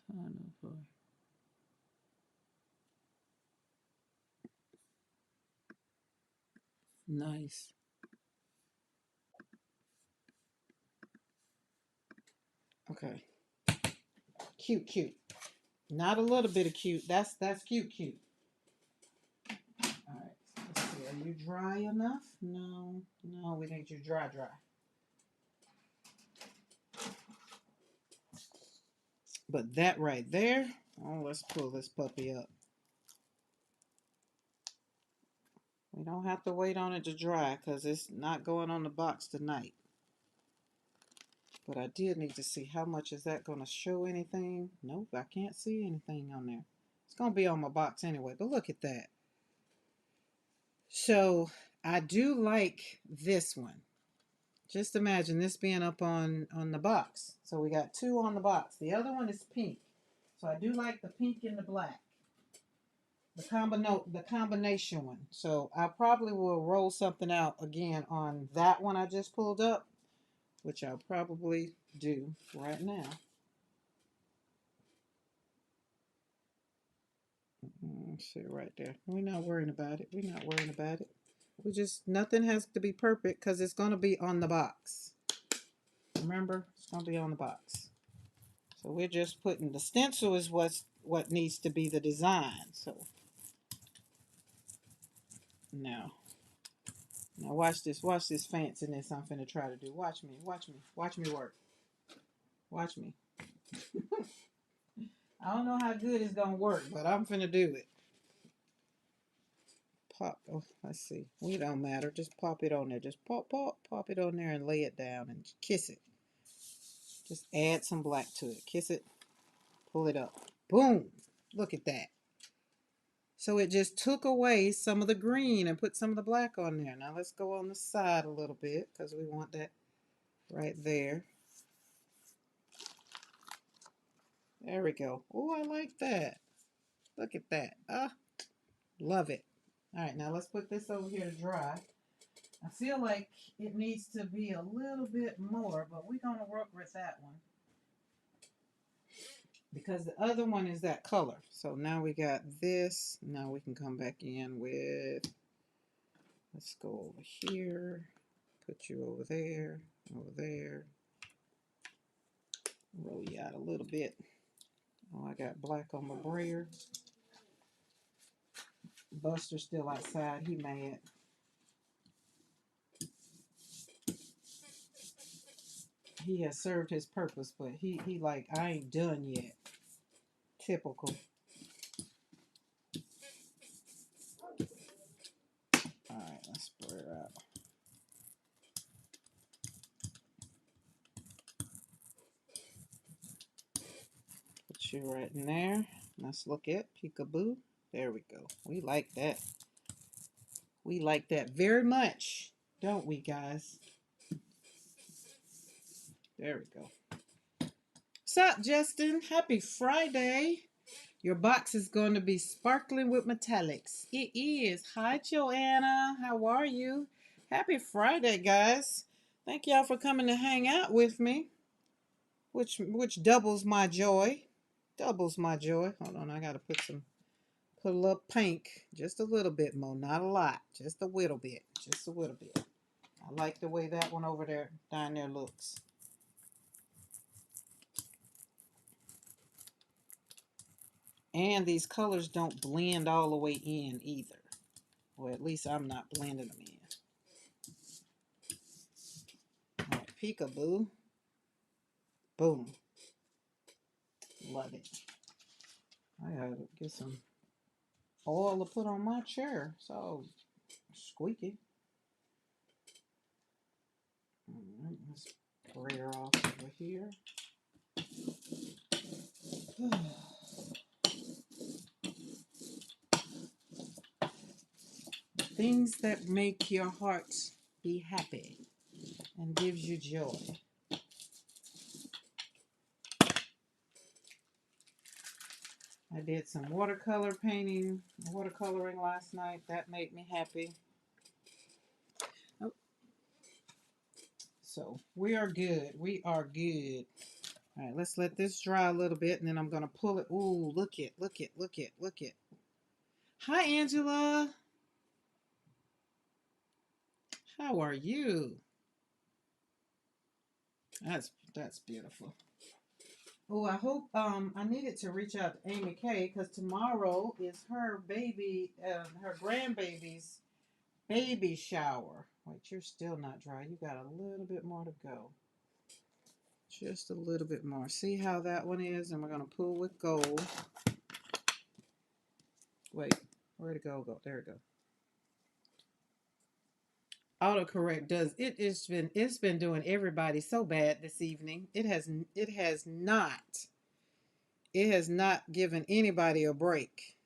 nice. Okay. Cute, cute. Not a little bit of cute. That's cute, cute. All right. Let's see. Are you dry enough? No. No, we need you dry. But that right there. Oh, let's pull this puppy up. We don't have to wait on it to dry because it's not going on the box tonight. But I did need to see how much is that going to show anything. Nope, I can't see anything on there. It's going to be on my box anyway, but look at that. So I do like this one. Just imagine this being up on the box. So we got two on the box. The other one is pink. So I do like the pink and the black. The combination one. So I probably will roll something out again on that one I just pulled up, which I'll probably do right now. See right there. We're not worrying about it. We're not worrying about it. We just, nothing has to be perfect because it's going to be on the box. Remember, it's going to be on the box. So we're just putting, the stencil is what needs to be the design. So now watch this fanciness I'm finna try to do. Watch me work. Watch me. I don't know how good it's gonna work, but I'm finna do it. Pop, oh, let's see. We don't matter. Just pop it on there. Just pop it on there and lay it down and kiss it. Just add some black to it. Kiss it. Pull it up. Boom. Look at that. So it just took away some of the green and put some of the black on there. Now let's go on the side a little bit because we want that right there. There we go. Oh, I like that. Look at that. Ah, love it. All right, now let's put this over here to dry. I feel like it needs to be a little bit more, but we're going to work with that one. Because the other one is that color. So now we got this. Now we can come back in with, let's go over here. Put you over there, roll you out a little bit. Oh, I got black on my brayer. Buster's still outside. He mad. He has served his purpose, but he like, I ain't done yet. Typical. All right, let's spread it out. Put you right in there. Let's look at peekaboo. There we go. We like that. We like that very much, don't we, guys? There we go. What's up, Justin? Happy Friday. Your box is going to be sparkling with metallics. It is. Hi, Joanna. How are you? Happy Friday, guys. Thank y'all for coming to hang out with me, which doubles my joy. Doubles my joy. Hold on, I gotta put a little pink, just a little bit more, not a lot, just a little bit, just a little bit. I like the way that one over there down there looks. And these colors don't blend all the way in either. Or at least I'm not blending them in. All right, peekaboo. Boom. Love it. I gotta get some oil to put on my chair. So squeaky. All right, let's spray her off over here. Things that make your heart be happy and gives you joy. I did some watercoloring last night. That made me happy. Oh. So we are good. We are good. All right, let's let this dry a little bit, and then I'm gonna pull it. Ooh, look it. Hi, Angela. How are you? That's beautiful. Oh, I hope I needed to reach out to Amy Kay because tomorrow is her her grandbaby's baby shower. Wait, you're still not dry. You got a little bit more to go. Just a little bit more. See how that one is? And we're gonna pull with gold. Wait, where'd it go? There it go. Autocorrect does it. It's been doing everybody so bad this evening. It has not given anybody a break.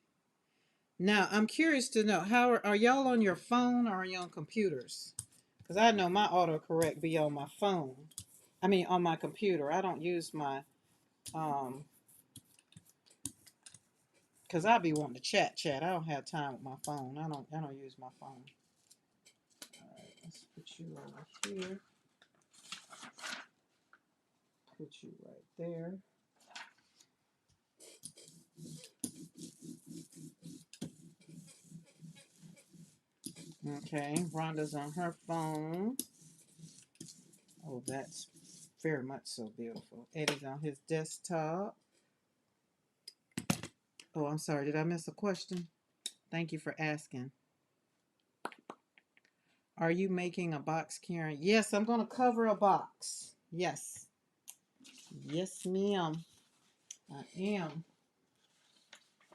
Now I'm curious to know how are y'all on your phone or are you on computers? Because I know my autocorrect be on my phone. I mean on my computer. I don't use my because I be wanting to chat. I don't have time with my phone. I don't use my phone. All right, let's put you over here. Put you right there. Okay, Rhonda's on her phone. Oh, that's very much so beautiful. Eddie's on his desktop. Oh, I'm sorry. Did I miss a question? Thank you for asking. Are you making a box, Karen? Yes, I'm going to cover a box. Yes. Yes, ma'am. I am.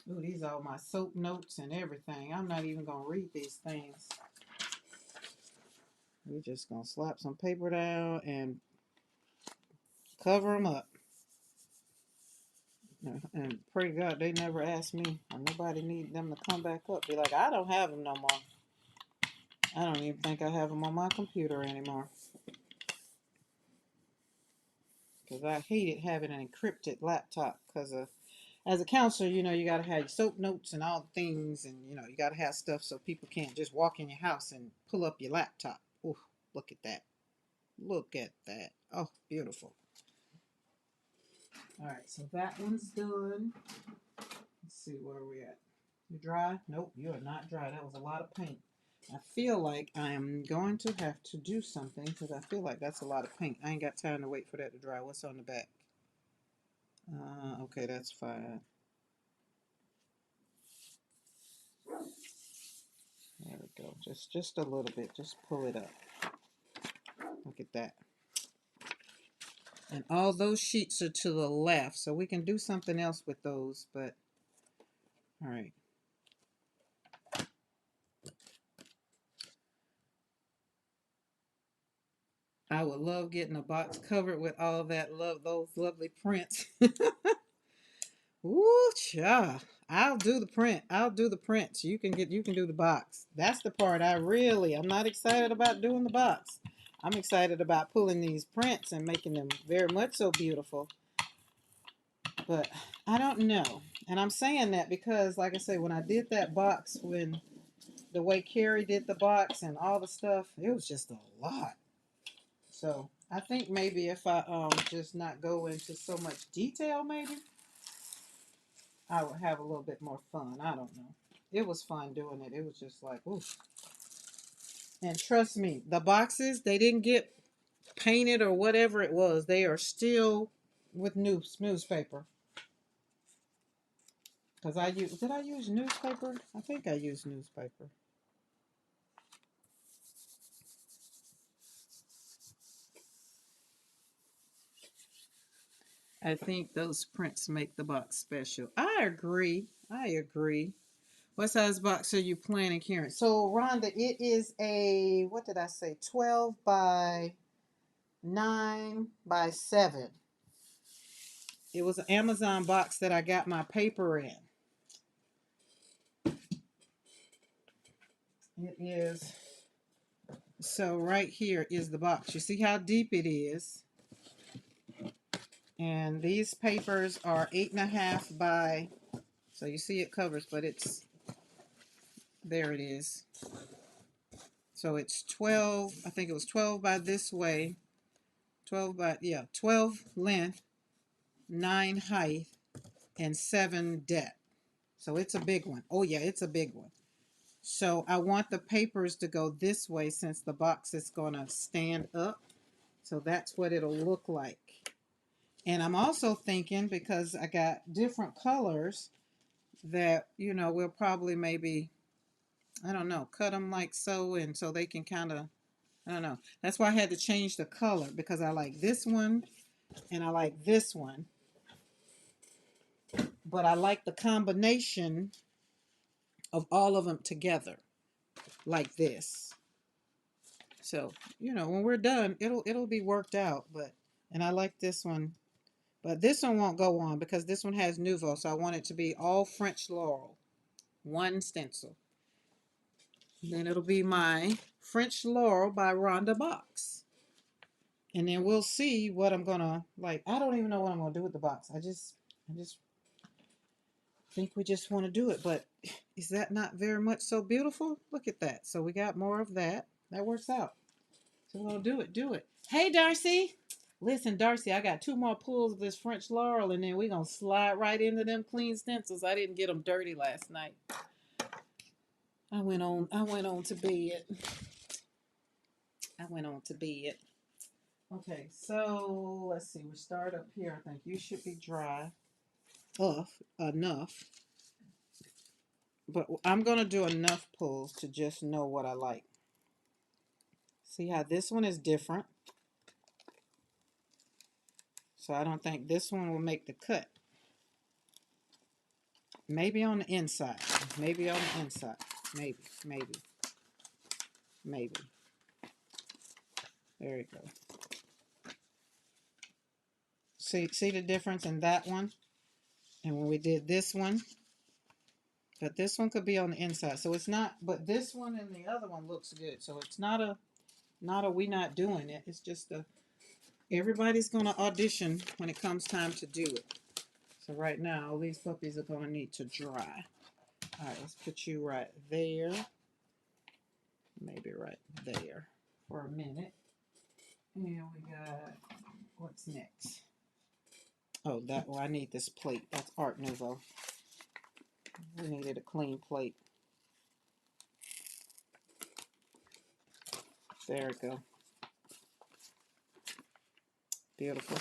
Ooh, these are all my soap notes and everything. I'm not even going to read these things. We're just going to slap some paper down and cover them up. And pray to God they never ask me or nobody need them to come back up. Be like, I don't have them no more. I don't even think I have them on my computer anymore. Because I hated having an encrypted laptop. Because as a counselor, you know, you got to have your soap notes and all the things. And, you know, you got to have stuff so people can't just walk in your house and pull up your laptop. Ooh, look at that. Look at that. Oh, beautiful. All right, so that one's done. Let's see where we're at. You dry? Nope, you are not dry. That was a lot of paint. I feel like I am going to have to do something because I feel like that's a lot of paint. I ain't got time to wait for that to dry. What's on the back? Okay, that's fine. There we go. Just a little bit. Just pull it up. Look at that. And all those sheets are to the left, so we can do something else with those, but all right. I would love getting a box covered with all that those lovely prints. Ooh, cha. I'll do the print. I'll do the prints. You can do the box. That's the part I'm not excited about doing the box. I'm excited about pulling these prints and making them very much so beautiful. But I don't know. And I'm saying that because, like I say, when I did that box, when the way Carrie did the box and all the stuff, it was just a lot. So I think maybe if I just not go into so much detail, maybe I would have a little bit more fun. I don't know. It was fun doing it. It was just like, ooh. And trust me, the boxes, they didn't get painted or whatever it was. They are still with newspaper. Because did I use newspaper? I think I used newspaper. I think those prints make the box special. I agree. I agree. What size box are you planning carrying? So, Rhonda, it is a, what did I say? 12 by 9 by 7. It was an Amazon box that I got my paper in. It is, so right here is the box. You see how deep it is? And these papers are 8.5 by, so you see it covers, but it's, there it is. So it's 12, I think it was 12 by this way, 12 by, yeah, 12 length, 9 height, and 7 depth. So it's a big one. Oh yeah, it's a big one. So I want the papers to go this way since the box is gonna stand up. So that's what it'll look like. And I'm also thinking, because I got different colors, that, you know, we'll probably maybe, I don't know, cut them like so, and so they can kind of, I don't know. That's why I had to change the color, because I like this one and I like this one. But I like the combination of all of them together like this. So, you know, when we're done, it'll be worked out, but, and I like this one. But this one won't go on because this one has Nuvo, so I want it to be all French Laurel. One stencil. Then it'll be my French Laurel by Rhonda box. And then we'll see what I'm gonna, like, I don't even know what I'm gonna do with the box. I just think we just want to do it, but is that not very much so beautiful? Look at that. So we got more of that. That works out. So we'll do it. Hey, Darcy. Listen, Darcy, I got 2 more pulls of this French Laurel, and then we're going to slide right into them clean stencils. I didn't get them dirty last night. I went on to bed. Okay, so let's see. We start up here. I think you should be dry enough. But I'm going to do enough pulls to just know what I like. See how this one is different. So I don't think this one will make the cut. Maybe on the inside. Maybe on the inside. Maybe. There you go. See the difference in that one? And when we did this one, but this one could be on the inside. So it's not, but this one and the other one looks good. So it's not a we not doing it. It's just everybody's going to audition when it comes time to do it. So right now, all these puppies are going to need to dry. All right, let's put you right there. Maybe right there for a minute. And we got, what's next? Oh, I need this plate. That's Art Nouveau. We needed a clean plate. There we go. Beautiful.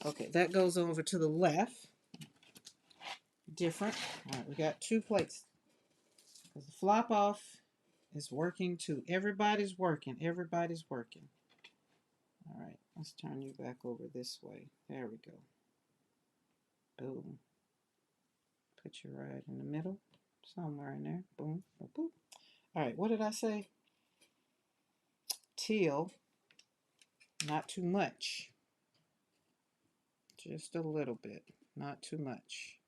Okay, that goes over to the left. Different. All right, we got 2 plates. Because the flop off is working too. Everybody's working. All right, let's turn you back over this way. There we go. Boom. Put you right in the middle. Somewhere in there. Boom. Boom. Boom. All right, what did I say? Teal. Not too much. Just a little bit. Not too much.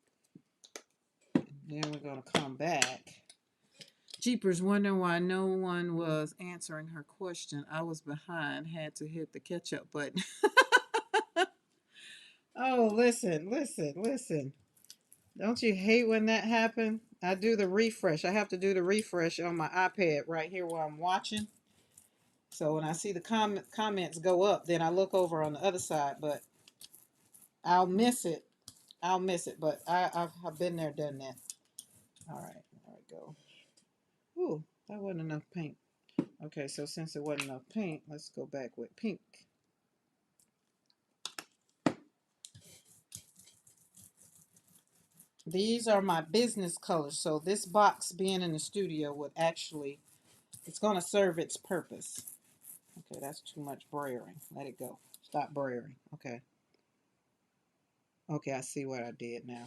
And then we're going to come back. Jeepers, wondering why no one was answering her question. I was behind, had to hit the catch up button. Oh, listen, listen, listen. Don't you hate when that happens? I do the refresh. I have to do the refresh on my iPad right here while I'm watching. So when I see the comments go up, then I look over on the other side, but I'll miss it. I'll miss it, but I've been there, done that. All right, there we go. Ooh, that wasn't enough paint. Okay, so since it wasn't enough paint, let's go back with pink. These are my business colors, so this box being in the studio would actually, it's going to serve its purpose. Okay, that's too much brayering. Let it go. Stop brayering. Okay. Okay, I see what I did now.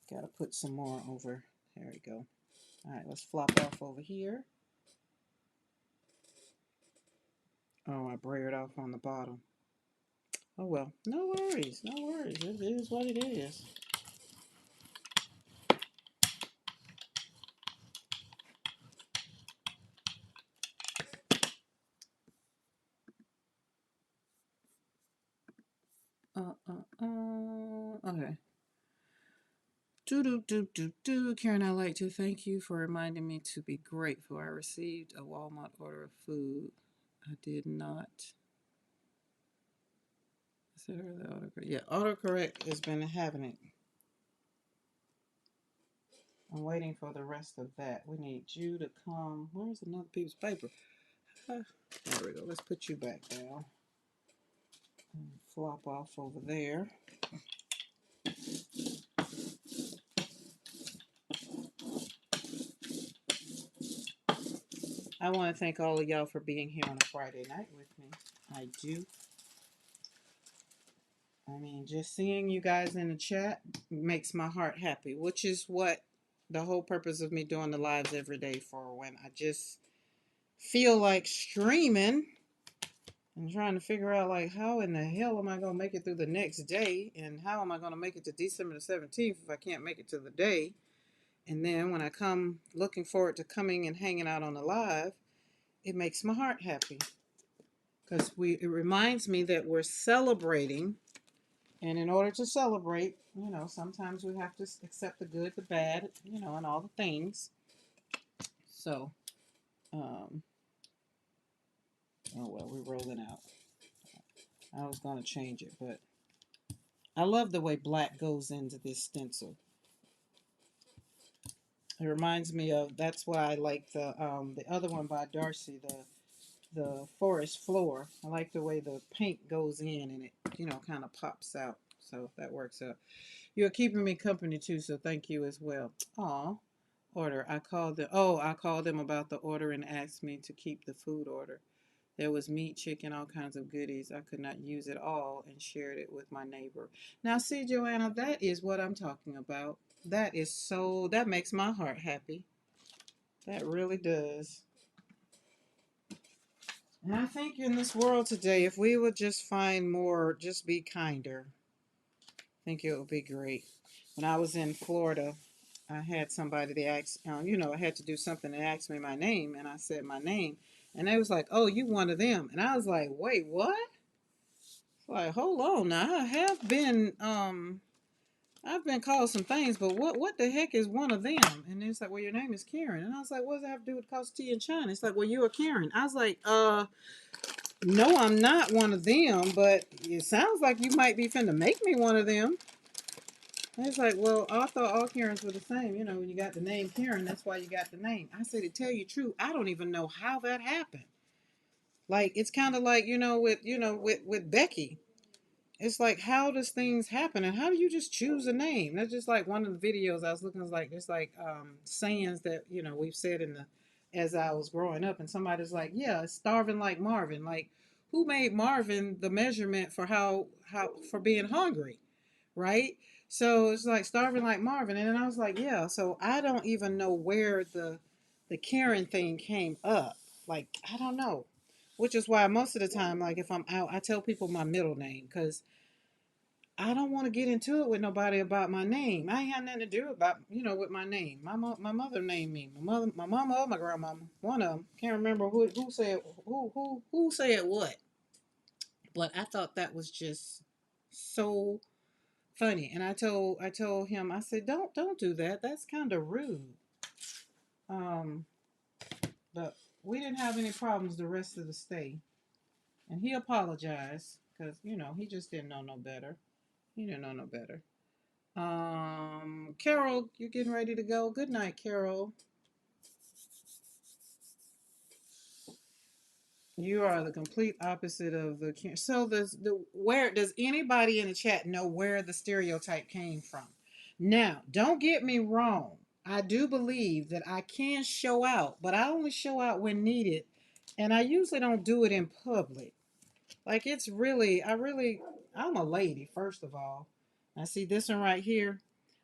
Got to put some more over. There we go. All right, let's flop off over here. Oh, I brayered off on the bottom. Oh, well. No worries. No worries. It is what it is. Okay. Karen, I'd like to thank you for reminding me to be grateful. I received a Walmart order of food. I did not. Is that early autocorrect? Yeah, autocorrect has been having it. I'm waiting for the rest of that. We need you to come. Where's another piece of paper? There we go. Let's put you back down. And flop off over there. I want to thank all of y'all for being here on a Friday night with me. I do. I mean, just seeing you guys in the chat makes my heart happy, which is what the whole purpose of me doing the lives every day for, when I just feel like streaming and trying to figure out, like, how in the hell am I going to make it through the next day, and how am I going to make it to December the 17th if I can't make it to the day. And then when I come looking forward to coming and hanging out on the live, it makes my heart happy, because it reminds me that we're celebrating. And in order to celebrate, sometimes we have to accept the good, the bad, and all the things. So, oh well, we're rolling out. I was going to change it, but I love the way black goes into this stencil. It reminds me of, that's why I like the other one by Darcy, the forest floor. I like the way the paint goes in and it, kind of pops out. So that works out. You're keeping me company too, so thank you as well. Aw. Order. I called them about the order and asked me to keep the food order. There was meat, chicken, all kinds of goodies. I could not use it all and shared it with my neighbor. Now, see, Joanna, that is what I'm talking about. That makes my heart happy. That really does. And I think in this world today, if we would just find more, just be kinder, I think it would be great. When I was in Florida, I had somebody, they asked, I had to do something. They asked me my name, and I said my name. And they was like, oh, you one of them. And I was like, wait, what? Like, hold on now. I've been called some things, but what the heck is one of them? And it's like, well, your name is Karen. And I was like, what does that have to do with Costa Tea and China? It's like, well, you're a Karen. I was like, no, I'm not one of them, but it sounds like you might be finna make me one of them. And it's like, well, I thought all Karens were the same. When you got the name Karen, that's why you got the name. I said, to tell you the truth, I don't even know how that happened. Like, it's kind of like, with Becky. It's like, how does things happen, and how do you just choose a name? That's just like one of the videos I was looking at, like, it's like sayings that we've said as I was growing up, and somebody's like, yeah, it's starving like Marvin. Like, who made Marvin the measurement for how for being hungry, right? So it's like starving like Marvin, and then I was like, yeah. So I don't even know where the Karen thing came up. Like, I don't know, which is why most of the time, like, if I'm out, I tell people my middle name, because I don't want to get into it with nobody about my name. I ain't had nothing to do about, with my name. My mother named me. My mama or my grandmama. One of them. Can't remember who said who said what. But I thought that was just so funny. And I told him, I said, don't do that. That's kind of rude. Um, but we didn't have any problems the rest of the stay. And he apologized because, he just didn't know no better. He didn't know no better. Carol, you getting ready to go? Good night, Carol. You are the complete opposite of the. So where does anybody in the chat know where the stereotype came from? Now, don't get me wrong. I do believe that I can show out, but I only show out when needed, and I usually don't do it in public. Like it's really, I'm a lady, first of all. I see this one right here.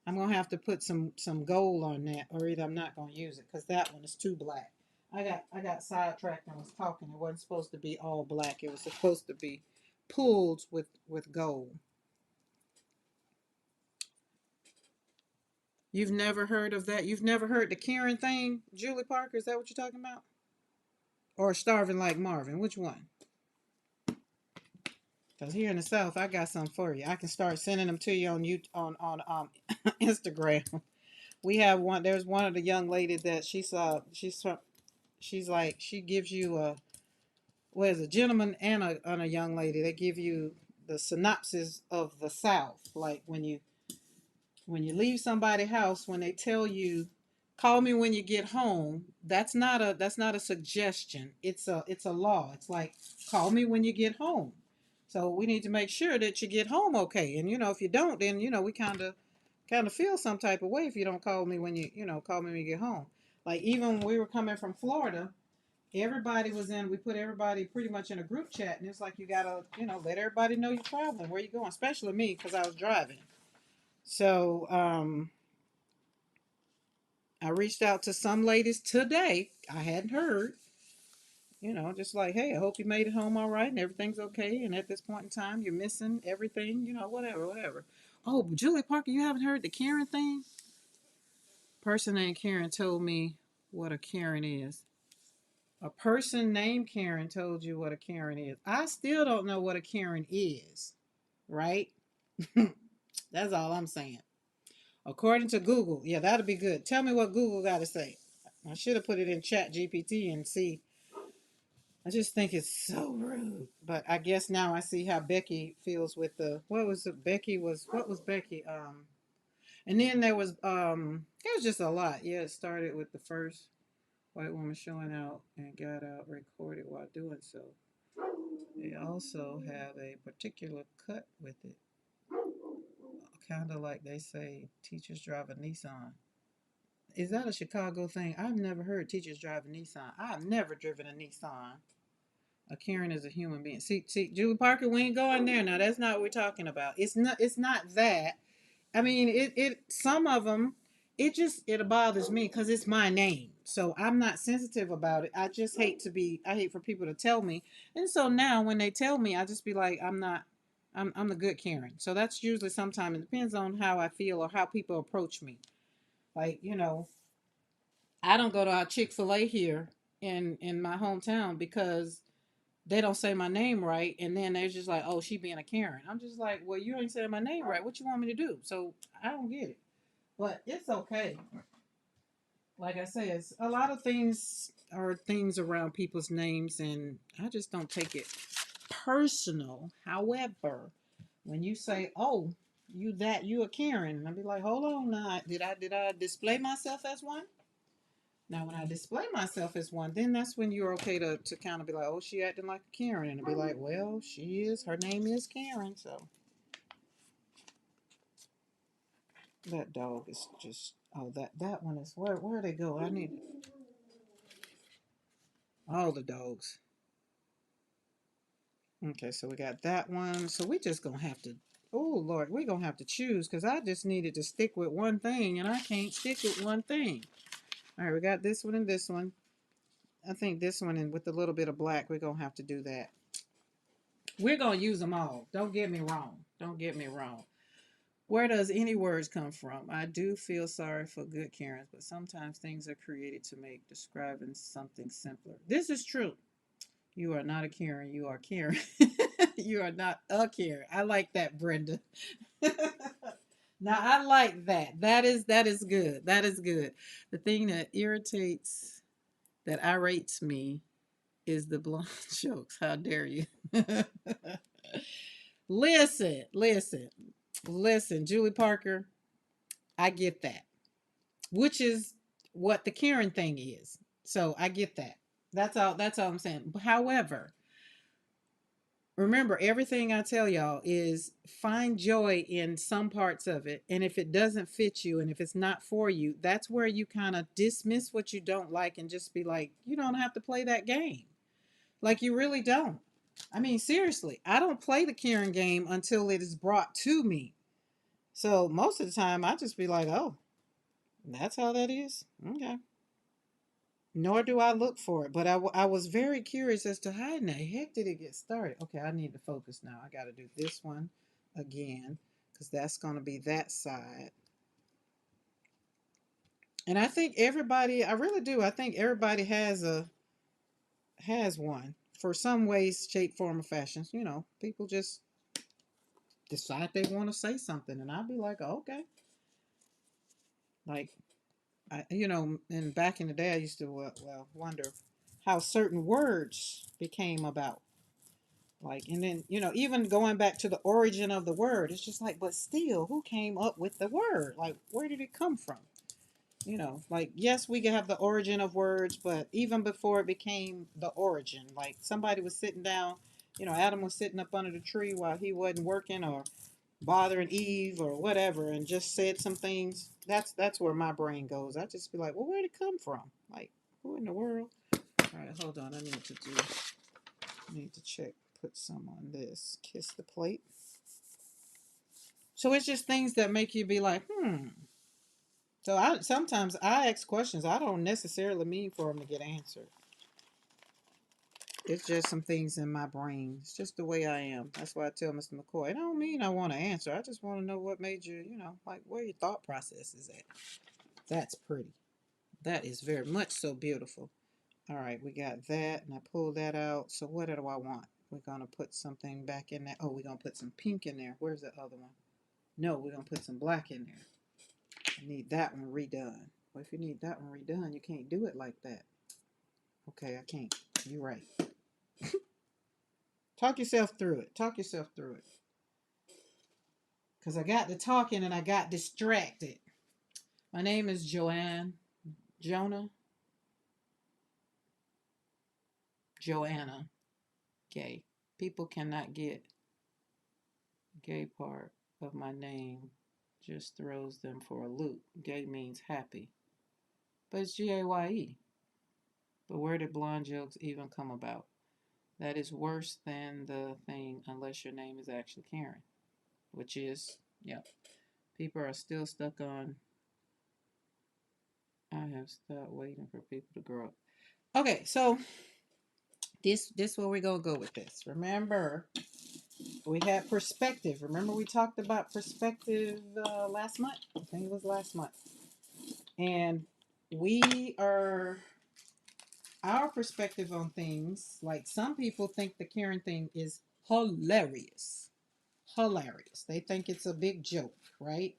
I'm gonna have to put some gold on that, or either I'm not gonna use it because that one is too black. I got sidetracked and was talking. It wasn't supposed to be all black. It was supposed to be pulled with gold. You've never heard of that? You've never heard the Karen thing, Julie Parker? Is that what you're talking about? Or Starving Like Marvin? Which one? Because here in the South, I got some for you. I can start sending them to you on Instagram. We have one. There's one of the young lady that she's like she gives you a a gentleman and a young lady. They give you the synopsis of the South. Like when you leave somebody's house, when they tell you, "Call me when you get home," that's not a suggestion. It's a law. It's like, call me when you get home. So we need to make sure that you get home okay. And if you don't, then we kind of feel some type of way if you don't call me when call me when you get home. Like even when we were coming from Florida, everybody was in. We put everybody pretty much in a group chat, and it's like you gotta let everybody know you're traveling, where you going, especially me because I was driving. So I reached out to some ladies today. I hadn't heard, just like, hey, I hope you made it home all right and everything's okay. And at this point in time, you're missing everything, whatever, whatever. Oh, Julie Parker, you haven't heard the Karen thing? Person named Karen told me what a Karen is. A person named Karen told you what a Karen is. I still don't know what a Karen is, right? That's all I'm saying. According to Google, yeah, that'll be good. Tell me what Google got to say. I should have put it in Chat GPT and see. I just think it's so rude. But I guess now I see how Becky feels with the what was it? What was Becky? And then there was it was just a lot. Yeah, it started with the first white woman showing out and got out recorded while doing so. They also have a particular cut with it. Kind of like they say teachers drive a Nissan. Is that a Chicago thing? I've never heard teachers drive a Nissan. I've never driven a Nissan. A Karen is a human being. See, Julie Parker, we ain't going there now. That's not what we're talking about. It's not. It's not that. I mean, some of them, it bothers me because it's my name. So I'm not sensitive about it. I just I hate for people to tell me. And so now when they tell me, I just be like, I'm not, I'm the good Karen. So that's usually sometimes it depends on how I feel or how people approach me. Like, I don't go to our Chick-fil-A here in my hometown because they don't say my name right, and then they're just like, "Oh, she being a Karen." I'm just like, "Well, you ain't saying my name right. What you want me to do?" So I don't get it, but it's okay. Like I said, it's a lot of things are things around people's names, and I just don't take it personal. However, when you say, "Oh, you a Karen," I'll be like, "Hold on, now, did I display myself as one?" Now, when I display myself as one, then that's when you're okay to kind of be like, oh, she acting like a Karen. And be like, well, her name is Karen. So that dog is just, oh, that one is, where they go? I need all the dogs. Okay, so we got that one. So we just going to have to, oh, Lord, we're going to have to choose because I just needed to stick with one thing and I can't stick with one thing. All right, we got this one and this one. I think this one and with a little bit of black, we're going to have to do that. We're going to use them all. Don't get me wrong. Don't get me wrong. Where does any words come from? I do feel sorry for good Karens, but sometimes things are created to make describing something simpler. This is true. You are not a Karen. You are Karen. You are not a Karen. I like that, Brenda. Now I like that. That is good. That is good. The thing that irritates, that irrates me, is the blunt jokes. How dare you? Listen, listen, listen, Julie Parker. I get that, which is what the Karen thing is. So I get that. That's all. That's all I'm saying. However, remember, everything I tell y'all is find joy in some parts of it. And if it doesn't fit you and if it's not for you, that's where you kind of dismiss what you don't like and just be like, you don't have to play that game. Like, you really don't. I mean, seriously, I don't play the Karen game until it is brought to me. So most of the time, I just be like, oh, that's how that is? Okay. Nor do I look for it. But I was very curious as to how in the heck did it get started. Okay, I need to focus now. I got to do this one again because that's going to be that side. And I think everybody, I really do. I think everybody has one for some ways, shape, form, or fashion. You know, people just decide they want to say something, and I'll be like, oh, okay. Like, and back in the day, I used to wonder how certain words became about. Like, and then, even going back to the origin of the word, it's just like, but still, who came up with the word? Like, where did it come from? Like, yes, we can have the origin of words, but even before it became the origin, like somebody was sitting down, Adam was sitting up under the tree while he wasn't working or bothering Eve or whatever and just said some things. That's where my brain goes. I just be like, well, where did it come from? Like, who in the world? All right, hold on. I need to check. Put some on this. Kiss the plate. So it's just things that make you be like, hmm. So sometimes I ask questions I don't necessarily mean for them to get answered. It's just some things in my brain. It's just the way I am. That's why I tell Mr. McCoy, I don't mean I want to answer. I just want to know what made you, like where your thought process is at. That's pretty. That is very much so beautiful. All right, we got that, and I pulled that out. So what do I want? We're going to put something back in there. Oh, we're going to put some pink in there. Where's the other one? No, we're going to put some black in there. I need that one redone. Well, if you need that one redone, you can't do it like that. Okay, I can't. You're right. Talk yourself through it. Talk yourself through it. Because I got to talking and I got distracted. My name is Joanna. Gay. People cannot get gay part of my name. Just throws them for a loop. Gay means happy. But it's Gaye. But where did blonde jokes even come about? That is worse than the thing unless your name is actually Karen. Which is, yep. People are still stuck on I have stopped waiting for people to grow up. Okay, so this where we're gonna go with this. Remember, we had perspective. Remember we talked about perspective last month? I think it was last month. And we are our perspective on things, like some people think the Karen thing is hilarious. Hilarious. They think it's a big joke, right?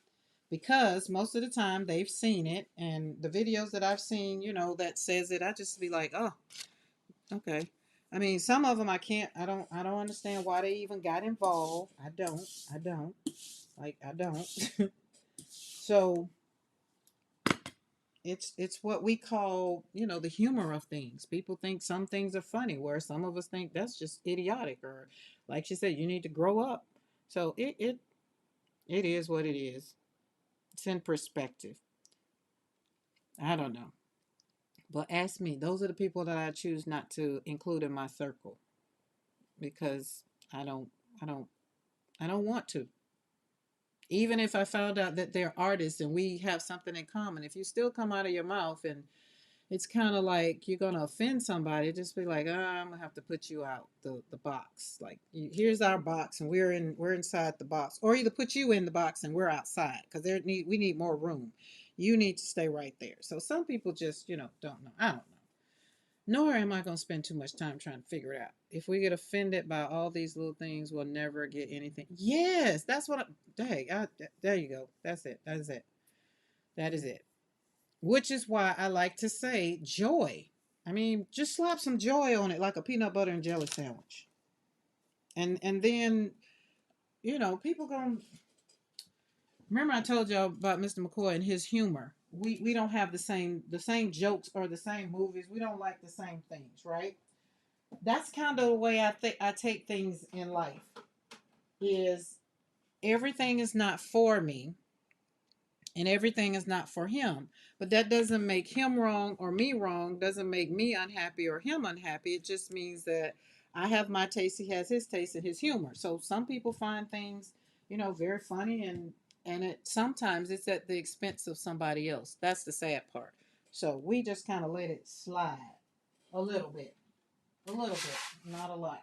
Because most of the time they've seen it, and the videos that I've seen, that says it, I just be like, oh, okay. I mean, some of them I don't understand why they even got involved. I don't. Like, I don't. So it's what we call, the humor of things. People think some things are funny, where some of us think that's just idiotic, or like she said, you need to grow up. So it is what it is. It's in perspective. I don't know. But ask me, those are the people that I choose not to include in my circle because I don't I don't I don't want to. Even if I found out that they're artists and we have something in common, if you still come out of your mouth and it's kind of like you're gonna offend somebody. Just be like, I'm gonna have to put you out the box. Like, here's our box, and we're inside the box, or either put you in the box and we're outside because we need more room. You need to stay right there. So some people just don't know. I don't know. Nor am I gonna spend too much time trying to figure it out. If we get offended by all these little things, we'll never get anything. Yes, that's what. There you go. That's it. That is it. That is it. Which is why I like to say joy. I mean, just slap some joy on it like a peanut butter and jelly sandwich. And then, people going to remember I told y'all about Mr. McCoy and his humor. We don't have the same jokes or the same movies. We don't like the same things, right? That's kind of the way I take things in life. Is everything is not for me and everything is not for him. But that doesn't make him wrong or me wrong, doesn't make me unhappy or him unhappy. It just means that I have my taste, he has his taste and his humor. So some people find things, very funny, and it sometimes it's at the expense of somebody else. That's the sad part. So we just kind of let it slide a little bit. A little bit, not a lot.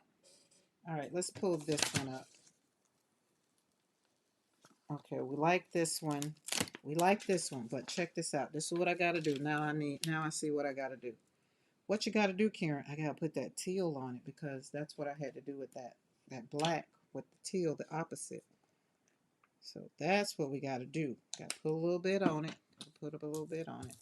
All right, let's pull this one up. Okay, we like this one. We like this one, but check this out. This is what I got to do. Now I see what I got to do. What you got to do, Karen? I got to put that teal on it because that's what I had to do with that black with the teal, the opposite. So that's what we got to do. Got to put a little bit on it. Put up a little bit on it.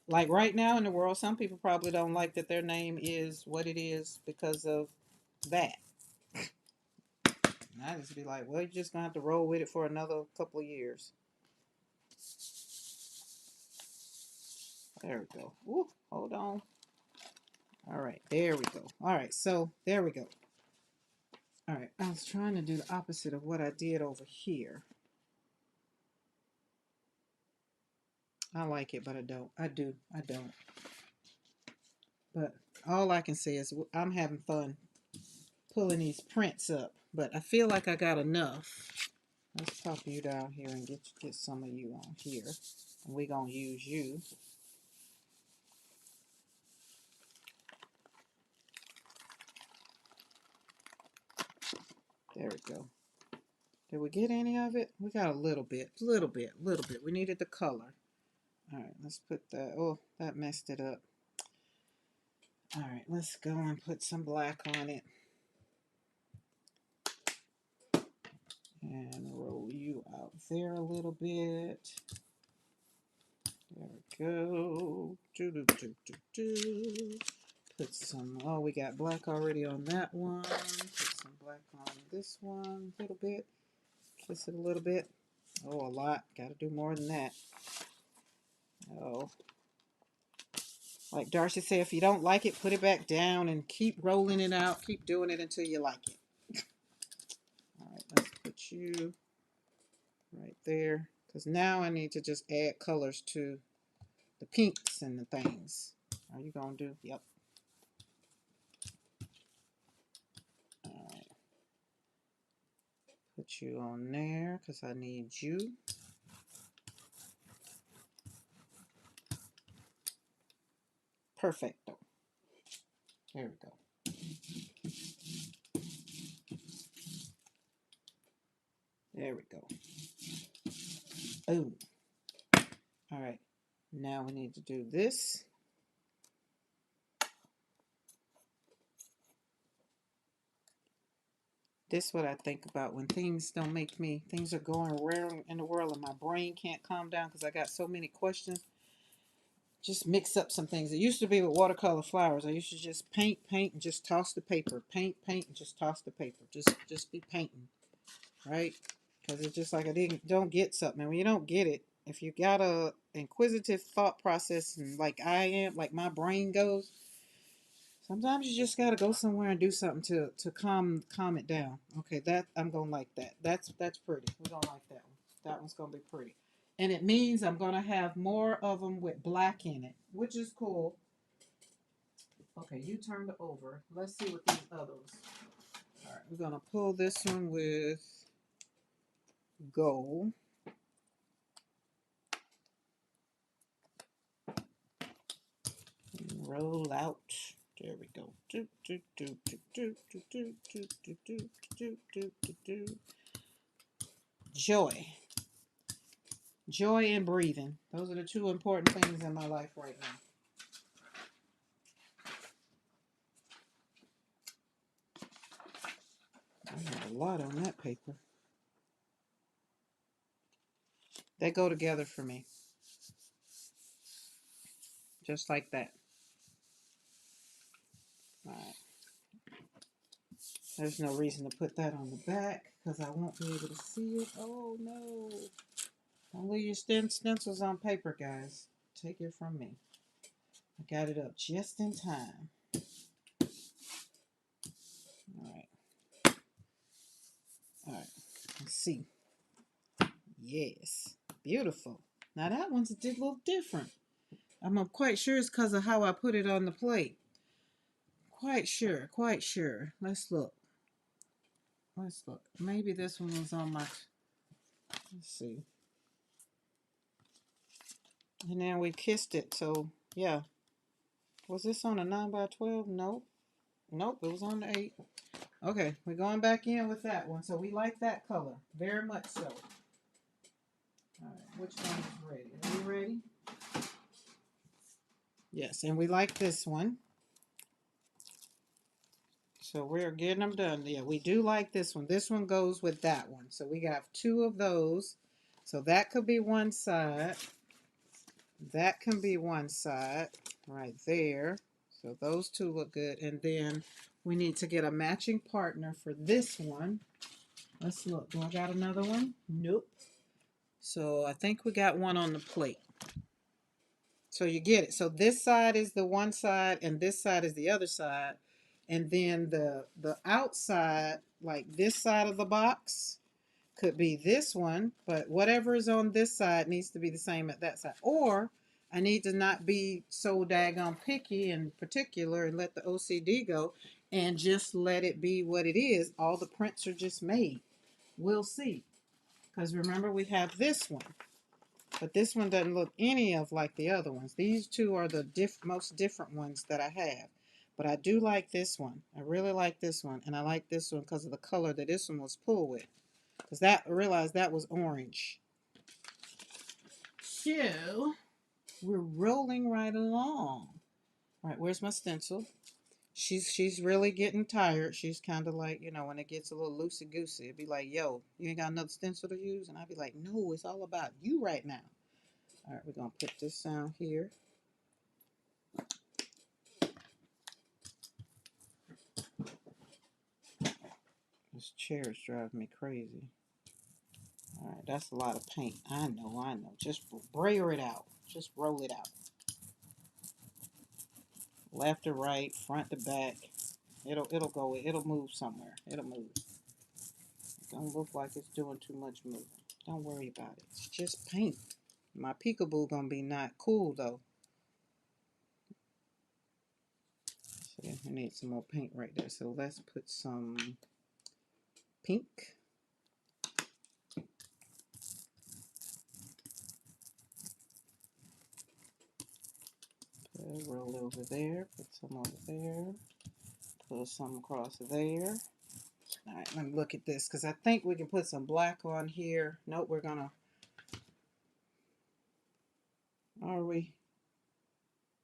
Like right now in the world, some people probably don't like that their name is what it is because of that. And I just be like, well, you're just gonna have to roll with it for another couple of years. There we go. Ooh, hold on. All right, there we go. All right, so there we go. All right, I was trying to do the opposite of what I did over here. I like it, but I don't. I don't. But all I can say is I'm having fun pulling these prints up. But I feel like I got enough. Let's pop you down here and get some of you on here. And we're going to use you. There we go. Did we get any of it? We got a little bit. We needed the color. All right, let's put that. Oh, that messed it up. All right, let's go and put some black on it. And roll you out there a little bit. There we go. Put some, oh, we got black already on that one. Put some black on this one a little bit. Kiss it a little bit. Oh, a lot. Got to do more than that. Oh. Like Darcy said, if you don't like it, put it back down and keep rolling it out. Keep doing it until you like it. All right, let's put you right there. Because now I need to just add colors to the pinks and the things. Are you going to do? Yep. All right. Put you on there because I need you. Perfecto. There we go. There we go. Oh. All right. Now we need to do this. This is what I think about when things don't make me, things are going wrong in the world and my brain can't calm down because I got so many questions. Just mix up some things. It used to be with watercolor flowers. I used to just paint, and just toss the paper. Paint, and just toss the paper. Just be painting, right? Because it's just like don't get something. And when you don't get it, if you got a inquisitive thought process and like I am, like my brain goes, sometimes you just gotta go somewhere and do something to calm it down. Okay, that I'm gonna like that. That's pretty. We're gonna like that one. That one's gonna be pretty. And it means I'm gonna have more of them with black in it, which is cool. Okay, you turned it over. Let's see what these others. All right, we're gonna pull this one with gold. Roll out. There we go. Do, do, do, do, do, do, do, do, do, do, do, do, do, do. Joy. Joy and breathing. Those are the two important things in my life right now. I have a lot on that paper. They go together for me. Just like that. All right. There's no reason to put that on the back because I won't be able to see it. Oh no. Don't leave your stencils on paper, guys. Take it from me. I got it up just in time. Alright. Alright. Let's see. Yes. Beautiful. Now that one's a little different. I'm quite sure it's because of how I put it on the plate. Quite sure. Quite sure. Let's look. Let's look. Maybe this one was on my... Let's see. And then we kissed it, so yeah. Was this on a 9x12? Nope. Nope, it was on the 8. Okay, we're going back in with that one. So we like that color. Very much so. Alright, which one is ready? Are you ready? Yes, and we like this one. So we're getting them done. Yeah, we do like this one. This one goes with that one. So we got 2 of those. So that could be one side. That can be one side right there. So those 2 look good. And then we need to get a matching partner for this one. Let's look. Do I got another one? Nope. So I think we got one on the plate. So you get it. So this side is the one side and this side is the other side. And then the outside, like this side of the box, could be this one, but whatever is on this side needs to be the same at that side. Or I need to not be so daggone picky and particular and let the OCD go and just let it be what it is. All the prints are just made. We'll see. Because remember, we have this one. But this one doesn't look any of like the other ones. These 2 are the most different ones that I have. But I do like this one. I really like this one. And I like this one because of the color that this one was pulled with. Because that, I realized that was orange. So, we're rolling right along. All right, where's my stencil? She's really getting tired. She's kind of like, you know, when it gets a little loosey-goosey, it'd be like, yo, you ain't got another stencil to use? And I'd be like, no, it's all about you right now. All right, we're going to put this down here. This chair is driving me crazy. All right, that's a lot of paint. I know. Just brayer it out. Just roll it out. Left to right, front to back. It'll go. It'll move somewhere. It'll move. It don't look like it's doing too much moving. Don't worry about it. It's just paint. My peekaboo gonna be not cool though. See, we need some more paint right there. So let's put some pink. Put a roll over there. Put some over there. Put some across there. All right, let me look at this because I think we can put some black on here. Nope, we're gonna. Are we?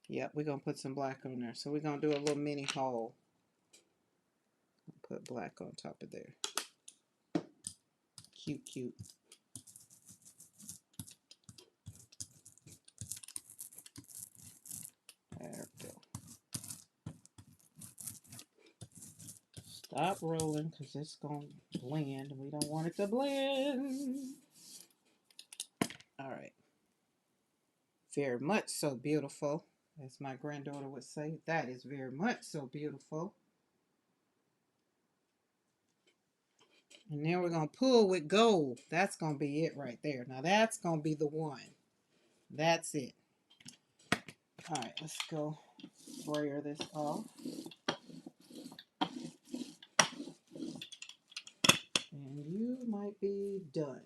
Yep, we're gonna put some black on there. So we're gonna do a little mini haul. Put black on top of there. Cute, cute. There we go. Stop rolling because it's going to blend. We don't want it to blend. All right. Very much so beautiful. As my granddaughter would say, that is very much so beautiful. And then we're going to pull with gold. That's going to be it right there. Now that's going to be the one. That's it. All right, let's go sprayer this off. And you might be done.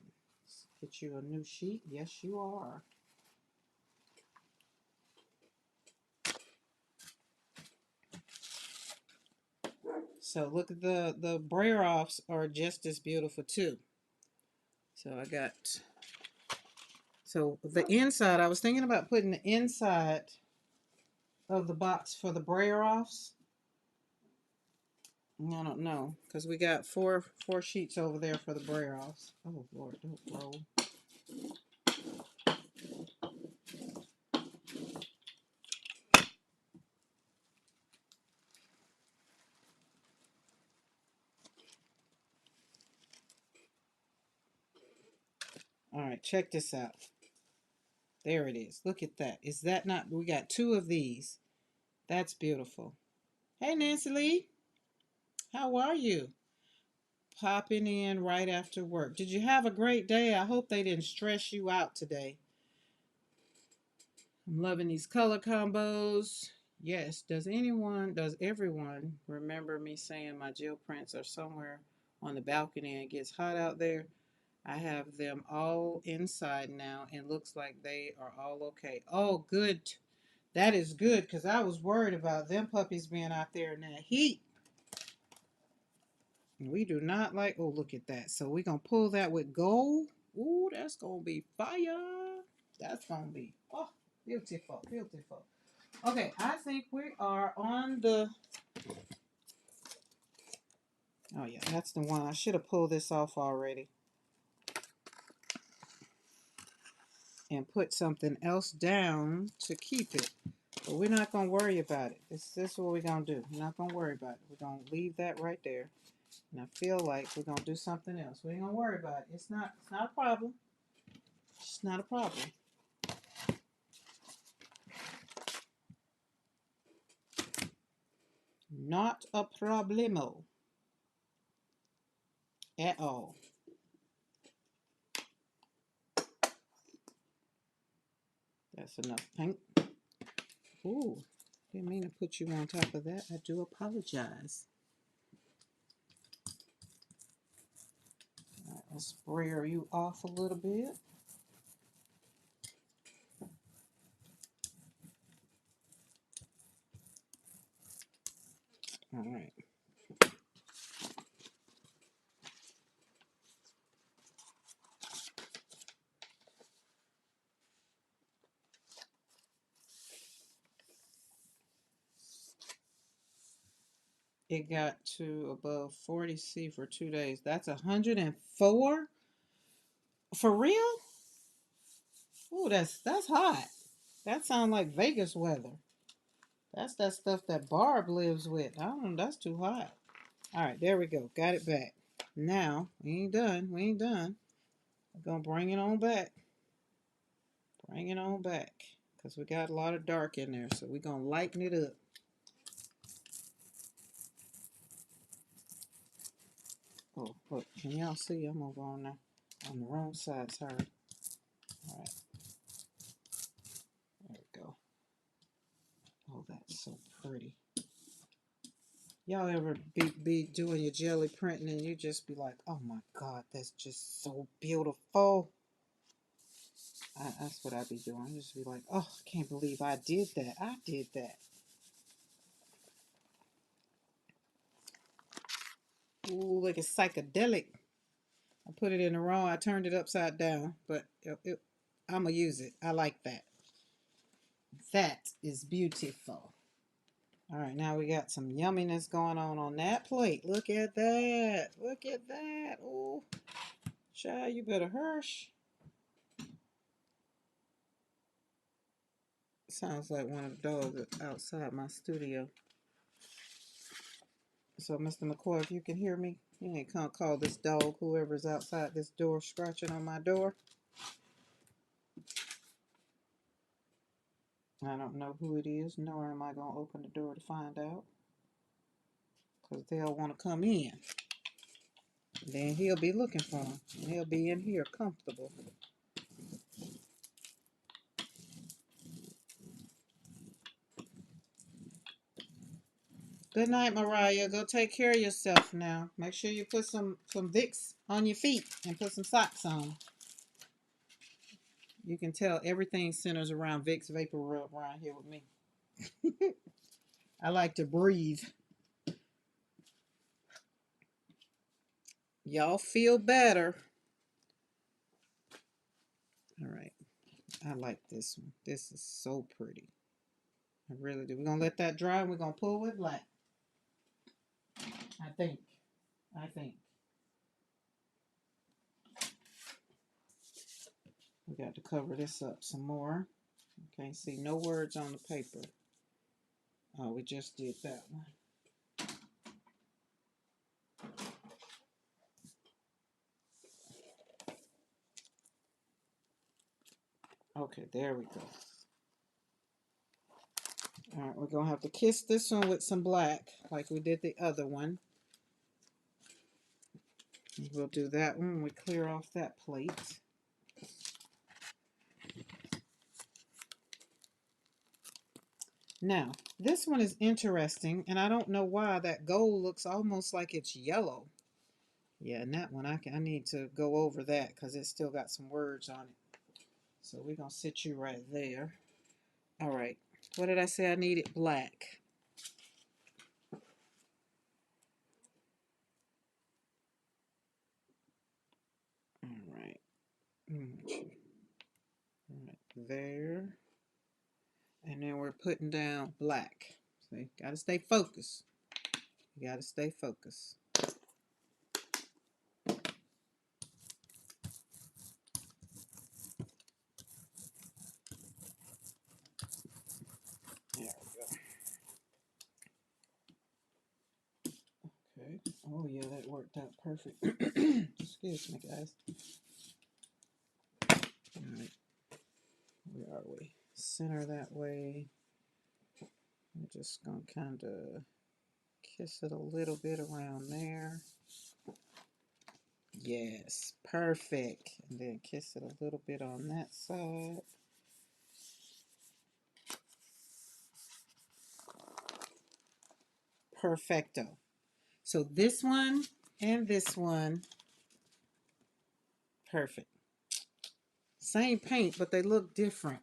Let's get you a new sheet. Yes, you are. So look at the brayer offs are just as beautiful too. So I got, so the inside, I was thinking about putting the inside of the box for the brayer offs. I don't know, because we got four sheets over there for the brayer offs. Oh Lord, don't roll. All right, check this out. There it is. Look at that. Is that not, we got two of these. That's beautiful. Hey, Nancy Lee. How are you? Popping in right after work. Did you have a great day? I hope they didn't stress you out today. I'm loving these color combos. Yes, does everyone remember me saying my gel prints are somewhere on the balcony and it gets hot out there? I have them all inside now and looks like they are all okay. Oh, good. That is good because I was worried about them puppies being out there in that heat. We do not like, oh, look at that. So we're going to pull that with gold. Ooh, that's going to be fire. That's going to be, oh, beautiful, beautiful. Okay, I think we are on the, oh yeah, that's the one. I should have pulled this off already and put something else down to keep it. But we're not going to worry about it. This is what we're going to do. We're not going to worry about it. We're going to leave that right there. And I feel like we're going to do something else. We ain't going to worry about it. It's not a problem. It's not a problem. Not a problemo. At all. That's enough paint. Ooh, didn't mean to put you on top of that. I do apologize. All right, let's spray you off a little bit. All right. It got to above 40°C for 2 days. That's 104? For real? Ooh, that's hot. That sounds like Vegas weather. That's that stuff that Barb lives with. I don't know, that's too hot. All right, there we go. Got it back. Now, we ain't done. We ain't done. We're going to bring it on back. Bring it on back. Because we got a lot of dark in there. So we're going to lighten it up. Oh, look. Can y'all see? I'm over on the wrong side. Sorry. All right. There we go. Oh, that's so pretty. Y'all ever be doing your jelly printing and you just be like, oh my God, that's just so beautiful. That's what I be doing. I just be like, oh, I can't believe I did that. I did that. Ooh, look, it's psychedelic. I put it in the wrong. I turned it upside down, but I'm going to use it. I like that. That is beautiful. All right, now we got some yumminess going on that plate. Look at that. Look at that. Ooh, child, you better hush. Sounds like one of the dogs outside my studio. So, Mr. McCoy, if you can hear me, you ain't gonna call this dog, whoever's outside this door scratching on my door. I don't know who it is, nor am I gonna open the door to find out. Because they'll want to come in. Then he'll be looking for them. And he'll be in here comfortable. Good night, Mariah. Go take care of yourself now. Make sure you put some Vicks on your feet and put some socks on. You can tell everything centers around Vicks Vapor Rub around here with me. I like to breathe. Y'all feel better. All right. I like this one. This is so pretty. I really do. We're going to let that dry and we're going to pull with black. I think. I think. We got to cover this up some more. Okay, see no words on the paper. Oh, we just did that one. Okay, there we go. All right, we're going to have to kiss this one with some black like we did the other one. We'll do that one when we clear off that plate. Now, this one is interesting, and I don't know why that gold looks almost like it's yellow. Yeah, and that one, I need to go over that because it's still got some words on it. So we're going to sit you right there. All right. What did I say I needed? Black. All right. All right. There. And then we're putting down black. See, got to stay focused. You got to stay focused. There we go. Okay. Oh, yeah, that worked out perfect. Excuse me, guys. All right. Where are we? Center that way. I'm just going to kind of kiss it a little bit around there. Yes, perfect. And then kiss it a little bit on that side. Perfecto. So this one and this one, perfect. Same paint, but they look different.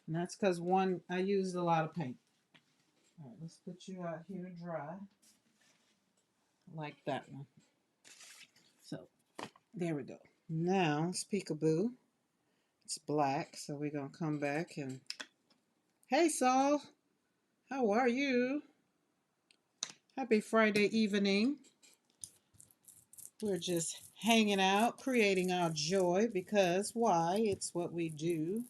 And that's because one, I used a lot of paint. All right, let's put you out here to dry. Like that one. So, there we go. Now, it's peekaboo. It's black, so we're going to come back and... Hey, Saul. How are you? Happy Friday evening. We're just hanging out, creating our joy, because why? It's what we do.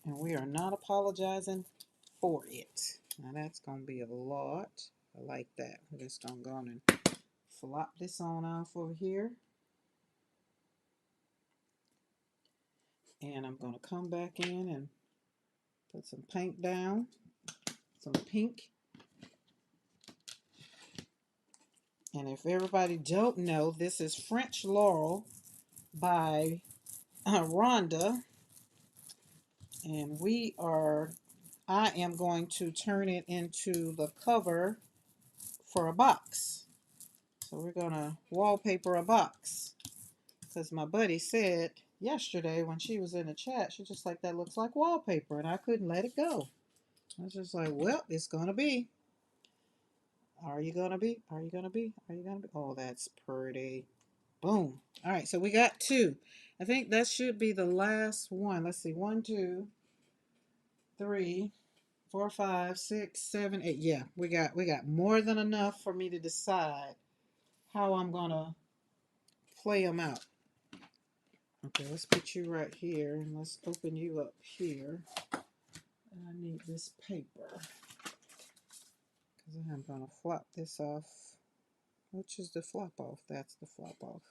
And we are not apologizing for it. Now that's going to be a lot. I like that. We're just going to go on and flop this on off over here. And I'm going to come back in and put some paint down, some pink. And if everybody don't know, this is French Laurel by Rhonda. And I am going to turn it into the cover for a box. So we're going to wallpaper a box. Because my buddy said yesterday when she was in the chat, she's just like, that looks like wallpaper. And I couldn't let it go. I was just like, well, it's going to be. Are you going to be? Are you going to be? Are you going to be? Oh, that's pretty. Boom. All right, so we got two. I think that should be the last one. Let's see. 1, 2, 3, 4, 5, 6, 7, 8. Yeah, we got more than enough for me to decide how I'm going to play them out. Okay, let's put you right here and let's open you up here. And I need this paper because I'm going to flop this off. Which is the flop off? That's the flop off.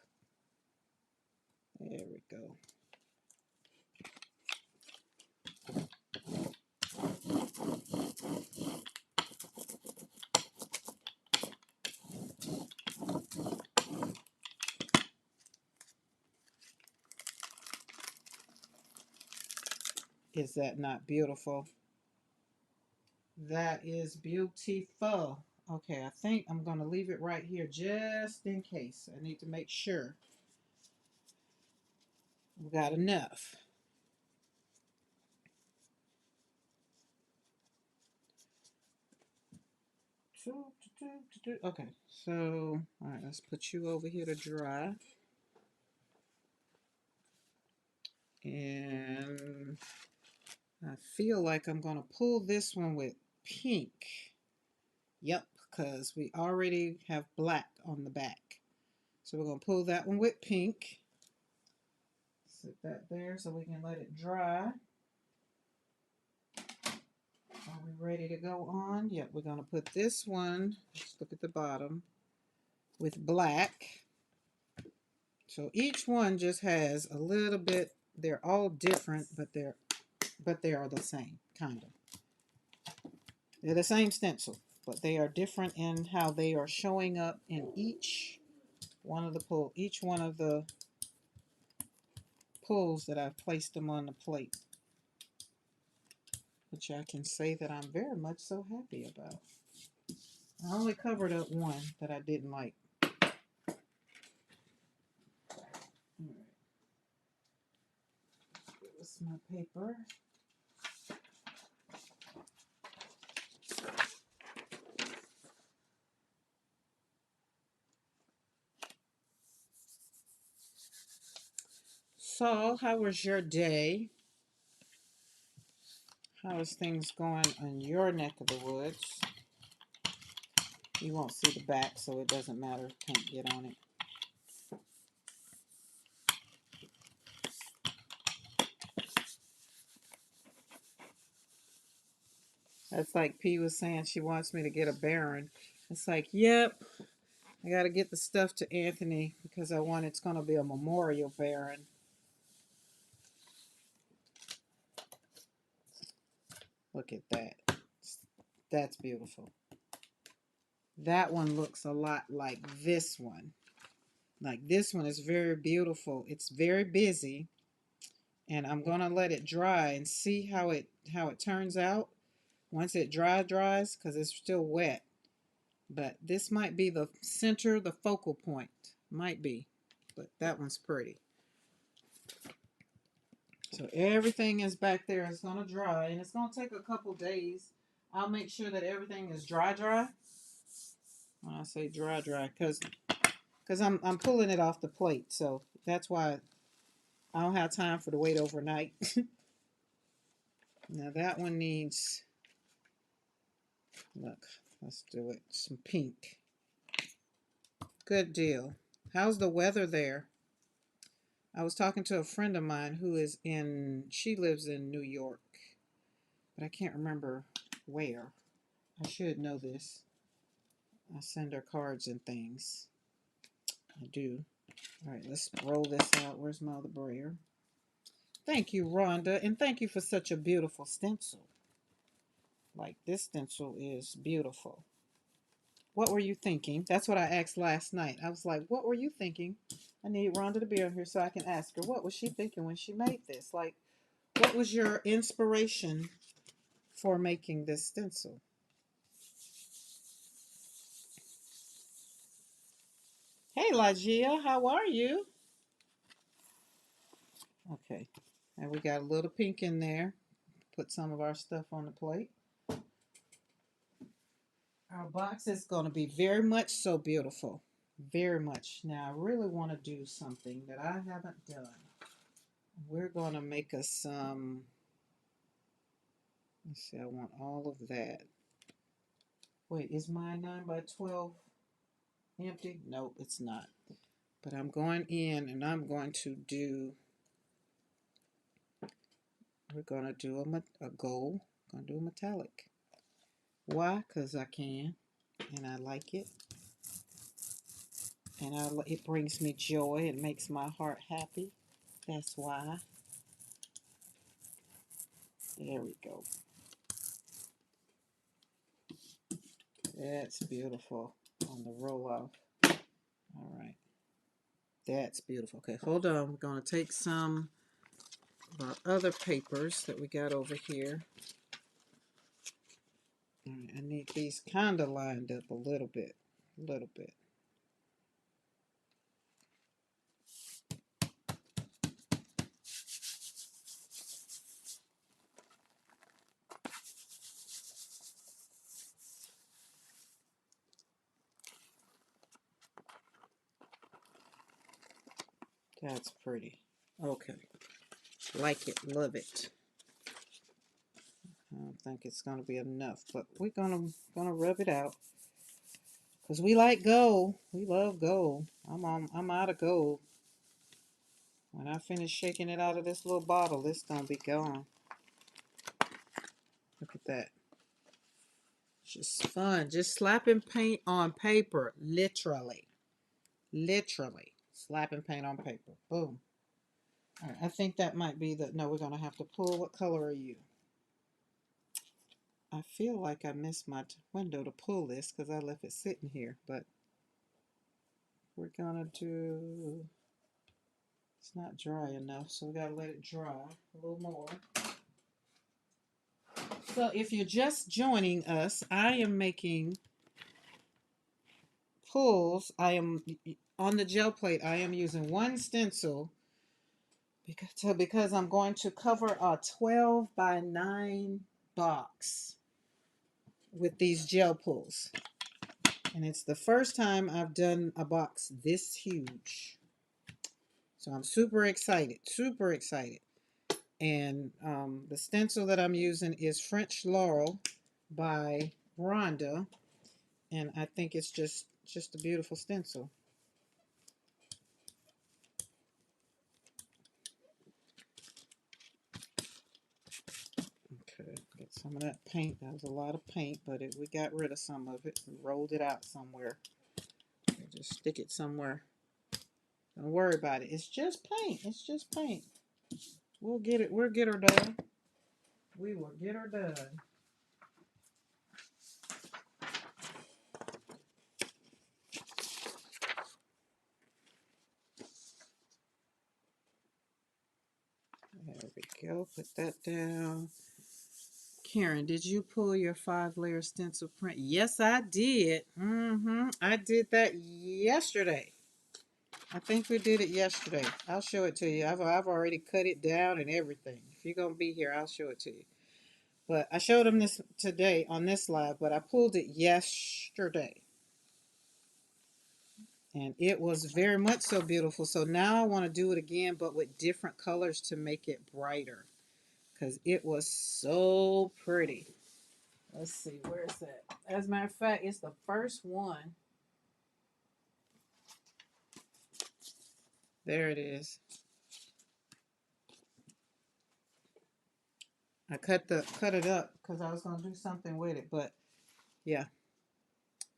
There we go. Is that not beautiful? That is beautiful. Okay, I think I'm going to leave it right here just in case. I need to make sure we got enough. Okay, so, all right, let's put you over here to dry. And I feel like I'm going to pull this one with pink. Yep, because we already have black on the back. So we're going to pull that one with pink. Sit that there so we can let it dry. Are we ready to go on? Yep, we're going to put this one, just look at the bottom, with black. So each one just has a little bit, they're all different, but they are the same, kind of. They're the same stencil, but they are different in how they are showing up in each one of the pulls that I've placed them on the plate, which I can say that I'm very much so happy about. I only covered up one that I didn't like. All right. Give us my paper. So, how was your day? How is things going in your neck of the woods? You won't see the back, so it doesn't matter. Can't get on it. That's like P was saying she wants me to get a Baron. It's like, yep, I got to get the stuff to Anthony because it's going to be a memorial Baron. Look at that. That's beautiful. That one looks a lot like this one. Like this one is very beautiful. It's very busy. And I'm going to let it dry and see how it turns out. Once it dries, because it's still wet. But this might be the center, the focal point. Might be. But that one's pretty. So everything is back there. It's going to dry. And it's going to take a couple days. I'll make sure that everything is dry. When I say dry, because I'm pulling it off the plate. So that's why I don't have time for to wait overnight. Now that one needs, look, let's do it. Some pink. Good deal. How's the weather there? I was talking to a friend of mine she lives in New York, but I can't remember where. I should know this. I send her cards and things. I do. All right, let's roll this out. Where's my other brayer? Thank you, Rhonda, and thank you for such a beautiful stencil. Like, this stencil is beautiful. What were you thinking? That's what I asked last night. I was like, what were you thinking? I need Rhonda to be on here so I can ask her, what was she thinking when she made this? Like, what was your inspiration for making this stencil? Hey, Lagia, how are you? Okay, and we got a little pink in there. Put some of our stuff on the plate. Our box is going to be very much so beautiful. Very much. Now, I really want to do something that I haven't done. We're going to make us some, let's see, I want all of that. Wait, is my 9 by 12 empty? Nope, it's not. But I'm going in and I'm going to do, we're going to do a gold. I'm going to do a metallic. Why? Because I can and I like it. And it brings me joy. It makes my heart happy. That's why. There we go. That's beautiful on the roll off. All right. That's beautiful. Okay, hold on. We're going to take some of our other papers that we got over here. All right, I need these kind of lined up a little bit. A little bit. That's pretty. Okay. Like it, love it. I don't think it's gonna be enough, but we're gonna rub it out. Cause we like gold. We love gold. I'm out of gold. When I finish shaking it out of this little bottle, it's gonna be gone. Look at that. Just fun. Just slapping paint on paper. Literally. Literally. Slapping paint on paper. Boom. All right, I think that might be the, no, we're gonna have to pull. What color are you? I feel like I missed my window to pull this because I left it sitting here, but we're gonna do, it's not dry enough, so we gotta let it dry a little more. So if you're just joining us, I am making pulls. I am on the gel plate. I am using one stencil because I'm going to cover a 12 by 9 box with these gel pulls. And it's the first time I've done a box this huge. So I'm super excited, super excited. And the stencil that I'm using is French Laurel by Rhonda. And I think it's just a beautiful stencil. Okay, get some of that paint. That was a lot of paint, but we got rid of some of it. We rolled it out somewhere. Just stick it somewhere. Don't worry about it. It's just paint. It's just paint. We'll get it. We'll get her done. We will get her done. There we go. Put that down. Karen, did you pull your 5-layer stencil print? Yes, I did. I did that yesterday. I think we did it yesterday. I'll show it to you. I've already cut it down and everything. If you're gonna be here, I'll show it to you. But I showed them this today on this live, but I pulled it yesterday. And it was very much so beautiful. So now I want to do it again, but with different colors to make it brighter. Because it was so pretty. Let's see, where's that? As a matter of fact, it's the first one. There it is. I cut it up because I was gonna do something with it, but yeah,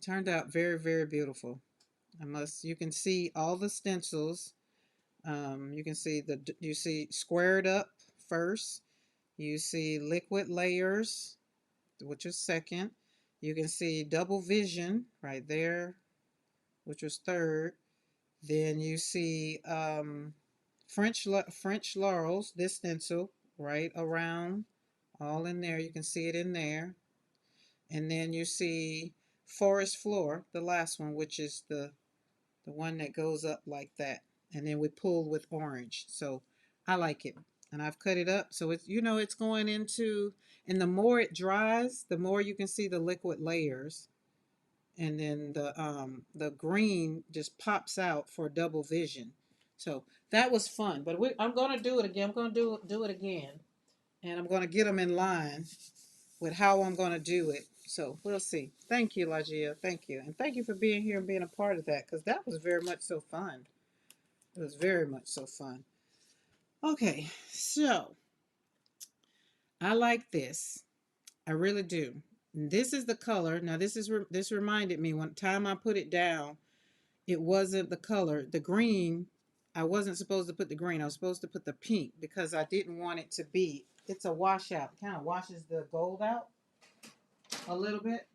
turned out very, very beautiful. You can see all the stencils. You can see you see squared up first. You see liquid layers, which is second. You can see double vision right there, which was third. Then you see French laurels, this stencil, right around, all in there. You can see it in there. And then you see forest floor, the last one, which is the one that goes up like that. And then we pull with orange. So I like it. And I've cut it up. So it's, it's going into, and the more it dries, the more you can see the liquid layers. And then the green just pops out for double vision. So that was fun. But I'm going to do it again. I'm going to do it again. And I'm going to get them in line with how I'm going to do it. So we'll see. Thank you, Lagia. Thank you. And thank you for being here and being a part of that, because that was very much so fun. It was very much so fun. Okay, so I like this. I really do. This is the color. Now this reminded me one time I put it down, it wasn't the color. The green, I wasn't supposed to put the green. I was supposed to put the pink because I didn't want it to be. It's a washout. It kind of washes the gold out a little bit.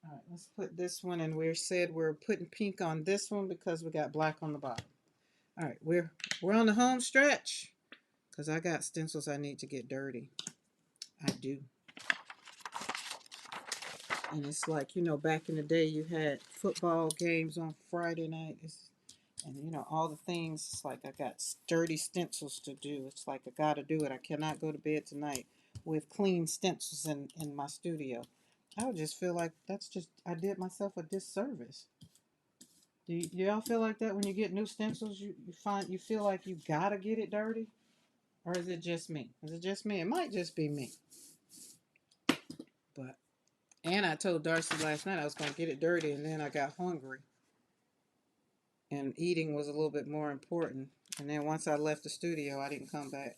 All right, let's put this one, and we said we're putting pink on this one because we got black on the bottom. All right, we're on the home stretch because I got stencils I need to get dirty. I do. And it's like, back in the day you had football games on Friday night. And all the things, it's like I got dirty stencils to do. It's like I got to do it. I cannot go to bed tonight with clean stencils in my studio. I would just feel like I did myself a disservice. Do y'all feel like that when you get new stencils? You feel like you gotta get it dirty, or is it just me? Is it just me? It might just be me. But and I told Darcy last night I was gonna get it dirty, and then I got hungry, and eating was a little bit more important. And then once I left the studio, I didn't come back.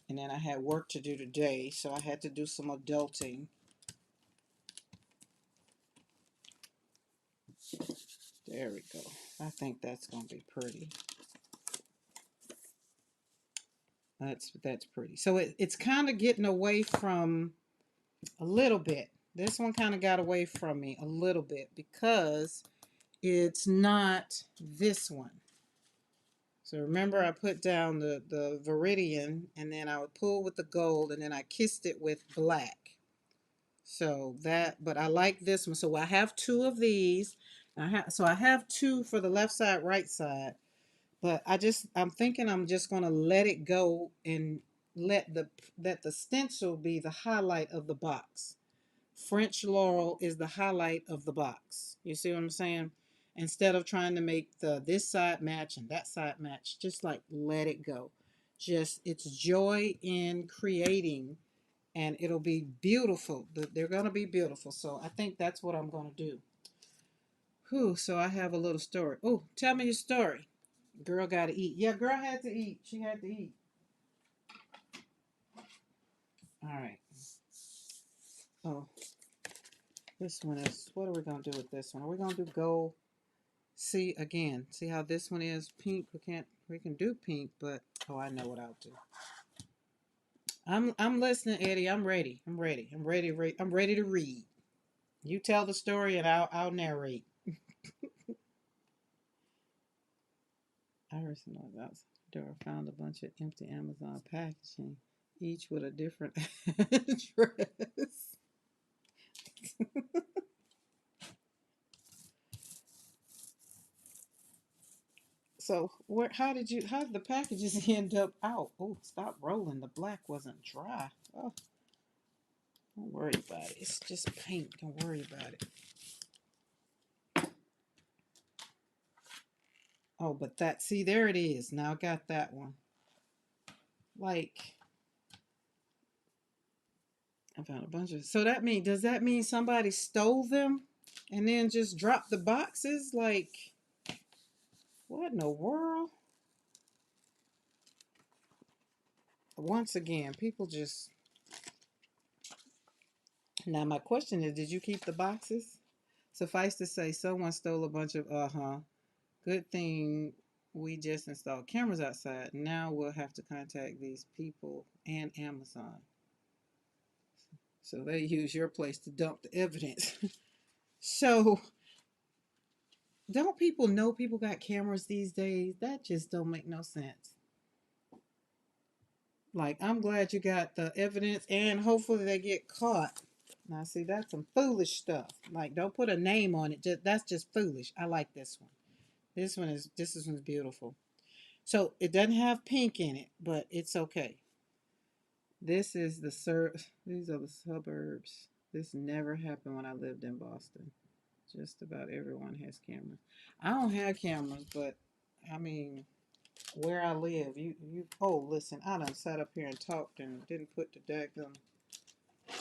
And then I had work to do today, so I had to do some adulting. There we go. I think that's gonna be pretty. That's pretty. So it's kind of getting away from a little bit. This one kind of got away from me a little bit because it's not this one. So remember I put down the Viridian and then I would pull with the gold and then I kissed it with black. So that, but I like this one. So I have two of these. I have two for the left side, right side. But I'm thinking I'm just gonna let it go and let the stencil be the highlight of the box. French Laurel is the highlight of the box. You see what I'm saying? Instead of trying to make this side match and that side match, just like let it go. Just it's joy in creating, and it'll be beautiful. They're gonna be beautiful. So I think that's what I'm gonna do. Whew, so I have a little story. Oh, tell me your story. Girl got to eat. Yeah, girl had to eat. She had to eat. All right. Oh, this one is, what are we going to do with this one? Are we going to do gold? See, again, see how this one is pink? We can do pink, but, oh, I know what I'll do. I'm listening, Eddie. I'm ready. I'm ready. I'm ready. I'm ready to read. You tell the story and I'll narrate. Iris and Dora found a bunch of empty Amazon packaging, each with a different address. So how did the packages end up out? Oh, stop rolling. The black wasn't dry. Oh, don't worry about it. It's just paint. Don't worry about it. Oh, but see, there it is. Now I got that one. Like, I found a bunch of, so does that mean somebody stole them and then just dropped the boxes? Like, what in the world? Once again, people just, now my question is, did you keep the boxes? Suffice to say, someone stole a bunch of, good thing we just installed cameras outside. Now we'll have to contact these people and Amazon. So they use your place to dump the evidence. So don't people know people got cameras these days? That just don't make no sense. Like, I'm glad you got the evidence and hopefully they get caught. Now see, that's some foolish stuff. Like, don't put a name on it. That's just foolish. I like this one. This one's beautiful. So it doesn't have pink in it, but it's okay. This is these are the suburbs. This never happened when I lived in Boston. Just about everyone has cameras. I don't have cameras, but I mean, where I live, oh, listen, I done sat up here and talked and didn't put the daggum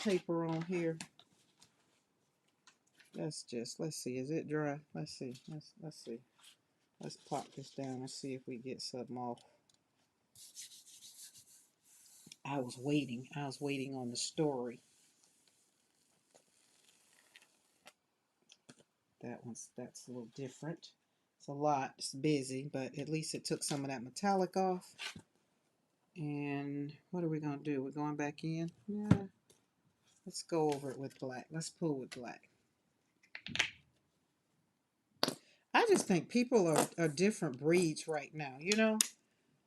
paper on here. Let's see, is it dry? Let's see, let's see. Let's pop this down and see if we get something off. I was waiting on the story. That's a little different. It's a lot. It's busy, but at least it took some of that metallic off. And what are we going to do? We're going back in? Yeah. Let's go over it with black. Let's pull with black. I just think people are different breeds right now, you know?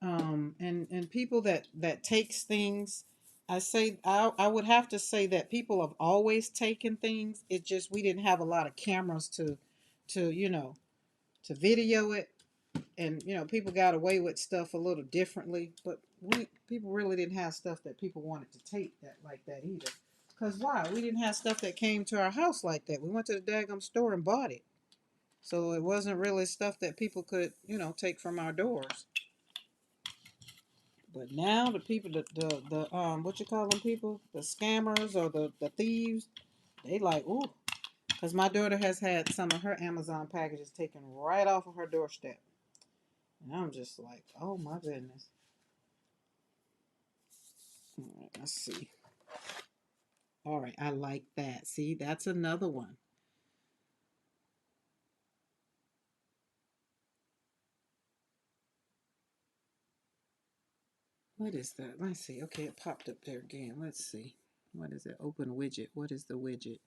And people that takes things, I would have to say that people have always taken things. It's just we didn't have a lot of cameras to to video it, and people got away with stuff a little differently, but people really didn't have stuff that people wanted to take that like that either. Because why? We didn't have stuff that came to our house like that. We went to the daggum store and bought it. So it wasn't really stuff that people could, take from our doors. But now the people, the what you call them people, the scammers or the thieves, they like, ooh, because my daughter has had some of her Amazon packages taken right off of her doorstep. And I'm just like, oh my goodness. All right, let's see. All right, I like that. See, that's another one. What is that? Let's see. Okay, it popped up there again. Let's see. What is it? Open widget. What is the widget?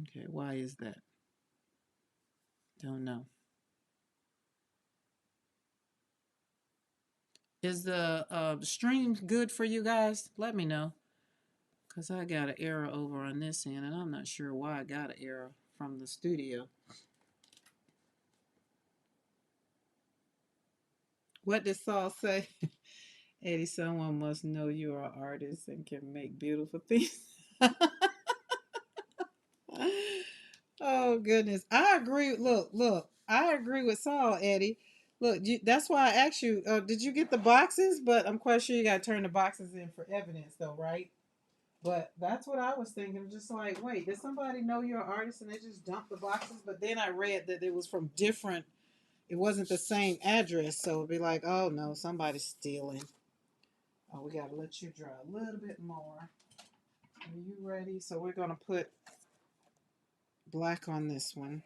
Okay, why is that? Don't know. Is the stream good for you guys? Let me know. Because I got an error over on this end, and I'm not sure why I got an error from the studio. What did Saul say? Eddie, someone must know you are an artist and can make beautiful things. Oh goodness, I agree. Look, I agree with Saul, Eddie. Look, that's why I asked you. Did you get the boxes? But I'm quite sure you got to turn the boxes in for evidence, though, right? But that's what I was thinking. Just like, wait, did somebody know you're an artist and they just dumped the boxes? But then I read that it was from different. It wasn't the same address, so it'd be like, oh no, somebody's stealing. Oh, we gotta let you dry a little bit more. Are you ready? So we're gonna put black on this one.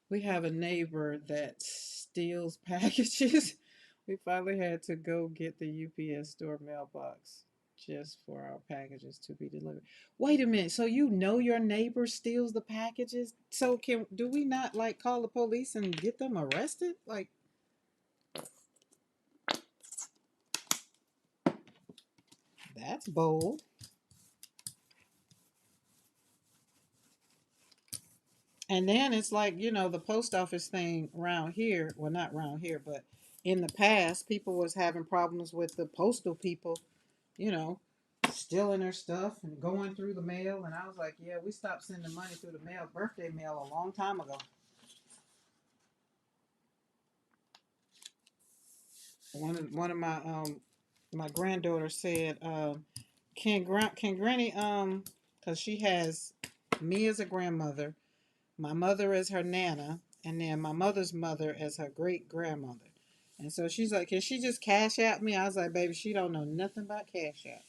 We have a neighbor that steals packages. We finally had to go get the UPS store mailbox just for our packages to be delivered. Wait a minute. So you know your neighbor steals the packages? So can do we not like call the police and get them arrested? Like that's bold. And then it's like, the post office thing around here, well not around here, but in the past people was having problems with the postal people, you know, stealing their stuff and going through the mail. And I was like, yeah, we stopped sending money through the mail, birthday mail, a long time ago. One of my granddaughter said, can Granny because she has me as a grandmother, my mother as her nana, and then my mother's mother as her great grandmother. And so she's like, can she just cash out me? I was like, baby, she don't know nothing about cash out.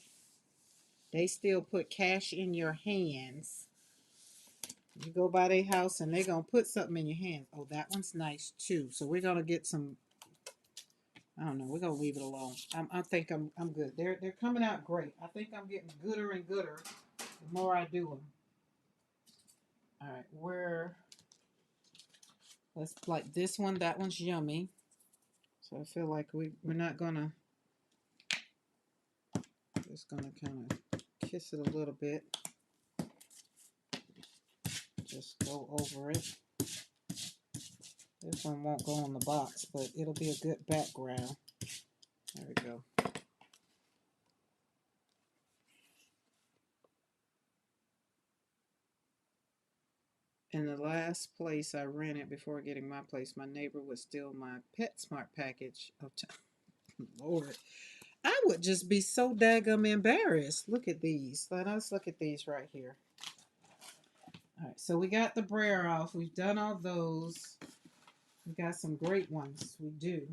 They still put cash in your hands. You go by their house and they're gonna put something in your hands. Oh, that one's nice too. So we're gonna get some. I don't know. We're gonna leave it alone. I think I'm good. They're coming out great. I think I'm getting gooder and gooder the more I do them. All right, let's like this one. That one's yummy. So I feel like we're not gonna just gonna kind of kiss it a little bit. Just go over it. This one won't go on the box, but it'll be a good background. There we go. In the last place I rented before getting my place, my neighbor would steal my PetSmart package of time. Lord, I would just be so daggum embarrassed. Look at these. Let's look at these right here. All right, so we got the brayer off. We've done all those. We got some great ones. We do.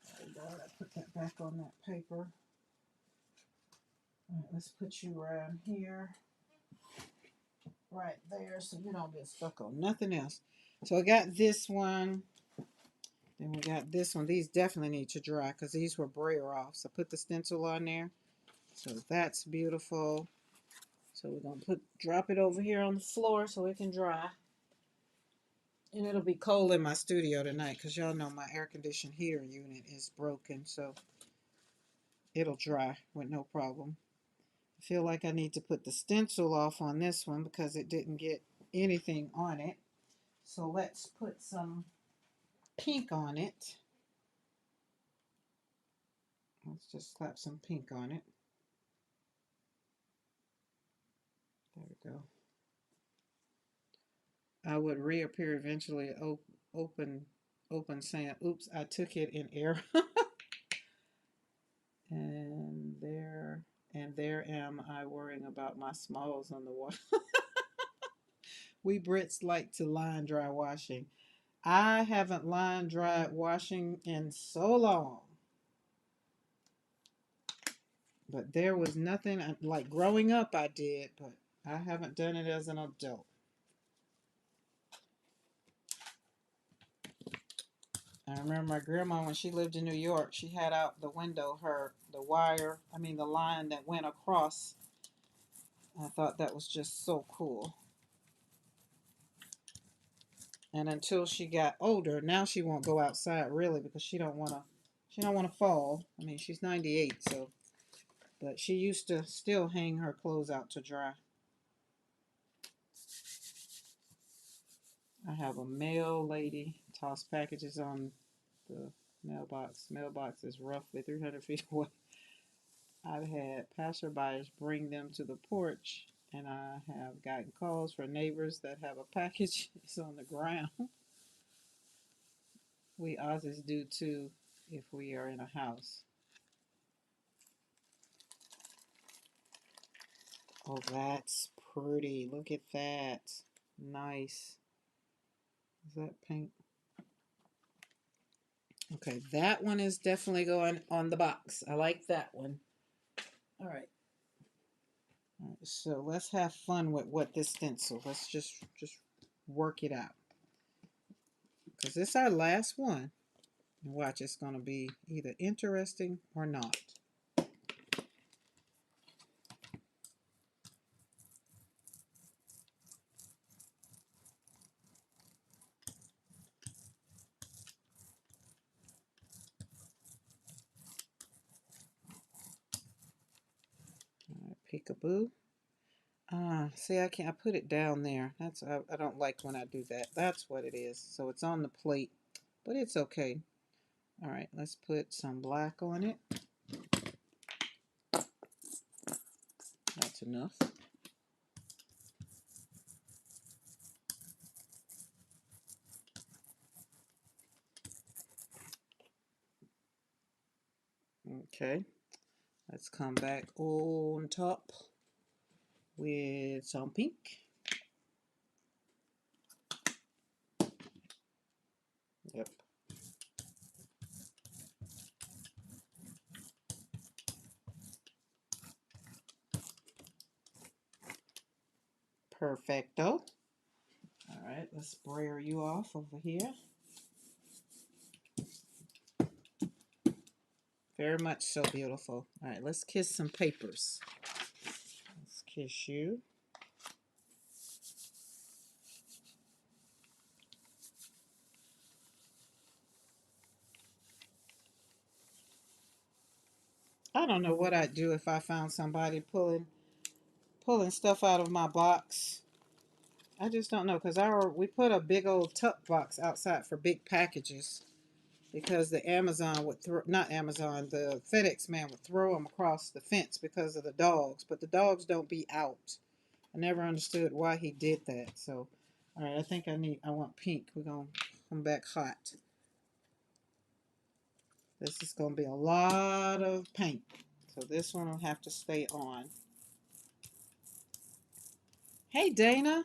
There we go. I put that back on that paper. All right, let's put you around here. Right there, so you don't get stuck on nothing else. So I got this one. Then we got this one. These definitely need to dry because these were brayer off. So put the stencil on there. So that's beautiful. So we're going to drop it over here on the floor so it can dry. And it'll be cold in my studio tonight because y'all know my air conditioned heater unit is broken. So it'll dry with no problem. I feel like I need to put the stencil off on this one because it didn't get anything on it. So let's put some pink on it. Let's just slap some pink on it. we go. I would reappear eventually, open saying, oops, I took it in error. and there am I worrying about my smalls on the water. We Brits like to line dry washing. I haven't line dried washing in so long. But there was nothing like growing up I did, but I haven't done it as an adult. I remember my grandma when she lived in New York, she had out the window the line that went across. I thought that was just so cool. And until she got older, now she won't go outside really because she don't want to fall. I mean, she's 98, so but she used to still hang her clothes out to dry. I have a mail lady toss packages on the mailbox. Mailbox is roughly 300 feet away. I've had passerbys bring them to the porch, and I have gotten calls from neighbors that have a package is on the ground. We Aussies do too if we are in a house. Oh, that's pretty. Look at that. Nice. Is that pink? Okay, that one is definitely going on the box. I like that one. All right. All right, so let's have fun with what this stencil. Let's just work it out. Because this is our last one. And watch, it's going to be either interesting or not. All right, peekaboo. See, I put it down there. I don't like when I do that. That's what it is. So it's on the plate, but it's okay. All right, let's put some black on it. That's enough. Okay, let's come back on top with some pink. Yep. Perfecto. All right, let's sprayer you off over here. Very much so beautiful. All right, let's kiss some papers. Let's kiss you. I don't know what I'd do if I found somebody pulling stuff out of my box. I just don't know because we put a big old tuck box outside for big packages because the Amazon would not Amazon, the FedEx man would throw them across the fence because of the dogs, but the dogs don't be out. I never understood why he did that. So, all right, I think I want pink. We're gonna come back hot. This is gonna be a lot of paint, so this one will have to stay on. Hey Dana,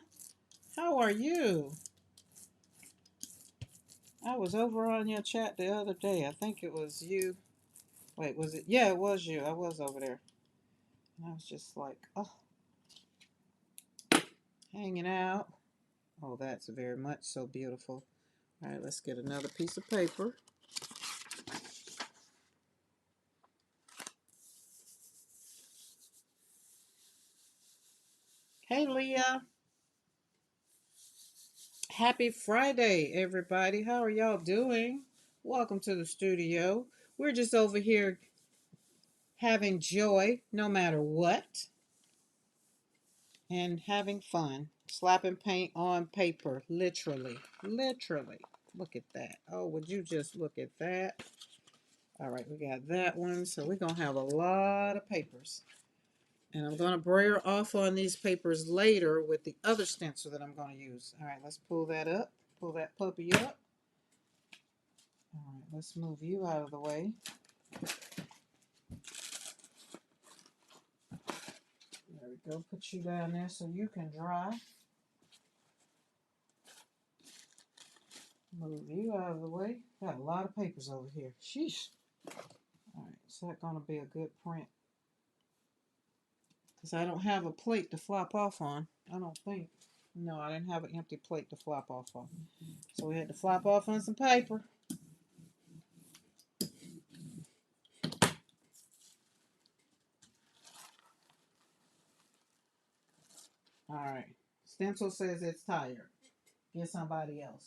how are you? I was over on your chat the other day. I think it was you. Wait, was it? Yeah, it was you. I was over there. And I was just like, oh, hanging out. Oh, that's very much so beautiful. All right, let's get another piece of paper. Hey, Leah. Happy Friday, everybody. How are y'all doing? Welcome to the studio. We're just over here having joy no matter what and having fun. Slapping paint on paper, literally. Literally. Look at that. Oh, would you just look at that? All right, we got that one. So we're going to have a lot of papers. And I'm going to braille off on these papers later with the other stencil that I'm going to use. All right, let's pull that up. Pull that puppy up. All right, let's move you out of the way. There we go. Put you down there so you can dry. Move you out of the way. Got a lot of papers over here. Sheesh. All right, is that going to be a good print? Because I don't have a plate to flop off on. I don't think. No, I didn't have an empty plate to flop off on. So we had to flop off on some paper. All right. Stencil says it's tired. Get somebody else.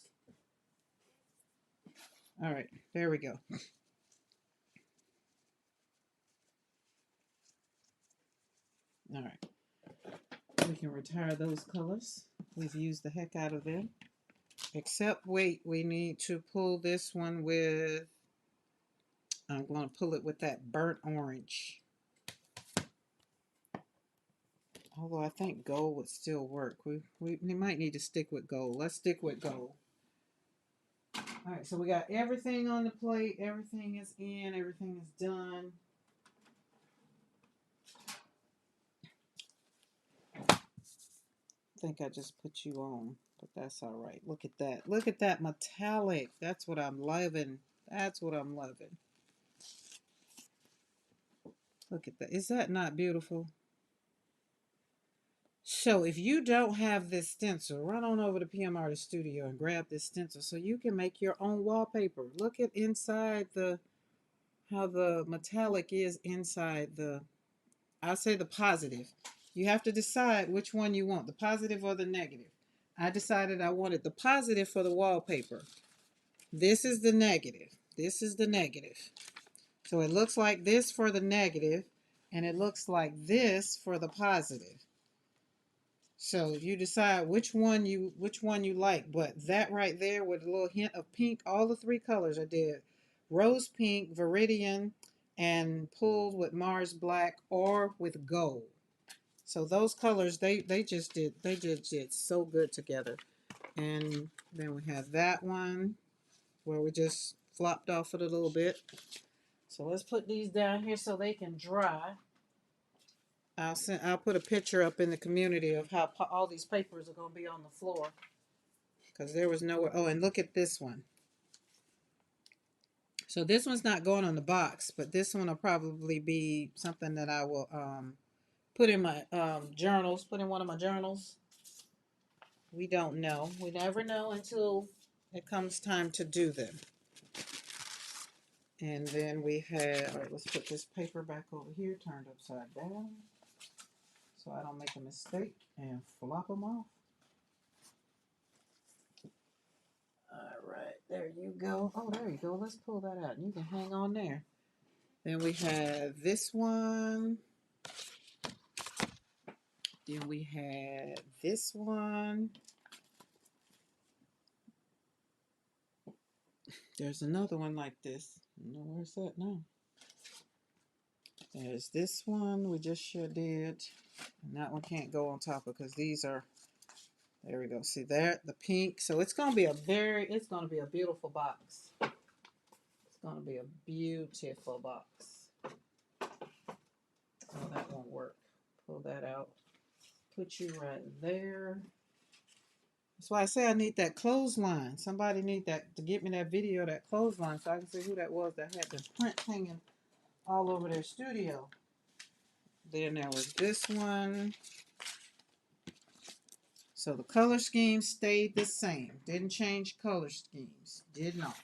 All right. There we go. All right. We can retire those colors. We've used the heck out of them. Except, wait, we need to pull this one with, I'm going to pull it with that burnt orange. Although I think gold would still work. We might need to stick with gold. Let's stick with gold. All right, so we got everything on the plate. Everything is in. Everything is done. I think I just put you on, but that's all right. Look at that. Look at that metallic. That's what I'm loving. That's what I'm loving. Look at that. Is that not beautiful? So if you don't have this stencil, run on over to PM Artist Studio and grab this stencil so you can make your own wallpaper. Look at inside how the metallic is inside the, I'll say the positive. You have to decide which one you want, the positive or the negative. I decided I wanted the positive for the wallpaper. This is the negative. This is the negative. So it looks like this for the negative, and it looks like this for the positive. So you decide which one you like. But that right there with a little hint of pink, all the three colors I did. Rose pink, Viridian, and pulled with Mars black or with gold. So those colors they just did so good together. And then we have that one where we just flopped off it a little bit. So let's put these down here so they can dry. I'll put a picture up in the community of how all these papers are going to be on the floor, because there was nowhere. Oh, and look at this one. So this one's not going on the box, but this one will probably be something that I will put in my journals, put in one of my journals. We don't know. We never know until it comes time to do them. And then we have, all right, let's put this paper back over here, turned upside down, so I don't make a mistake and flop them off. All right, there you go. Oh, there you go. Let's pull that out. You can hang on there. Then we have this one. Then we have this one. There's another one like this. No, where's that now? There's this one we just sure did. And that one can't go on top of because these are, there we go. See there, the pink. So it's gonna be a beautiful box. It's gonna be a beautiful box. Oh, that won't work. Pull that out. Put you right there. That's why I say I need that clothesline. Somebody need that to get me that video, that clothesline, so I can see who that was that had the print hanging all over their studio. Then there was this one. So the color scheme stayed the same. Didn't change color schemes. Did not.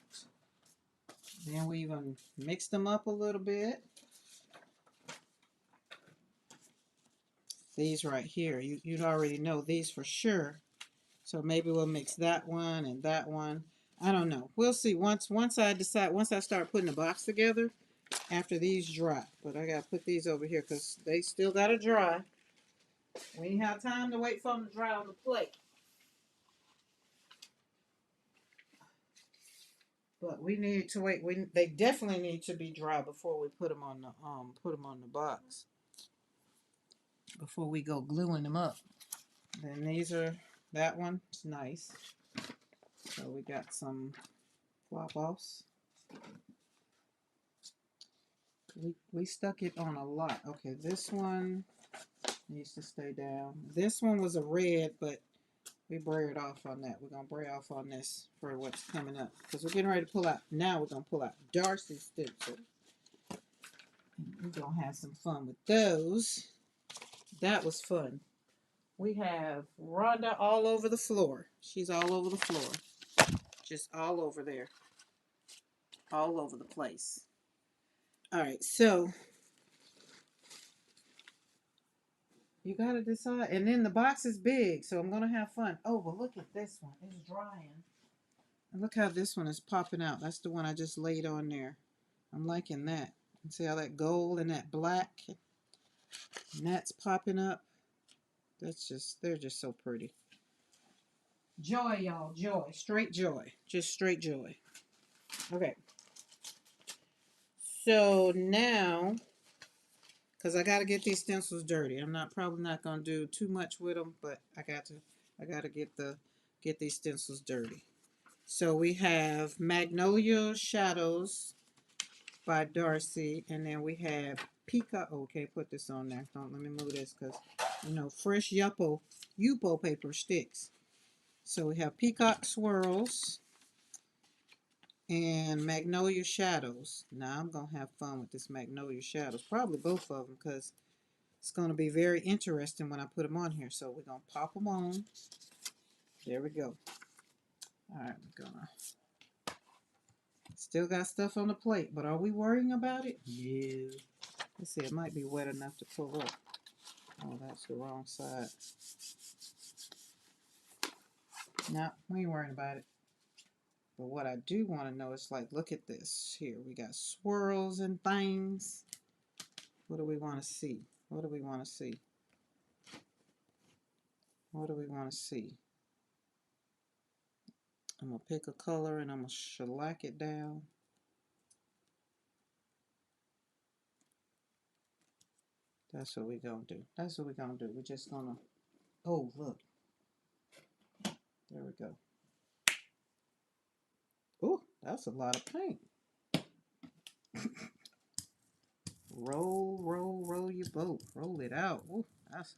Then we even mixed them up a little bit. These right here, you'd already know these for sure. So maybe we'll mix that one and that one. I don't know. We'll see once I decide, once I start putting the box together after these dry. But I got to put these over here because they still got to dry. We ain't have time to wait for them to dry on the plate. But we need to wait. They definitely need to be dry before we put them on the box. before we go gluing them up. Then these are, that one's nice. So we got some flop offs. We stuck it on a lot. Okay, this one needs to stay down. This one was a red, but we braid off on that. We're gonna braid off on this for what's coming up. Because we're getting ready to pull out, now we're gonna pull out Darcy's stencil. We're gonna have some fun with those. That was fun. We have Rhonda all over the floor. She's all over the floor. Just all over there. All over the place. Alright, so you gotta decide. And then the box is big, so I'm gonna have fun. Oh, but look at this one. It's drying. And look how this one is popping out. That's the one I just laid on there. I'm liking that. And see how that gold and that black, and that's popping up. That's just, they're just so pretty. Joy, y'all, joy. Straight joy. Just straight joy. Okay. So now, because I got to get these stencils dirty. I'm probably not going to do too much with them, but I got to get these stencils dirty. So we have Magnolia Shadows by Darcy, and then we have Peacock. Oh, can't put this on there. Don't let me move this because you know fresh Yupo paper sticks. So we have Peacock Swirls and Magnolia Shadows. Now I'm gonna have fun with this Magnolia Shadows. Probably both of them because it's gonna be very interesting when I put them on here. So we're gonna pop them on. There we go. All right, we're gonna. Still got stuff on the plate, but are we worrying about it? No. Let's see, it might be wet enough to pull up. Oh, that's the wrong side. No, we ain't worrying about it. But what I do want to know is like, look at this. Here, we got swirls and things. What do we want to see? What do we want to see? What do we want to see? I'm going to pick a color and I'm going to shellac it down. That's what we're going to do. That's what we're going to do. We're just going to, oh, look. There we go. Ooh, that's a lot of paint. Roll your boat. Roll it out. Ooh, that's...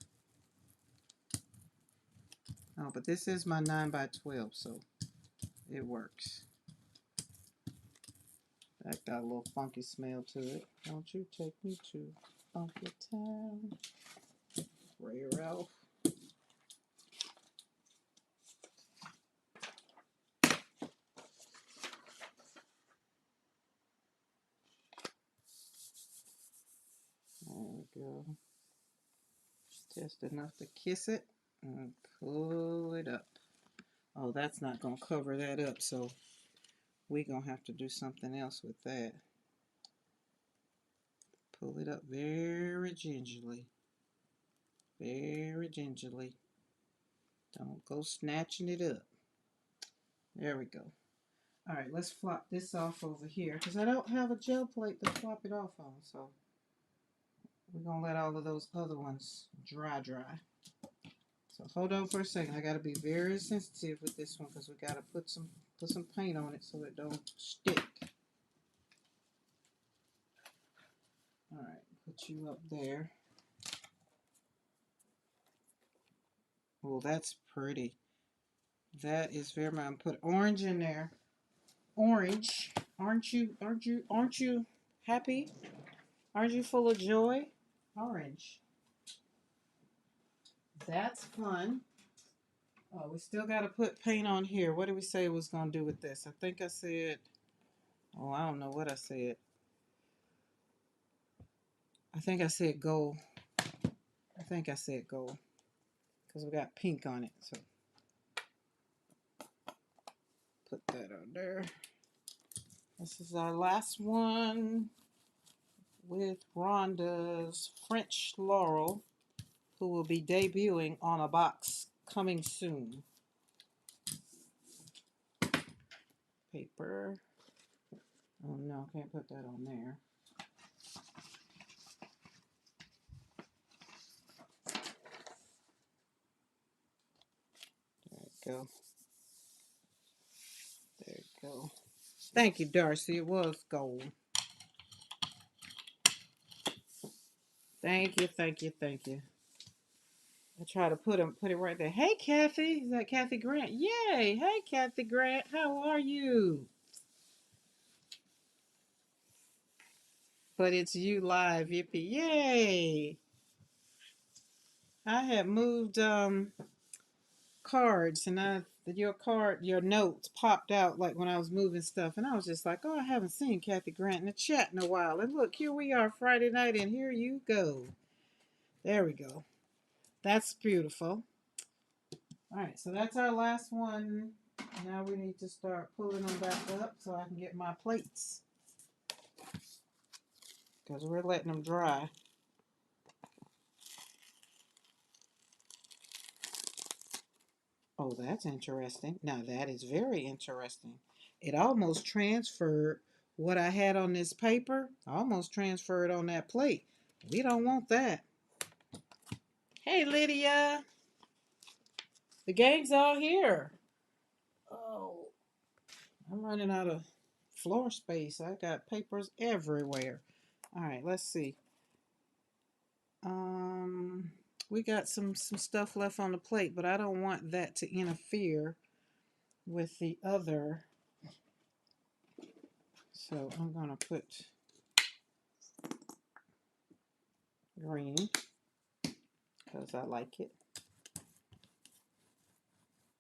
Oh, but this is my 9x12, so it works. That got a little funky smell to it. Won't you take me to Funky Town? Ray Ralph. There we go. Just enough to kiss it and pull it up. Oh, that's not going to cover that up, so we're going to have to do something else with that. Pull it up very gingerly. Very gingerly. Don't go snatching it up. There we go. Alright, let's flop this off over here because I don't have a gel plate to flop it off on, so we're going to let all of those other ones dry. So hold on for a second. I got to be very sensitive with this one because we got to put some paint on it so it don't stick. Alright, put you up there. Oh, that's pretty. That is very much. Put orange in there. Orange. Aren't you happy? Aren't you full of joy? Orange. That's fun. Oh, we still got to put paint on here. What did we say it was going to do with this? I think I said, oh, I don't know what I said. I think I said gold. I think I said gold. Because we got pink on it. So put that on there. This is our last one with Rhonda's French Laurel, who will be debuting on a box coming soon. Paper. Oh no, can't put that on there. go. There you go. Thank you, Darcy. It was gold. Thank you, thank you, thank you. I try to put it right there. Hey, Kathy. Is that Kathy Grant? Yay. Hey, Kathy Grant. How are you? But it's you live, yippee. Yay. I had moved cards and your notes popped out like when I was moving stuff and I was just like, oh, I haven't seen Kathy Grant in the chat in a while. And look, here we are Friday night and here you go. There we go. That's beautiful. All right, so that's our last one. Now we need to start pulling them back up so I can get my plates because we're letting them dry. Oh, that's interesting. Now that is very interesting. It almost transferred what I had on this paper. Almost transferred on that plate. We don't want that. Hey, Lydia. The gang's all here. Oh, I'm running out of floor space. I got papers everywhere. All right, let's see. We got some stuff left on the plate, but I don't want that to interfere with the other. So I'm gonna put green because I like it.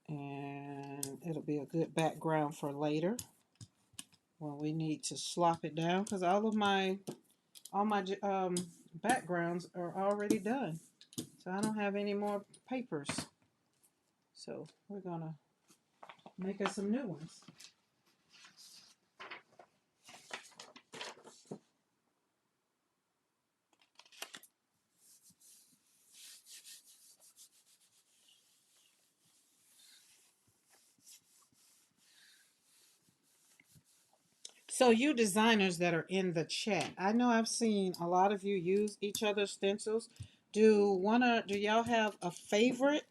And it'll be a good background for later when we need to slop it down because all my backgrounds are already done. So I don't have any more papers. So we're gonna make us some new ones. So you designers that are in the chat, I know I've seen a lot of you use each other's stencils. Do y'all have a favorite?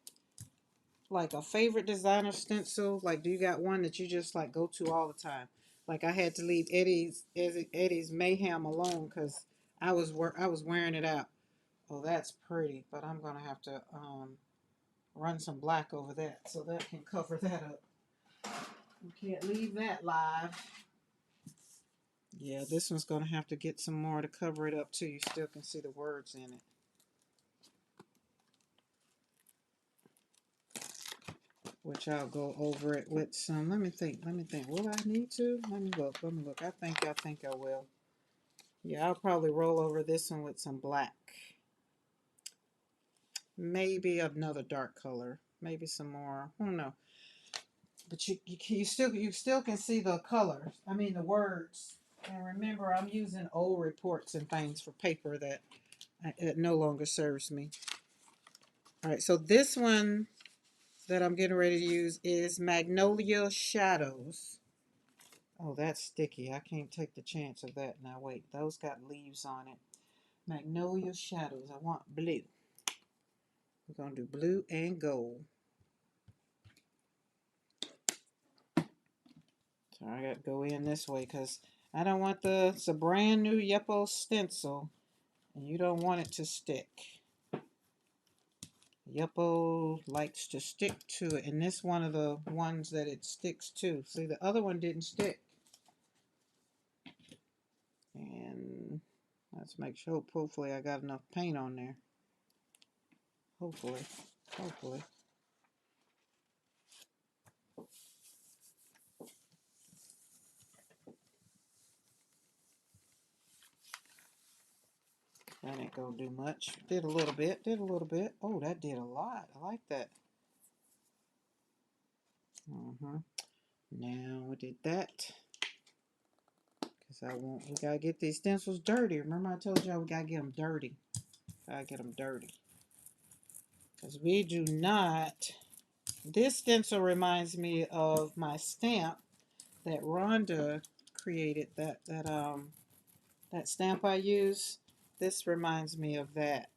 Like a favorite designer stencil? Like do you got one that you just like go to all the time? Like I had to leave Eddie's Mayhem alone because I was wearing it out. Oh, that's pretty, but I'm gonna have to run some black over that so that can cover that up. You can't leave that live. Yeah, this one's going to have to get some more to cover it up too. You still can see the words in it. Which I'll go over it with some. Let me think. Will I need to? Let me look. I think I will. Yeah, I'll probably roll over this one with some black. Maybe another dark color. Maybe some more. I don't know. But you still can see the colors. I mean the words. And remember, I'm using old reports and things for paper that it no longer serves me. All right, so this one that I'm getting ready to use is Magnolia Shadows. Oh, that's sticky. I can't take the chance of that. Now, wait, those got leaves on it. Magnolia Shadows. I want blue. We're going to do blue and gold. So I got to go in this way because I don't want it's a brand new Yeppo stencil and you don't want it to stick. Yeppo likes to stick to it, and this one of the ones that it sticks to. See, the other one didn't stick. And let's make sure, hopefully I got enough paint on there. Hopefully. That ain't gonna do much. Did a little bit. Oh, that did a lot. I like that. Now we did that. Because we gotta get these stencils dirty. Remember I told y'all we gotta get them dirty. Because we do not. This stencil reminds me of my stamp that Rhonda created. That stamp I use. This reminds me of that.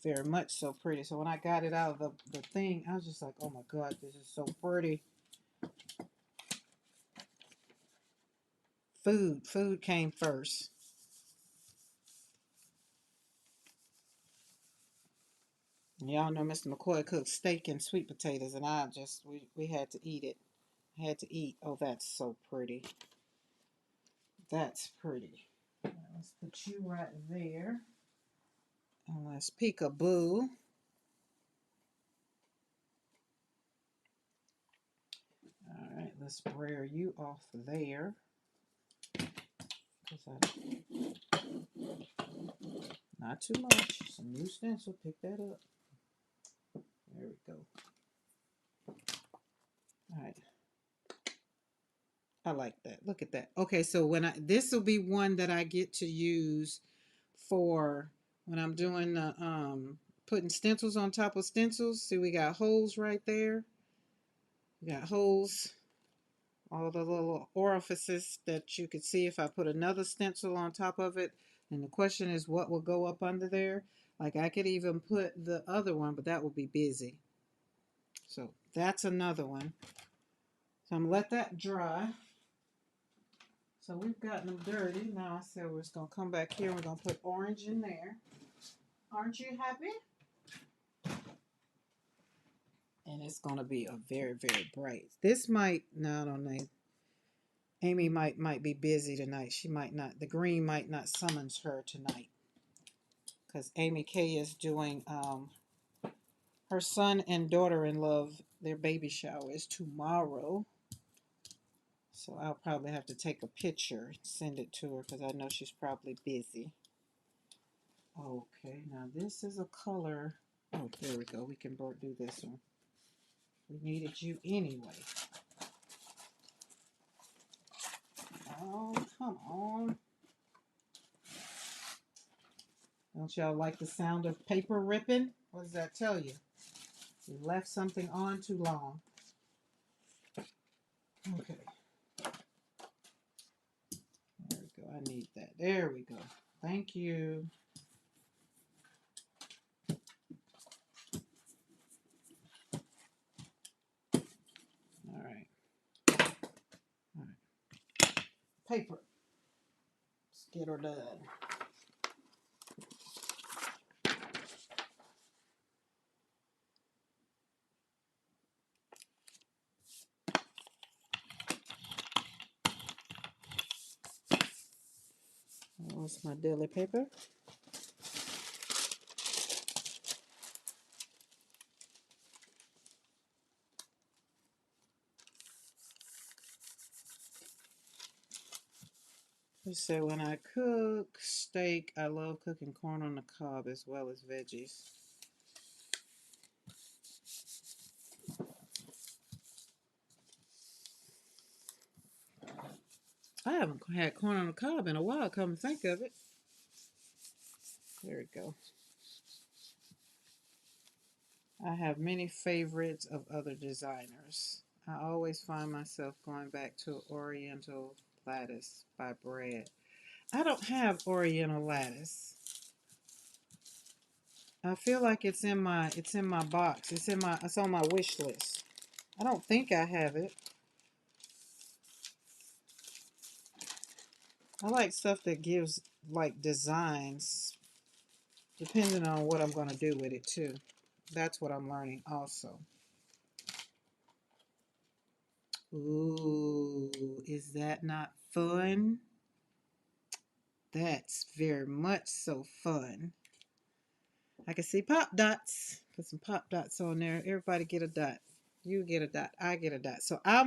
very much so pretty. So when I got it out of the thing, I was just like, oh my God, this is so pretty. Food came first. Y'all know Mr. McCoy cooks steak and sweet potatoes, and we had to eat it. Had to eat. Oh, that's so pretty. That's pretty. Now, let's put you right there. And let's peekaboo. All right, let's brayer you off there. Not too much. Some new stencil. Pick that up. There we go. All right. I like that. Look at that. Okay, so this will be one that I get to use for when I'm doing the putting stencils on top of stencils. See, we got holes right there. We got holes, all the little orifices that you could see if I put another stencil on top of it. And the question is, what will go up under there? Like I could even put the other one, but that will be busy. So that's another one. So I'm gonna let that dry. So we've gotten them dirty. Now I said we're just going to come back here and we're going to put orange in there. Aren't you happy? And it's going to be a very, very bright. This might, no, I don't know. Amy might be busy tonight. She might not, the green might not summons her tonight. Because Amy K is doing, her son and daughter-in-law, their baby shower is tomorrow. So I'll probably have to take a picture, send it to her because I know she's probably busy. Okay, now this is a color. Oh, there we go. We can do this one. We needed you anyway. Oh, come on. Don't y'all like the sound of paper ripping? What does that tell you? You left something on too long. Okay. There we go. I need that. There we go. Thank you. All right. All right. Paper. Let's get her done. What's my daily paper? They say when I cook steak, I love cooking corn on the cob as well as veggies. I haven't had corn on the cob in a while, come to think of it. There we go. I have many favorites of other designers. I always find myself going back to Oriental Lattice by Brad. I don't have Oriental Lattice. I feel like it's in my box. It's on my wish list. I don't think I have it. I like stuff that gives like designs depending on what I'm going to do with it too. That's what I'm learning also. Ooh, is that not fun? That's very much so fun. I can see pop dots. Put some pop dots on there. Everybody get a dot. You get a dot. I get a dot. So I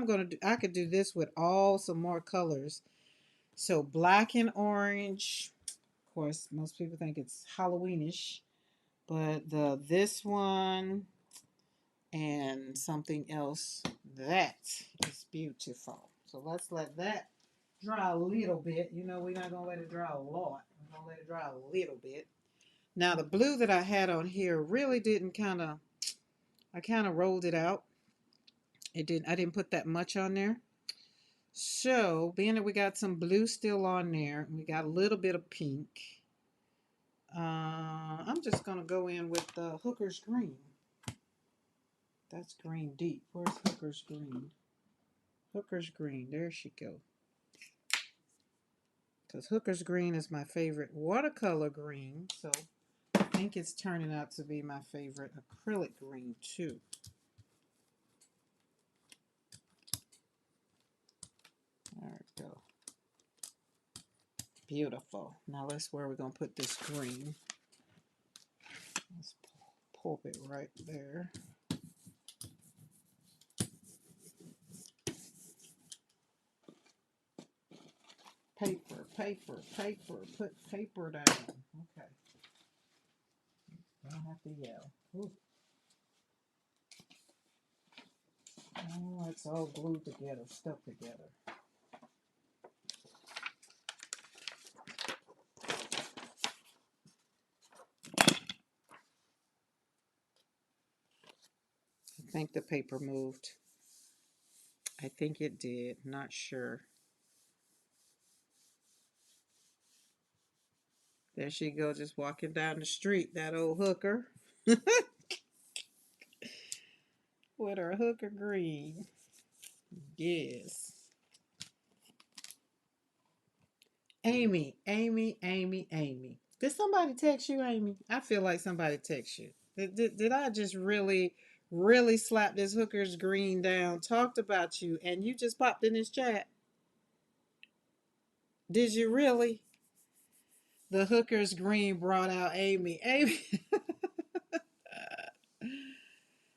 could do this with all some more colors. So black and orange. Of course, most people think it's Halloweenish. But this one and something else, that is beautiful. So let's let that dry a little bit. You know, we're not going to let it dry a lot. We're going to let it dry a little bit. Now, the blue that I had on here really didn't I kind of rolled it out. I didn't put that much on there. So, being that we got some blue still on there, we got a little bit of pink. I'm I'm just gonna go in with the Hooker's Green. That's green deep. Where's Hooker's Green? Hooker's Green. There she go. Because Hooker's Green is my favorite watercolor green, so I think it's turning out to be my favorite acrylic green too. There we go. Beautiful. Now let's where we're gonna put this green. Let's pulp it right there. Paper, paper, paper. Put paper down. Okay. I don't have to yell. Ooh. Oh, it's all glued together, stuck together. I think the paper moved. I think it did. Not sure. There she goes, just walking down the street, that old hooker. With her hooker green. Yes. Amy, Amy, Amy, Amy. Did somebody text you, Amy? I feel like somebody text you. Did I just really, really slap this hooker's green down, talked about you, and you just popped in this chat? Did you really? The hooker's green brought out Amy. Amy.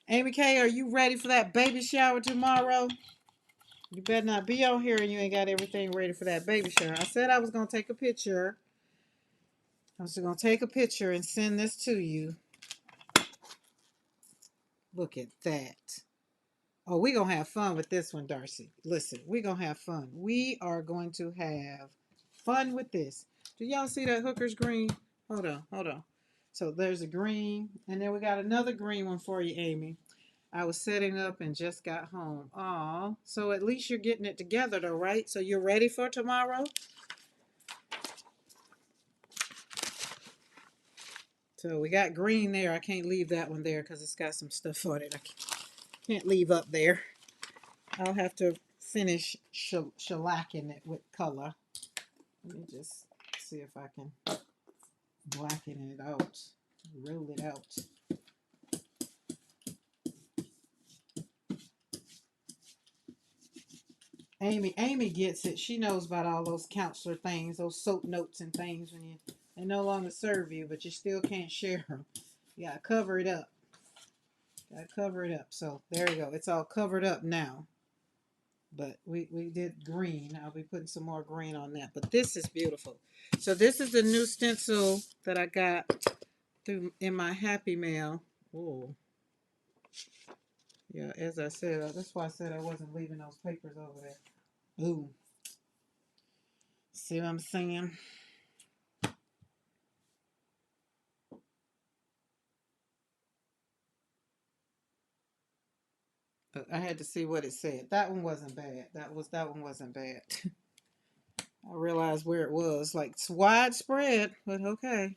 Amy K, are you ready for that baby shower tomorrow? You better not be on here and you ain't got everything ready for that baby shower. I said I was going to take a picture. I was going to take a picture and send this to you. Look at that. Oh, we're going to have fun with this one, Darcy. Listen, we're going to have fun. We are going to have fun with this. Do y'all see that hooker's green? Hold on, hold on. So there's a green, and then we got another green one for you, Amy. I was setting up and just got home. Aw, so at least you're getting it together though, right? So you're ready for tomorrow? So we got green there. I can't leave that one there because it's got some stuff on it. I can't leave up there. I'll have to finish shellacking it with color. Let me just see if I can blacken it out, roll it out. Amy gets it. She knows about all those counselor things, those soap notes and things when they no longer serve you, but you still can't share them. You gotta cover it up. Gotta cover it up. So there you go. It's all covered up now. But we did green. I'll be putting some more green on that. But this is beautiful. So this is the new stencil that I got through in my Happy Mail. Oh. Yeah, as I said, that's why I said I wasn't leaving those papers over there. Ooh. See what I'm saying? I had to see what it said. That one wasn't bad. That one wasn't bad. I realized where it was. Like it's widespread, but okay.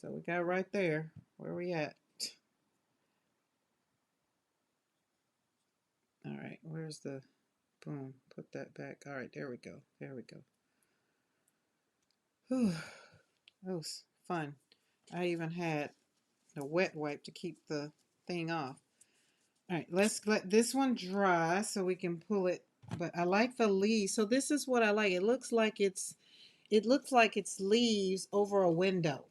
So we got right there. Where we at? All right, where's the boom? Put that back. All right, there we go. There we go. Whew. That was fun. I even had a wet wipe to keep the thing off. All right, let's let this one dry so we can pull it. But I like the leaves. So this is what I like. It looks like it's leaves over a window.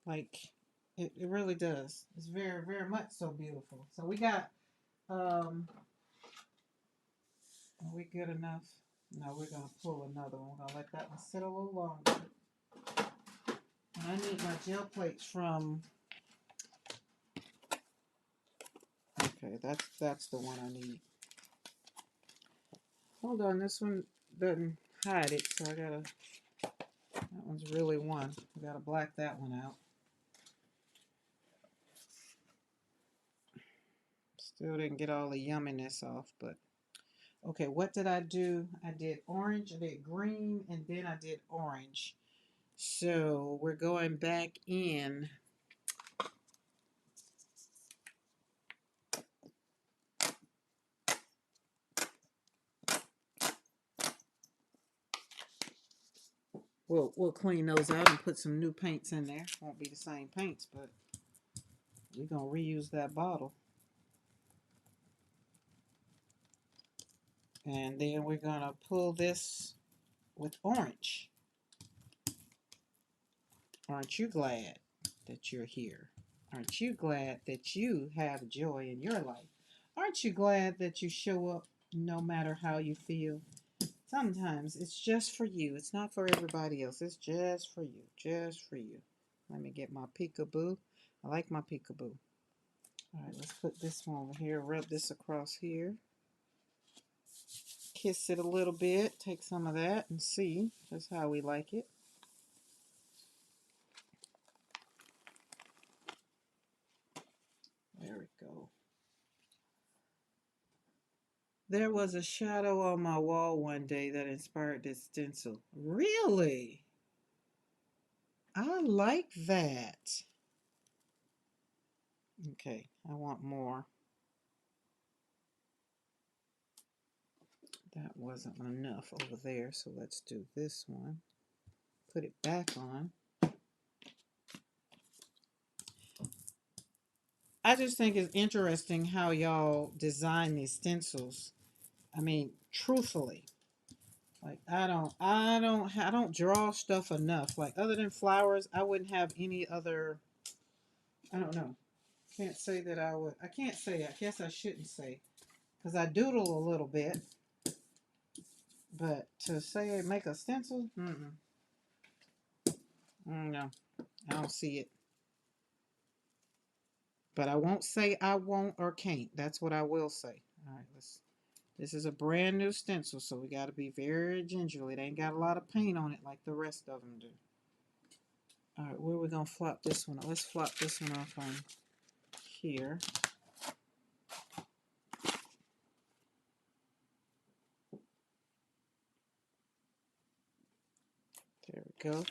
Like it really does. It's very, very much so beautiful. So we got are we good enough? No, we're gonna pull another one. We're gonna let that one sit a little longer. And I need my gel plates from okay, that's the one I need. Hold on, this one doesn't hide it, so I gotta that one's really one. I gotta black that one out. Still didn't get all the yumminess off, but Okay, what did I do? I did orange, I did green, and then I did orange. So we're going back in. We'll clean those out and put some new paints in there. Won't be the same paints, but we're gonna reuse that bottle. And then we're gonna pull this with orange. Aren't you glad that you're here? Aren't you glad that you have joy in your life? Aren't you glad that you show up no matter how you feel? Sometimes it's just for you. It's not for everybody else. It's just for you. Just for you. Let me get my peekaboo. I like my peekaboo. All right, let's put this one over here. Rub this across here. Kiss it a little bit. Take some of that and see just how we like it. There we go. There was a shadow on my wall one day that inspired this stencil. Really? I like that. Okay, I want more. That wasn't enough over there, so let's do this one. Put it back on. I just think it's interesting how y'all design these stencils. I mean, truthfully, like I don't draw stuff enough. Like other than flowers, I wouldn't have any other. I don't know. Can't say that I would. I can't say. I guess I shouldn't say, because I doodle a little bit. But to say make a stencil, no, I don't see it. But I won't say I won't or can't. That's what I will say. All right, let's. This is a brand new stencil, so we got to be very gingerly. It ain't got a lot of paint on it like the rest of them do. All right, where are we gonna flop this one? Let's flop this one off on here. There we go.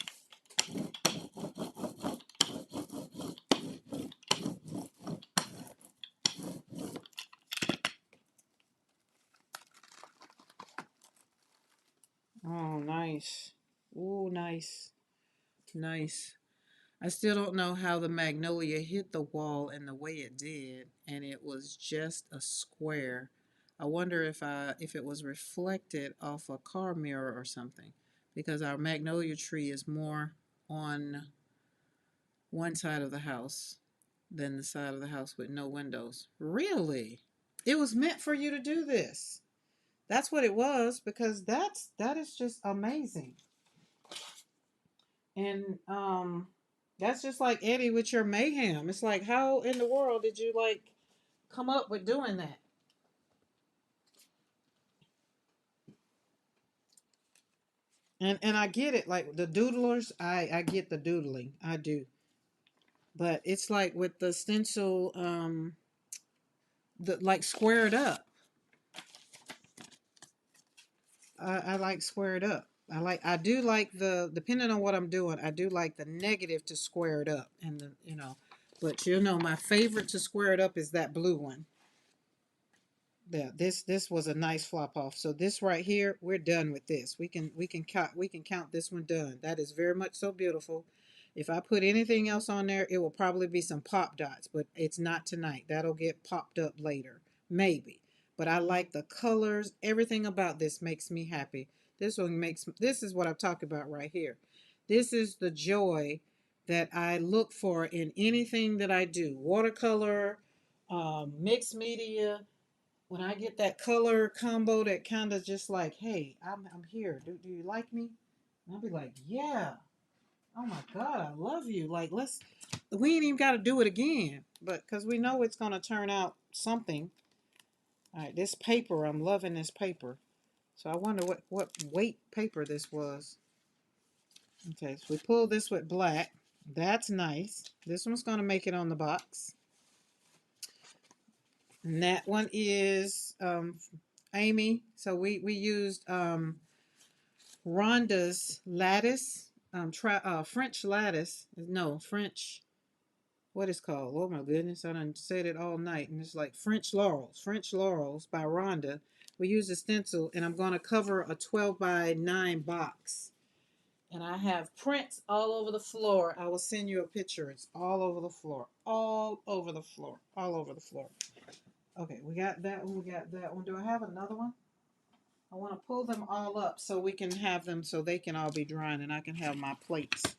Oh, nice. Ooh, nice. Nice. I still don't know how the magnolia hit the wall in the way it did, and it was just a square. I wonder if it was reflected off a car mirror or something, because our magnolia tree is more on one side of the house than the side of the house with no windows. Really? It was meant for you to do this. That's what it was, because that is just amazing. And that's just like Eddie with your mayhem. It's like, how in the world did you like come up with doing that? And I get it, like the doodlers, I get the doodling. I do. But it's like with the stencil, the like squared up. I like squared up. I do like the, depending on what I'm doing, I do like the negative to square it up, and the, but my favorite to square it up is that blue one. Yeah, this was a nice flop off. So this right here, we're done with this. We can count this one done. That is very much so beautiful. If I put anything else on there, it will probably be some pop dots, but it's not tonight. That'll get popped up later, maybe. But I like the colors. Everything about this makes me happy. This is what I'm talking about right here. This is the joy that I look for in anything that I do. Watercolor, mixed media, when I get that color combo that kind of just like, hey, I'm here. Do you like me? And I'll be like, yeah. Oh my God, I love you. Like, we ain't even got to do it again. But because we know it's going to turn out something. All right, this paper, I'm loving this paper. So I wonder what weight paper this was. Okay, so we pull this with black. That's nice. This one's going to make it on the box. And that one is Amy. So we used Rhonda's lattice, French lattice. No, French. What is called? Oh my goodness, I done said it all night, and it's like French laurels. French laurels by Rhonda. We use a stencil, and I'm gonna cover a 12 by 9 box. And I have prints all over the floor. I will send you a picture. It's all over the floor. All over the floor. All over the floor. Okay, we got that one. We got that one. Do I have another one? I want to pull them all up so we can have them so they can all be drying and I can have my plates.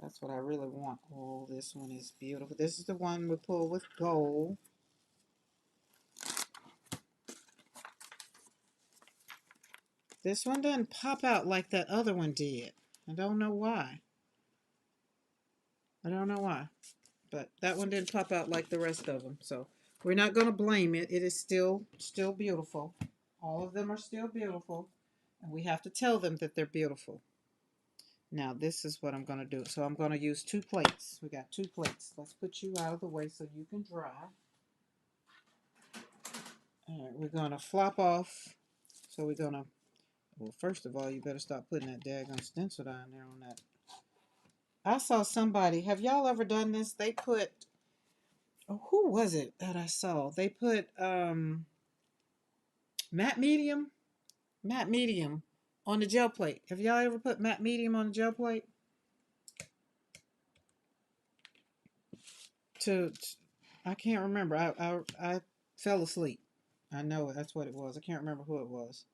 That's what I really want. Oh, this one is beautiful. This is the one we pull with gold. This one doesn't pop out like that other one did. I don't know why. I don't know why. But that one didn't pop out like the rest of them. So we're not going to blame it. It is still beautiful. All of them are still beautiful. And we have to tell them that they're beautiful. Now this is what I'm going to do. So I'm going to use 2 plates. We got 2 plates. Let's put you out of the way so you can dry. All right, we're going to flop off. So we're going to, well, first of all, you better stop putting that daggone stencil down there on that. I saw somebody, have y'all ever done this? They put, oh, who was it that I saw? They put matte medium on the gel plate. Have y'all ever put matte medium on the gel plate? I can't remember. I fell asleep. I know that's what it was. I can't remember who it was.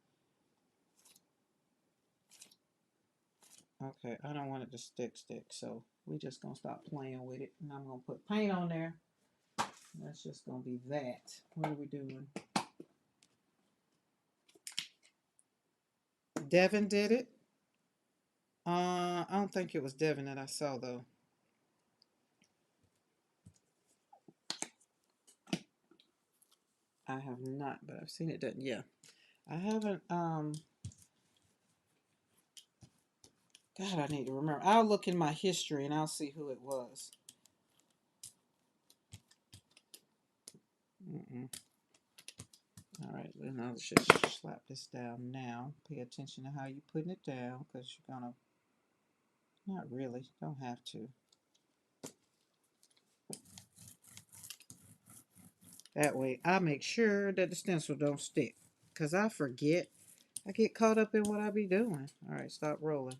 Okay, I don't want it to stick, so we just gonna stop playing with it, and I'm gonna put paint on there. That's just gonna be that. What are we doing? Devin did it. I don't think it was Devin that I saw though. I have not, but I've seen it done. Yeah, I haven't. God, I need to remember. I'll look in my history and I'll see who it was. All right, then I'll just slap this down now. Pay attention to how you're putting it down because you're gonna, not really, don't have to. That way I make sure that the stencil don't stick because I forget. I get caught up in what I be doing. All right, stop rolling.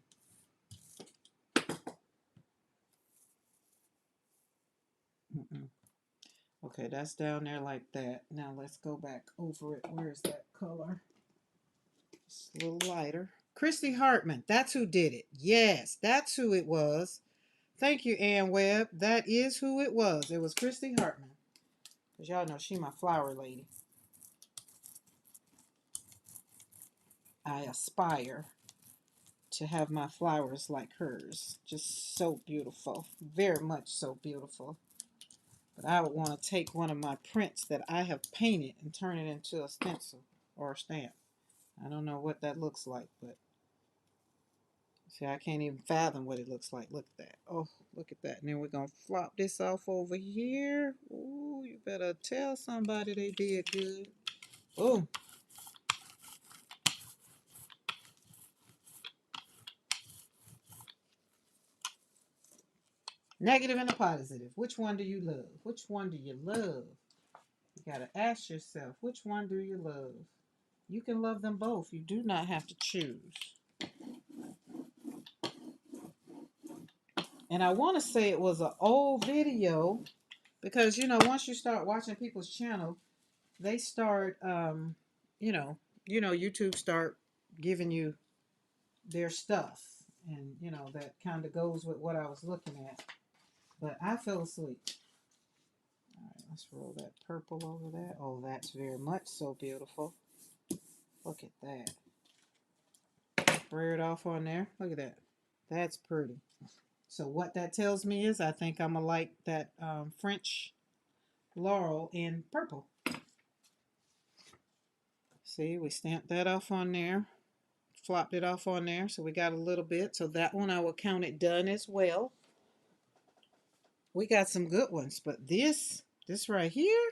Okay, that's down there like that. Now let's go back over it. Where's that color? It's a little lighter. Christy Hartman, that's who did it. Yes, that's who it was. Thank you, Ann Webb. That is who it was. It was Christy Hartman. Because y'all know she my flower lady. I aspire to have my flowers like hers. Just so beautiful. Very much so beautiful. But I would want to take one of my prints that I have painted and turn it into a stencil or a stamp. I don't know what that looks like, but see, I can't even fathom what it looks like. Look at that. Oh, look at that. And then we're going to flop this off over here. Ooh, you better tell somebody they did good. Oh. Negative and a positive. Which one do you love? Which one do you love? You got to ask yourself, which one do you love? You can love them both. You do not have to choose. And I want to say it was an old video because, you know, once you start watching people's channel, they start, you know, YouTube start giving you their stuff. And, you know, that kind of goes with what I was looking at. But I fell asleep. All right, let's roll that purple over that. Oh, that's very much so beautiful. Look at that. Spray it off on there. Look at that. That's pretty. So what that tells me is I think I'm going to like that French laurel in purple. See, we stamped that off on there. Flopped it off on there. So we got a little bit. So that one I will count it done as well. We got some good ones. But this right here,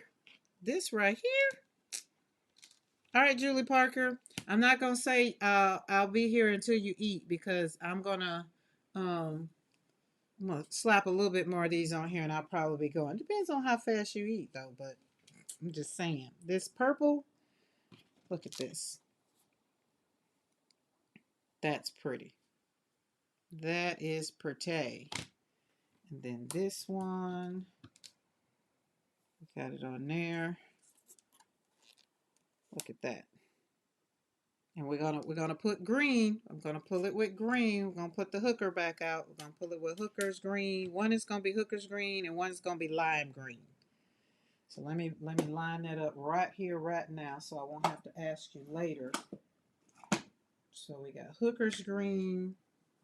All right, Julie Parker. I'm not gonna say I'll be here until you eat because um I'm gonna slap a little bit more of these on here and I'll probably be going. Depends on how fast you eat though, but I'm just saying. This purple, look at this. That's pretty. That is pretty. And then this one, got it on there. Look at that. And we're gonna put green. I'm gonna pull it with green. We're gonna put the hooker back out. We're gonna pull it with hooker's green. One is gonna be hooker's green and one is gonna be lime green. So let me line that up right here, right now, so I won't have to ask you later. So we got hooker's green.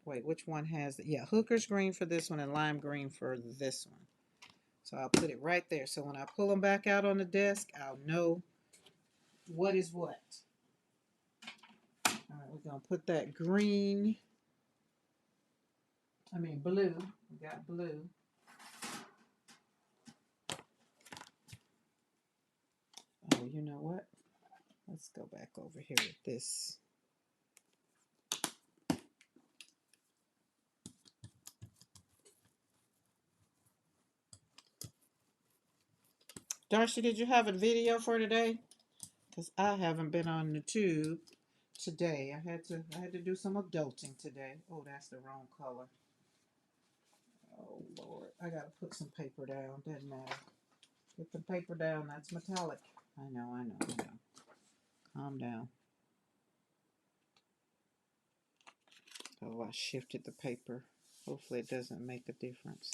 Wait, which one has it? Yeah, hooker's green for this one and lime green for this one. So I'll put it right there. So when I pull them back out on the desk, I'll know what is what. All right, we're gonna put that green. Blue. We got blue. Oh, you know what? Let's go back over here with this. Darcy, did you have a video for today? Because I haven't been on the tube today. I had to do some adulting today. Oh, that's the wrong color. Oh Lord, I gotta put some paper down. Doesn't matter. Get the paper down. That's metallic. I know. Calm down. Oh, I shifted the paper. Hopefully it doesn't make a difference.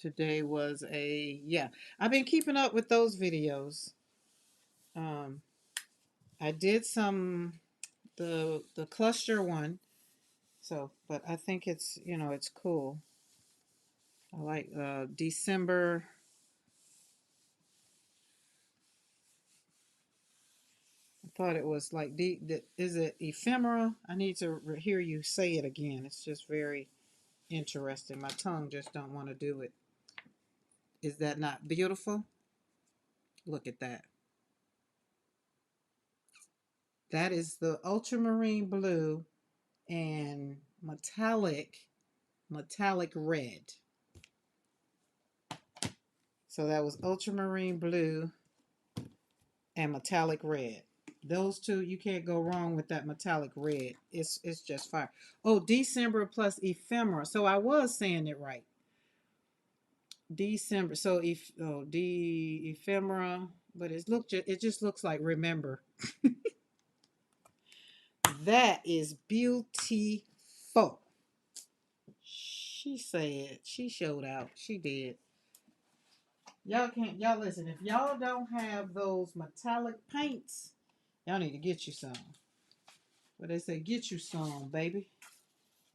Today was I've been keeping up with those videos. I did the cluster one. So, but I think it's cool. I like December. I thought it was like is it ephemera? I need to hear you say it again. It's just very interesting. My tongue just don't want to do it. Is that not beautiful? Look at that. That is the ultramarine blue and metallic red. So that was ultramarine blue and metallic red. Those two, you can't go wrong with that metallic red. It's just fire. Oh, December plus ephemera. So I was saying it right. December. So ephemera, but it just looks like remember. That is beautiful. She said she showed out. She did. Y'all listen, if y'all don't have those metallic paints, y'all need to get you some. But they say get you some, baby.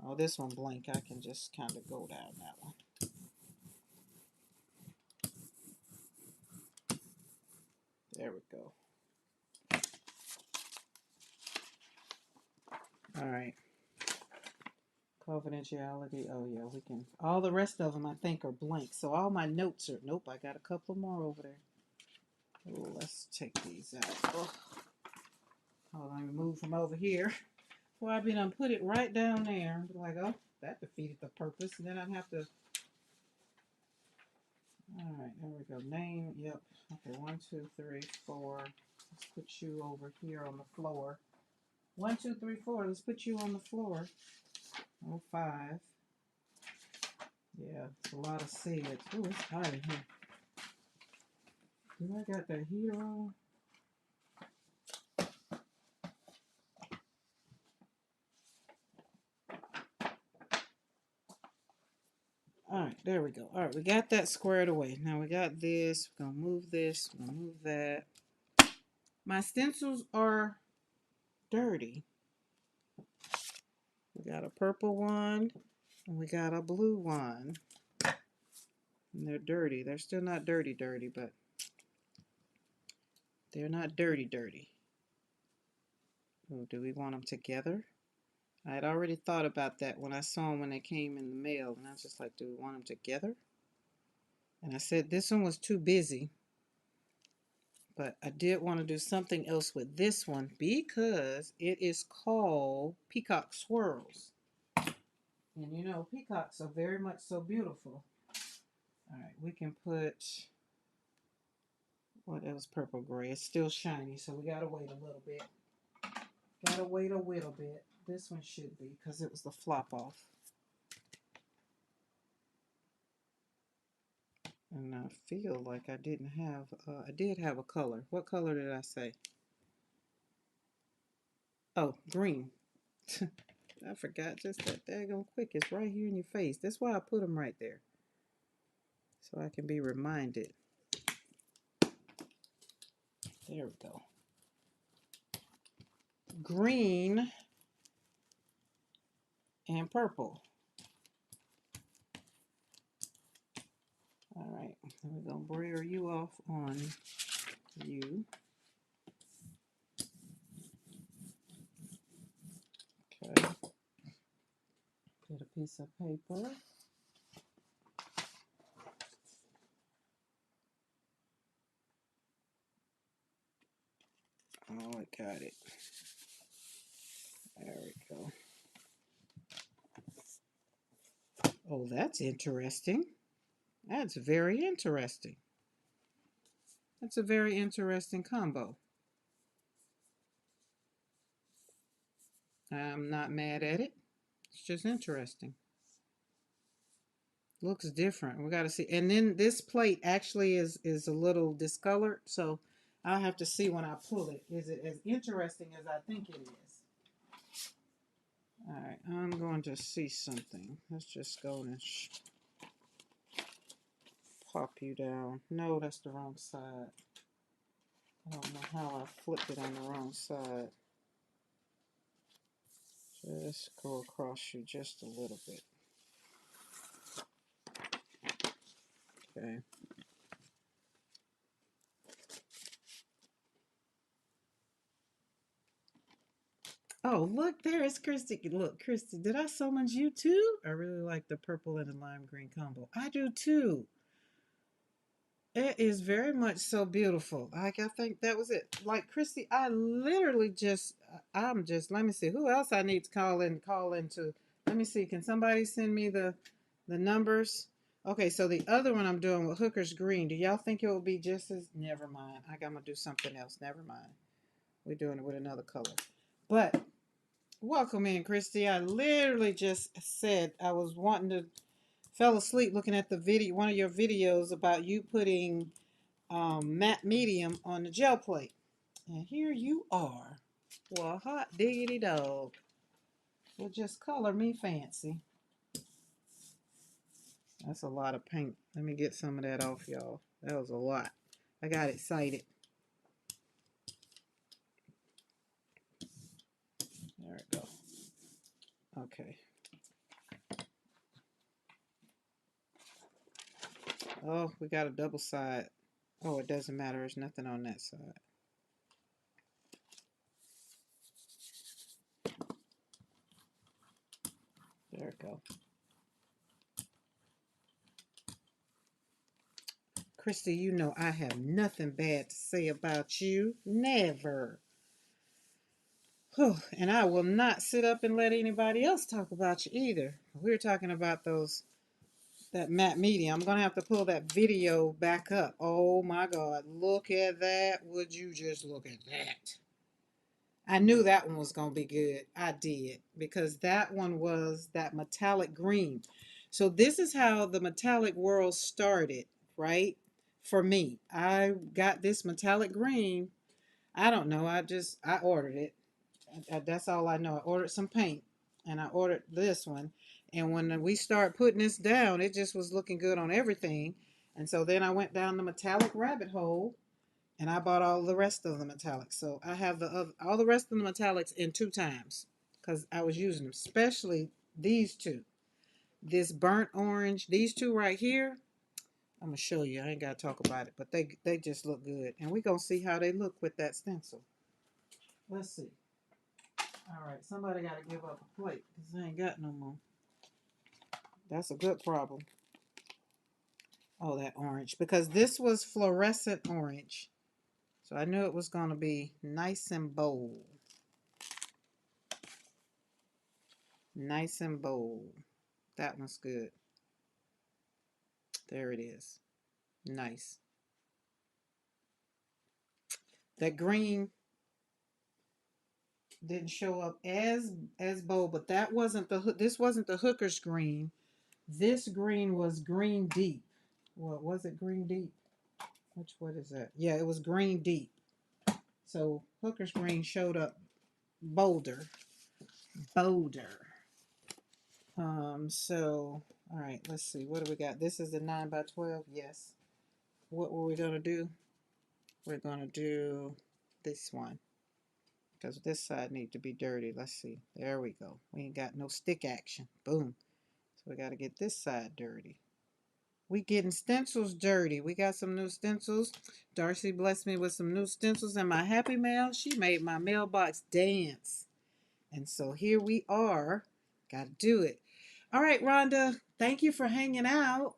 Oh, this one blank. I can just kind of go down that one. There we go. All right. Confidentiality. Oh, yeah, we can. All the rest of them, I think, are blank. So all my notes are. Nope, I got a couple more over there. Oh, let's take these out. Oh, let me move from over here. Well, I've been put it right down there. Like, oh, that defeated the purpose. And then I'd have to. All right, there we go. Name. Yep. Okay, 1, 2, 3, 4. Let's put you over here on the floor. 1, 2, 3, 4. Let's put you on the floor. Oh, 5. Yeah, it's a lot of SIDS. Oh, it's hot in here. Do I got the heater on? Alright, there we go. Alright, we got that squared away. Now we got this. We're going to move this. We're going to move that. My stencils are dirty. We got a purple one. And we got a blue one. And they're dirty. They're still not dirty, but they're not dirty. Oh, do we want them together? I had already thought about that when I saw them when they came in the mail. And I was just like, do we want them together? And I said this one was too busy But I did want to do something else with this one because it is called Peacock Swirls. And you know, peacocks are very much so beautiful. All right, we can put, what else? Purple gray. It's still shiny, so we gotta wait a little bit. Gotta wait a little bit. This one should be, because it was the flop off. And I feel like I didn't have, I did have a color. What color did I say? Oh, green. I forgot just that daggone quick. It's right here in your face. That's why I put them right there. So I can be reminded. There we go. Green and purple. All right, we're gonna brayer you off on you. Okay. Get a piece of paper. Oh, I got it. There we go. Oh, that's interesting. That's very interesting. That's a very interesting combo. I'm not mad at it. It's just interesting. Looks different. We got to see. And then this plate actually is a little discolored, so I'll have to see when I pull it. Is it as interesting as I think it is? All right, I'm going to see something. Let's just go and pop you down. No, that's the wrong side. I don't know how I flipped it on the wrong side. Just go across you just a little bit. Okay. Oh, look, there is Christy. Look, Christy, did I summon you too? I really like the purple and the lime green combo. I do too. It is very much so beautiful. Like, I think that was it. Like, Christy, I literally just, let me see, who else I need to call in to, let me see, can somebody send me the numbers? Okay, so the other one I'm doing with Hooker's Green, do y'all think it will be just as, never mind. I'm going to do something else, never mind. We're doing it with another color. But, welcome in, Christy. I literally just said I was wanting to, fell asleep looking at the video, one of your videos about you putting matte medium on the gel plate. And here you are. Well, hot diggity dog. Well, just color me fancy. That's a lot of paint. Let me get some of that off, y'all. That was a lot. I got excited. There we go. Okay. Oh, we got a double side. Oh, it doesn't matter. There's nothing on that side. There we go. Christy, you know I have nothing bad to say about you. Never. Whew. And I will not sit up and let anybody else talk about you either. We're talking about that matte medium. I'm going to have to pull that video back up. Oh my God. Look at that. Would you just look at that? I knew that one was going to be good. I did. Because that one was that metallic green. So this is how the metallic world started, right? For me. I got this metallic green. I don't know. I ordered it. That's all I know. I ordered some paint and I ordered this one. And when we start putting this down, it just was looking good on everything. And so then I went down the metallic rabbit hole and I bought all the rest of the metallics. So I have all the rest of the metallics in 2 times because I was using them, especially these two. This burnt orange, these two right here. I'm going to show you. I ain't got to talk about it, but they just look good. And we're going to see how they look with that stencil. Let's see. All right, somebody got to give up a plate because I ain't got no more. That's a good problem. Oh, that orange. Because this was fluorescent orange. So I knew it was going to be nice and bold. Nice and bold. That one's good. There it is. Nice. That green didn't show up as bold, but that wasn't this wasn't the hooker's green. This green was green deep. What was it? Green deep? What is that? Yeah, it was green deep. So hooker's green showed up bolder. So all right, let's see. What do we got? This is the 9x12. Yes. What were we gonna do? We're gonna do this one because this side needs to be dirty. Let's see. There we go. We ain't got no stick action. Boom. So we got to get this side dirty. We getting stencils dirty. We got some new stencils. Darcy blessed me with some new stencils in my Happy Mail. She made my mailbox dance. And so here we are. Got to do it. All right, Rhonda. Thank you for hanging out.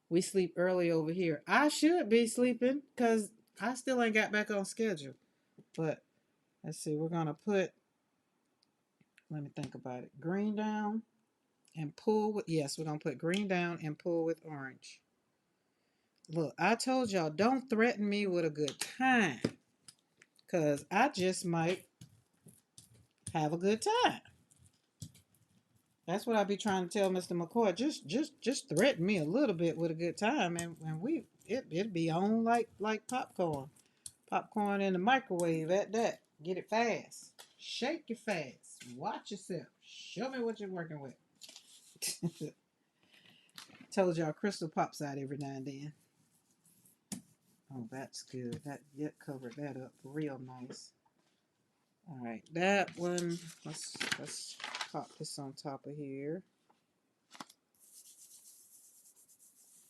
We sleep early over here. I should be sleeping because I still ain't got back on schedule. But let's see. We're going to put, let me think about it. Green down and pull with, yes, we're going to put green down and pull with orange. Look, I told y'all, don't threaten me with a good time. Because I just might have a good time. That's what I be trying to tell Mr. McCoy. Just threaten me a little bit with a good time, and it'd be on like popcorn. Popcorn in the microwave at that. Get it fast. Shake it fast. Watch yourself. Show me what you're working with. Told y'all crystal pops out every now and then. Oh, that's good. That covered that up real nice. All right, that one. Let's pop this on top of here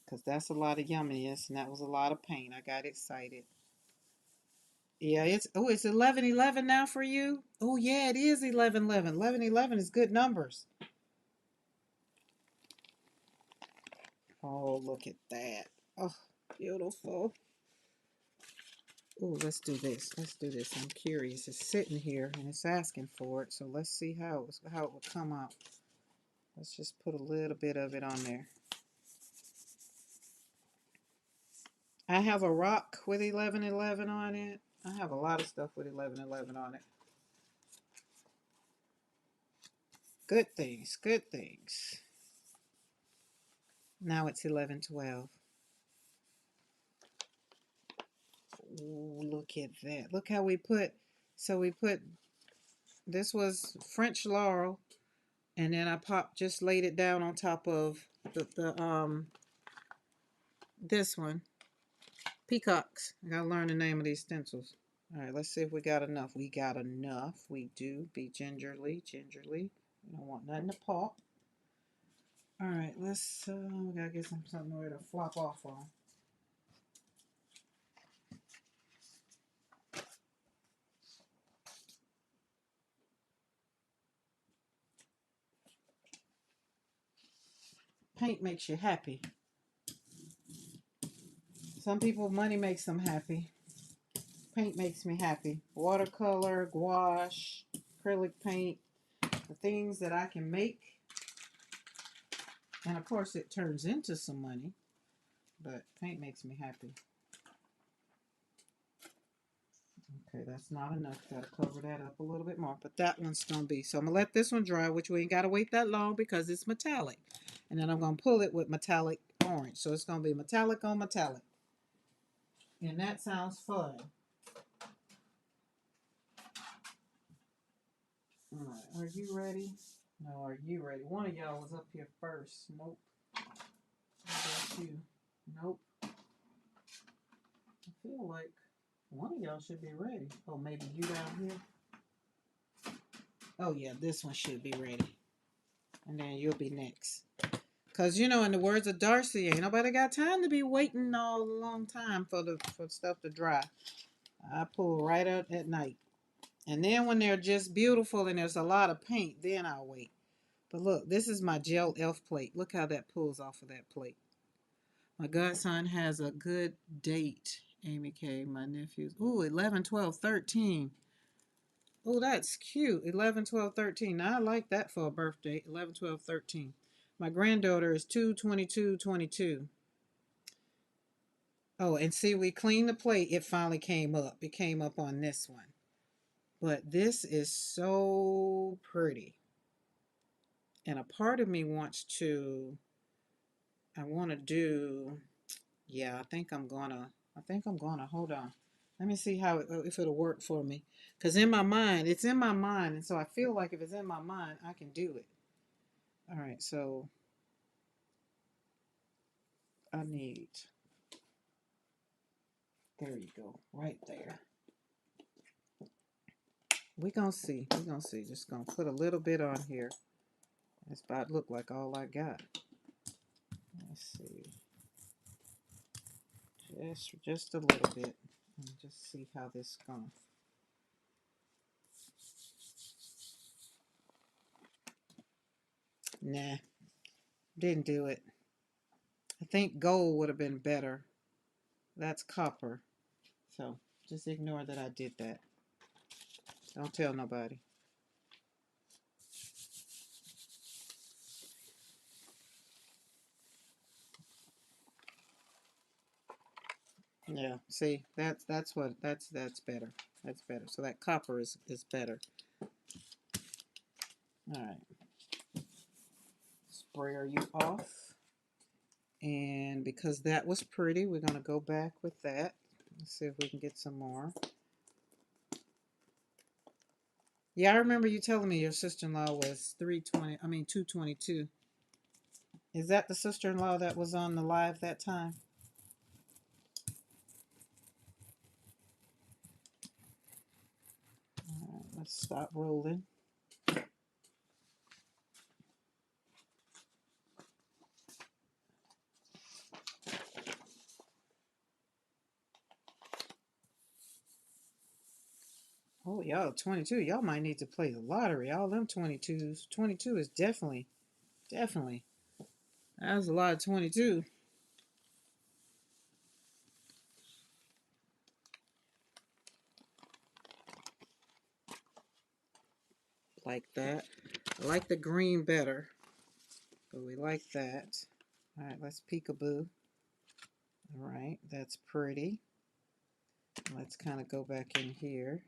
because that's a lot of yumminess and that was a lot of paint. I got excited. Yeah, it's 11:11 now for you. Oh yeah, it is 11:11. 11:11 is good numbers. Oh, look at that. Oh, beautiful. Oh, let's do this. Let's do this. I'm curious. It's sitting here and it's asking for it. So let's see how it will come out. Let's just put a little bit of it on there. I have a rock with 11:11 on it. I have a lot of stuff with 11:11 on it. Good things, good things. Now it's 11:12. Ooh, look at that. Look how we put, so we put, this was French laurel, and then I just laid it down on top of this one, peacocks. I gotta learn the name of these stencils. All right, let's see if we got enough. We got enough. We do. Be gingerly. We don't want nothing to pop. All right, let's, we gotta get somewhere to flop off on. Paint makes you happy. Some people, money makes them happy. Paint makes me happy. Watercolor, gouache, acrylic paint, the things that I can make. And of course it turns into some money, but paint makes me happy. Okay, that's not enough. Gotta cover that up a little bit more, but that one's gonna be, so I'm gonna let this one dry, which we ain't gotta wait that long because it's metallic. And then I'm gonna pull it with metallic orange. So it's gonna be metallic on metallic. And that sounds fun. All right, are you ready? No, are you ready? One of y'all was up here first. Nope. How about you? Nope. I feel like one of y'all should be ready. Oh, maybe you down here? Oh, yeah, this one should be ready. And then you'll be next. Because, you know, in the words of Darcy, ain't nobody got time to be waiting all a long time for stuff to dry. I pull right out at night. And then when they're just beautiful and there's a lot of paint, then I'll wait. But look, this is my gel elf plate. Look how that pulls off of that plate. My godson has a good date Amy K, my nephews. Ooh, 11, 12, 13. Oh, that's cute. 11, 12, 13. Now, I like that for a birthday. 11, 12, 13. My granddaughter is 2, 22, 22. Oh, and see, we cleaned the plate. It finally came up. It came up on this one. But this is so pretty. And a part of me wants to, I want to do, yeah, I think I'm gonna, hold on. Let me see how, if it'll work for me. Because in my mind, it's in my mind. And so I feel like if it's in my mind, I can do it. All right, so I need, there you go, right there. We're gonna see. We're gonna see. Just gonna put a little bit on here. That's about look like all I got. Let's see. Just a little bit. And just see how this goes. Nah, didn't do it. I think gold would have been better. That's copper. So just ignore that I did that. Don't tell nobody. Yeah, see, that's what that's better. That's better. So that copper is better. All right. Sprayer you off. And because that was pretty, we're going to go back with that. Let's see if we can get some more. Yeah, I remember you telling me your sister-in-law was 222. Is that the sister-in-law that was on the live that time? All right, let's stop rolling. Oh, y'all 22. Y'all might need to play the lottery. All them 22s. 22 is definitely. That was a lot of 22. Like that. I like the green better. But we like that. All right, let's peekaboo. All right, that's pretty. Let's kind of go back in here.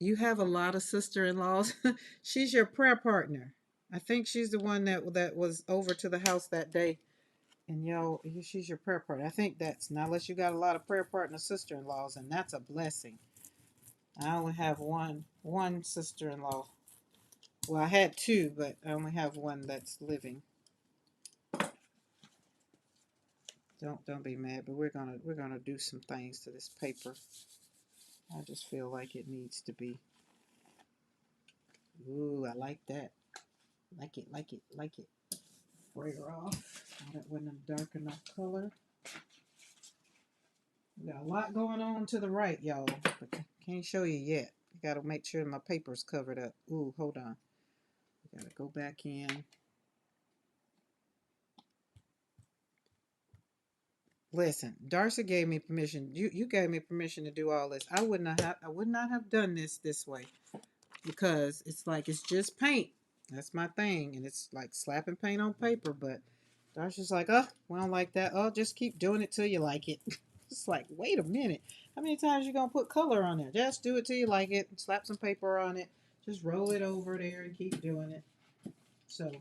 You have a lot of sister-in-laws. She's your prayer partner. I think she's the one that was over to the house that day. And she's your prayer partner. I think that's, now unless you got a lot of prayer partner sister-in-laws, and that's a blessing. I only have one sister-in-law. Well, I had two, but I only have one that's living. Don't be mad, but we're gonna do some things to this paper. I just feel like it needs to be. Ooh, I like that. Like it. Sprayer off. That wasn't a dark enough color. We got a lot going on to the right, y'all, but can't show you yet. I gotta make sure my paper's covered up. Ooh, hold on. We gotta go back in. Listen, Darcy gave me permission. You gave me permission to do all this. I would not have done this way because it's like it's just paint. That's my thing, and it's like slapping paint on paper. But Darcy's like, oh, we don't like that. Oh, just keep doing it till you like it. It's like, wait a minute. How many times you gonna put color on there? Just do it till you like it. Slap some paper on it. Just roll it over there and keep doing it. So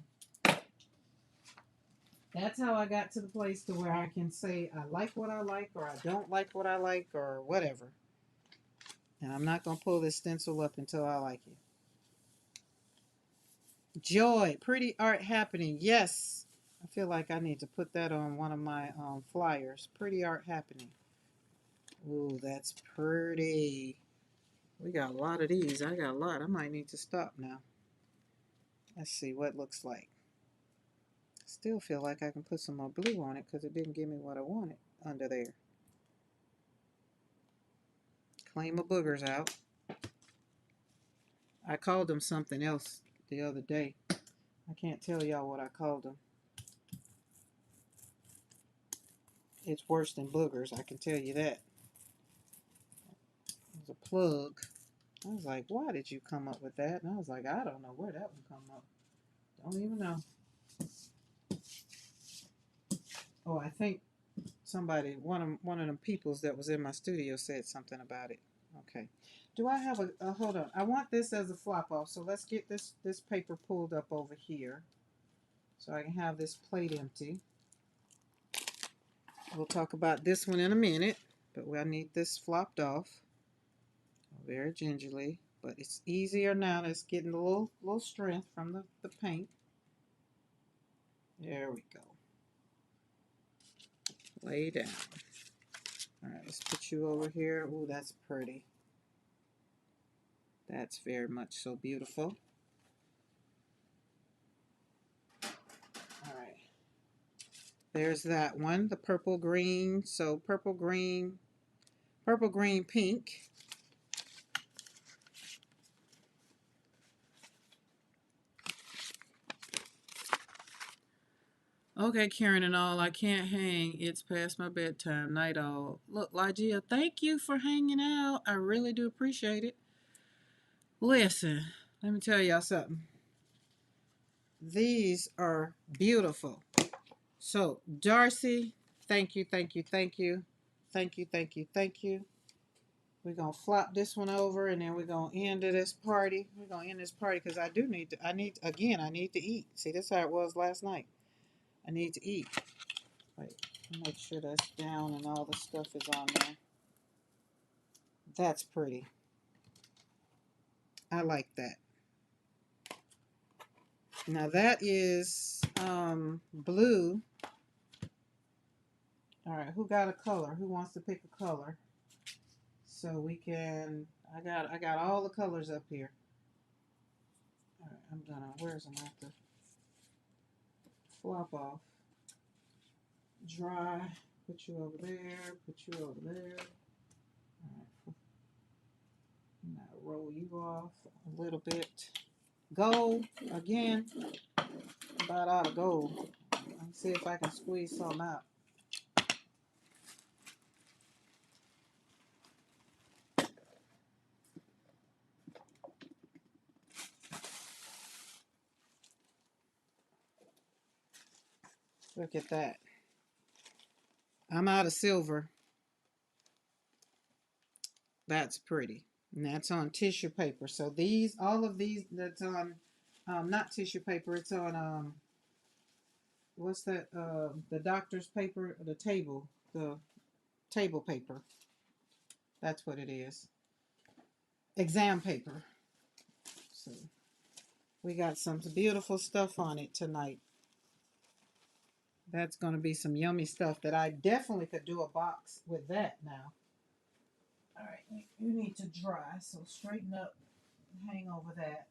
that's how I got to the place to where I can say I like what I like or I don't like what I like or whatever. And I'm not going to pull this stencil up until I like it. Joy, pretty art happening. Yes. I feel like I need to put that on one of my flyers. Pretty art happening. Ooh, that's pretty. We got a lot of these. I got a lot. I might need to stop now. Let's see what it looks like. Still feel like I can put some more blue on it because it didn't give me what I wanted under there. Clean my boogers out. I called them something else the other day. I can't tell y'all what I called them. It's worse than boogers, I can tell you that. It's a plug. I was like, why did you come up with that? And I was like, I don't know where that would come up. Don't even know. Oh, I think somebody, one of them peoples that was in my studio said something about it. Okay. Do I have hold on. I want this as a flop off, so let's get this paper pulled up over here so I can have this plate empty. We'll talk about this one in a minute, but I need this flopped off very gingerly. But it's easier now. It's getting a little strength from the paint. There we go. Lay down. All right, let's put you over here. Ooh, that's pretty. That's very much so beautiful. All right. There's that one, the purple green. So purple green, pink. Okay, Karen and all, I can't hang. It's past my bedtime. Night all. Look, Lygia, thank you for hanging out. I really do appreciate it. Listen, let me tell y'all something. These are beautiful. So, Darcy, thank you, thank you, thank you. Thank you, thank you, thank you. We're going to flop this one over and then we're going to end this party. We're going to end this party because I need to eat. See, this is how it was last night. I need to eat. Wait, make sure that's down and all the stuff is on there. That's pretty. I like that. Now that is blue. All right, who got a color? Who wants to pick a color? So we can. I got all the colors up here. All right, I'm gonna. Where's them? I have to flop off. Dry. Put you over there. Put you over there. All right. Now roll you off a little bit. Gold again. About out of gold. Let's see if I can squeeze some out. Look at that. I'm out of silver. That's pretty. And that's on tissue paper. So these, all of these, that's on, not tissue paper. It's on, what's that? The doctor's paper, the table paper. That's what it is. Exam paper. So we got some beautiful stuff on it tonight. That's going to be some yummy stuff that I definitely could do a box with that now. All right, you need to dry, so straighten up and hang over that.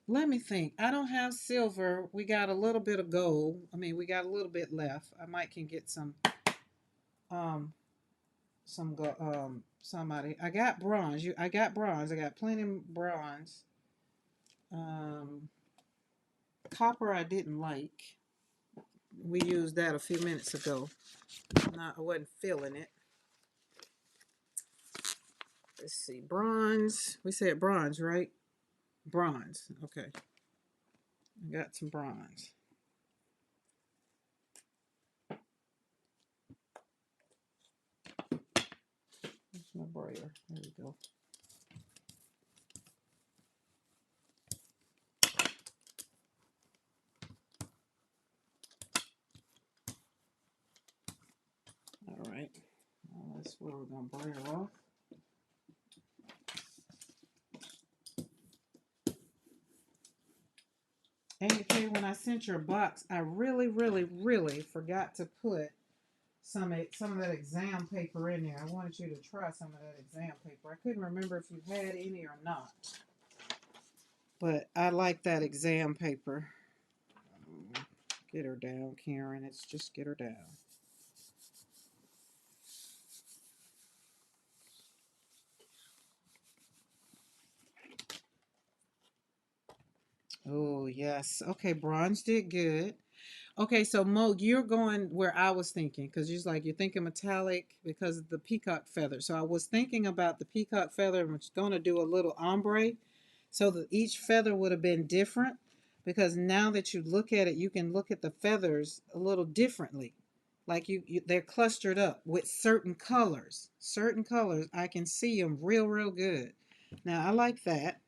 Let me think. I don't have silver. We got a little bit of gold. I mean, we got a little bit left. I might can get somebody. I got bronze. I got bronze. I got plenty of bronze. Copper I didn't like. We used that a few minutes ago. I wasn't feeling it. Let's see. Bronze. We said bronze, right? Bronze. Okay. I got some bronze. That's my brayer. There we go. All right. Well, that's where we're going to brayer off. AK, when I sent your box, I really, really, really forgot to put some of that exam paper in there. I wanted you to try some of that exam paper. I couldn't remember if you had any or not. But I like that exam paper. Get her down, Karen. It's just get her down. Oh, yes. Okay, bronze did good. Okay, so Mo, you're going where I was thinking because you're thinking metallic because of the peacock feather. So I was thinking about the peacock feather and was going to do a little ombre so that each feather would have been different because now that you look at it, you can look at the feathers a little differently. Like they're clustered up with certain colors. Certain colors, I can see them real, real good. Now I like that.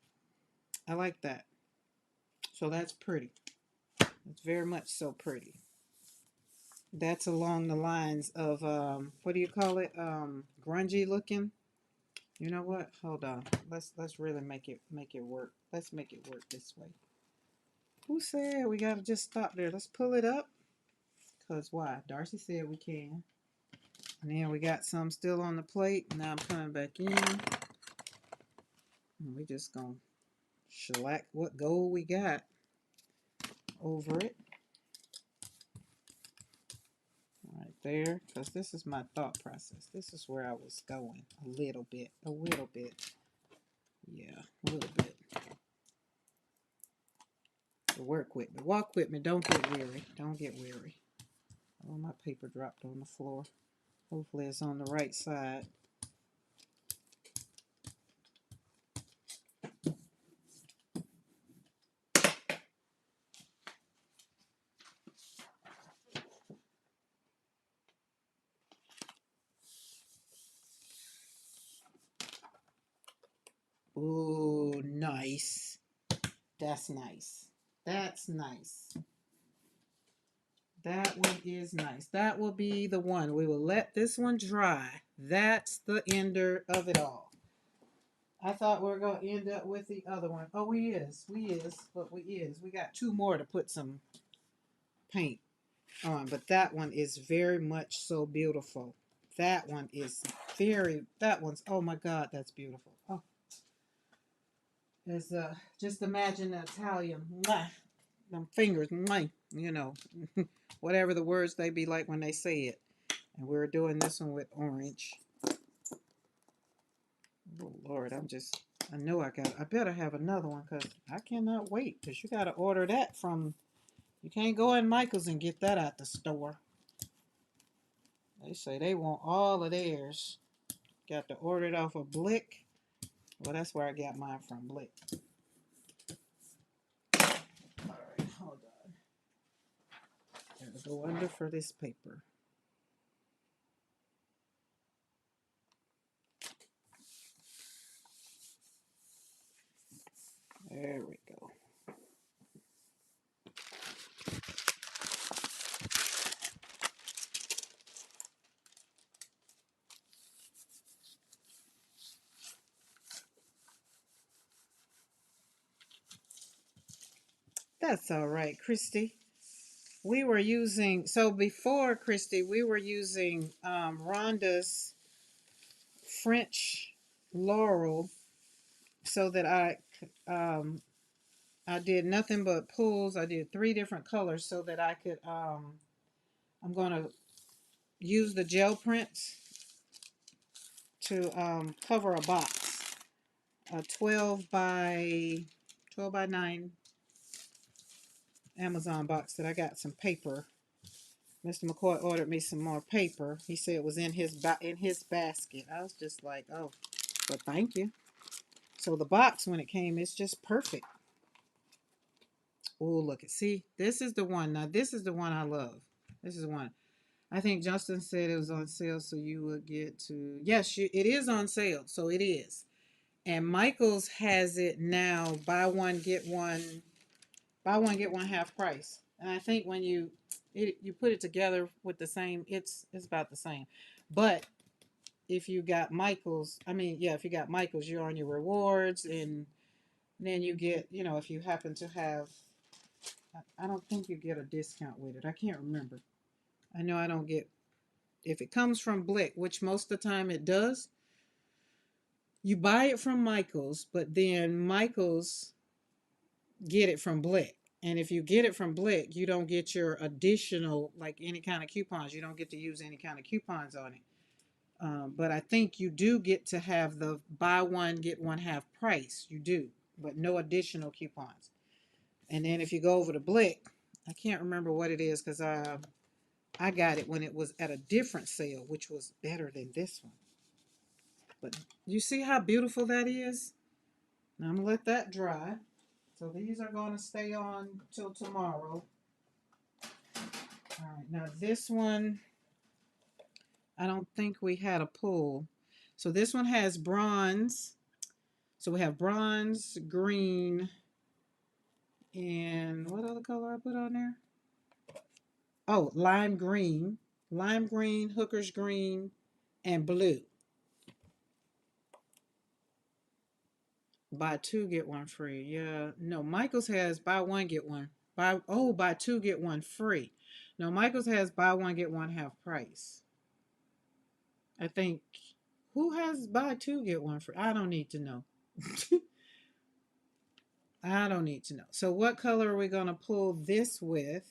I like that. So that's pretty. It's very much so pretty. That's along the lines of what do you call it? Grungy looking. You know what? Hold on. Let's really make it work. Let's make it work this way. Who said we gotta just stop there? Let's pull it up. Cause why? Darcy said we can. And then we got some still on the plate. Now I'm coming back in. And we just gonna shellac what gold we got over it. Right there, because this is my thought process. This is where I was going a little bit. Yeah, a little bit. So work with me, walk with me. Don't get weary. Don't get weary. Oh, my paper dropped on the floor. Hopefully it's on the right side. Ooh, nice. That's nice. That's nice. That one is nice. That will be the one. We will let this one dry. That's the ender of it all. I thought we were going to end up with the other one. Oh, we is. But we is. We got two more to put some paint on. But that one is very much so beautiful. That one is oh my God, that's beautiful. Oh, it's, just imagine the Italian, mwah, them fingers, mwah, you know, whatever the words they be like when they say it. And we're doing this one with orange. Oh Lord, I know I better have another one because I cannot wait because you got to order that from, you can't go in Michael's and get that at the store. They say they want all of theirs. Got to order it off of Blick. Well, that's where I got mine from, Blick. All right, hold on. Gotta go under for this paper. There we go. That's all right, Christy. We were using, so before Christy, we were using Rhonda's French Laurel so that I did nothing but pulls. I did 3 different colors so that I could I'm gonna use the gel prints to cover a box, a 12 by 9 Amazon box that I got some paper. Mr. McCoy ordered me some more paper. He said it was in his basket. I was just like, oh, but thank you. So the box when it came, it's just perfect. Oh, look at, see, this is the one. Now this is the one I love. This is the one. I think Justin said it was on sale, so you would get to, yes, it is on sale, so it is. And Michael's has it now, buy one get one half price. And I think when you put it together with the same, it's about the same. But if you got Michael's, if you got Michael's, you're on your rewards, and then you get, if you happen to have, I don't think you get a discount with it. I can't remember. I know I don't get, if it comes from Blick, which most of the time it does, you buy it from Michael's, but then Michael's get it from Blick. And if you get it from Blick, you don't get your additional, like any kind of coupons. You don't get to use any kind of coupons on it. But I think you do get to have the buy one, get one half price. You do, but no additional coupons. And then if you go over to Blick, I can't remember what it is because I got it when it was at a different sale, which was better than this one. But you see how beautiful that is? Now I'm gonna let that dry. So these are gonna stay on till tomorrow. All right, now this one, I don't think we had a pull. So this one has bronze. So we have bronze, green, and what other color I put on there? Oh, lime green, hooker's green, and blue. Buy two, get one free. Yeah, no, Michael's has buy one, get one. Buy two, get one free. No, Michael's has buy one, get one half price. I think, who has buy two, get one free? I don't need to know. I don't need to know. So what color are we going to pull this with?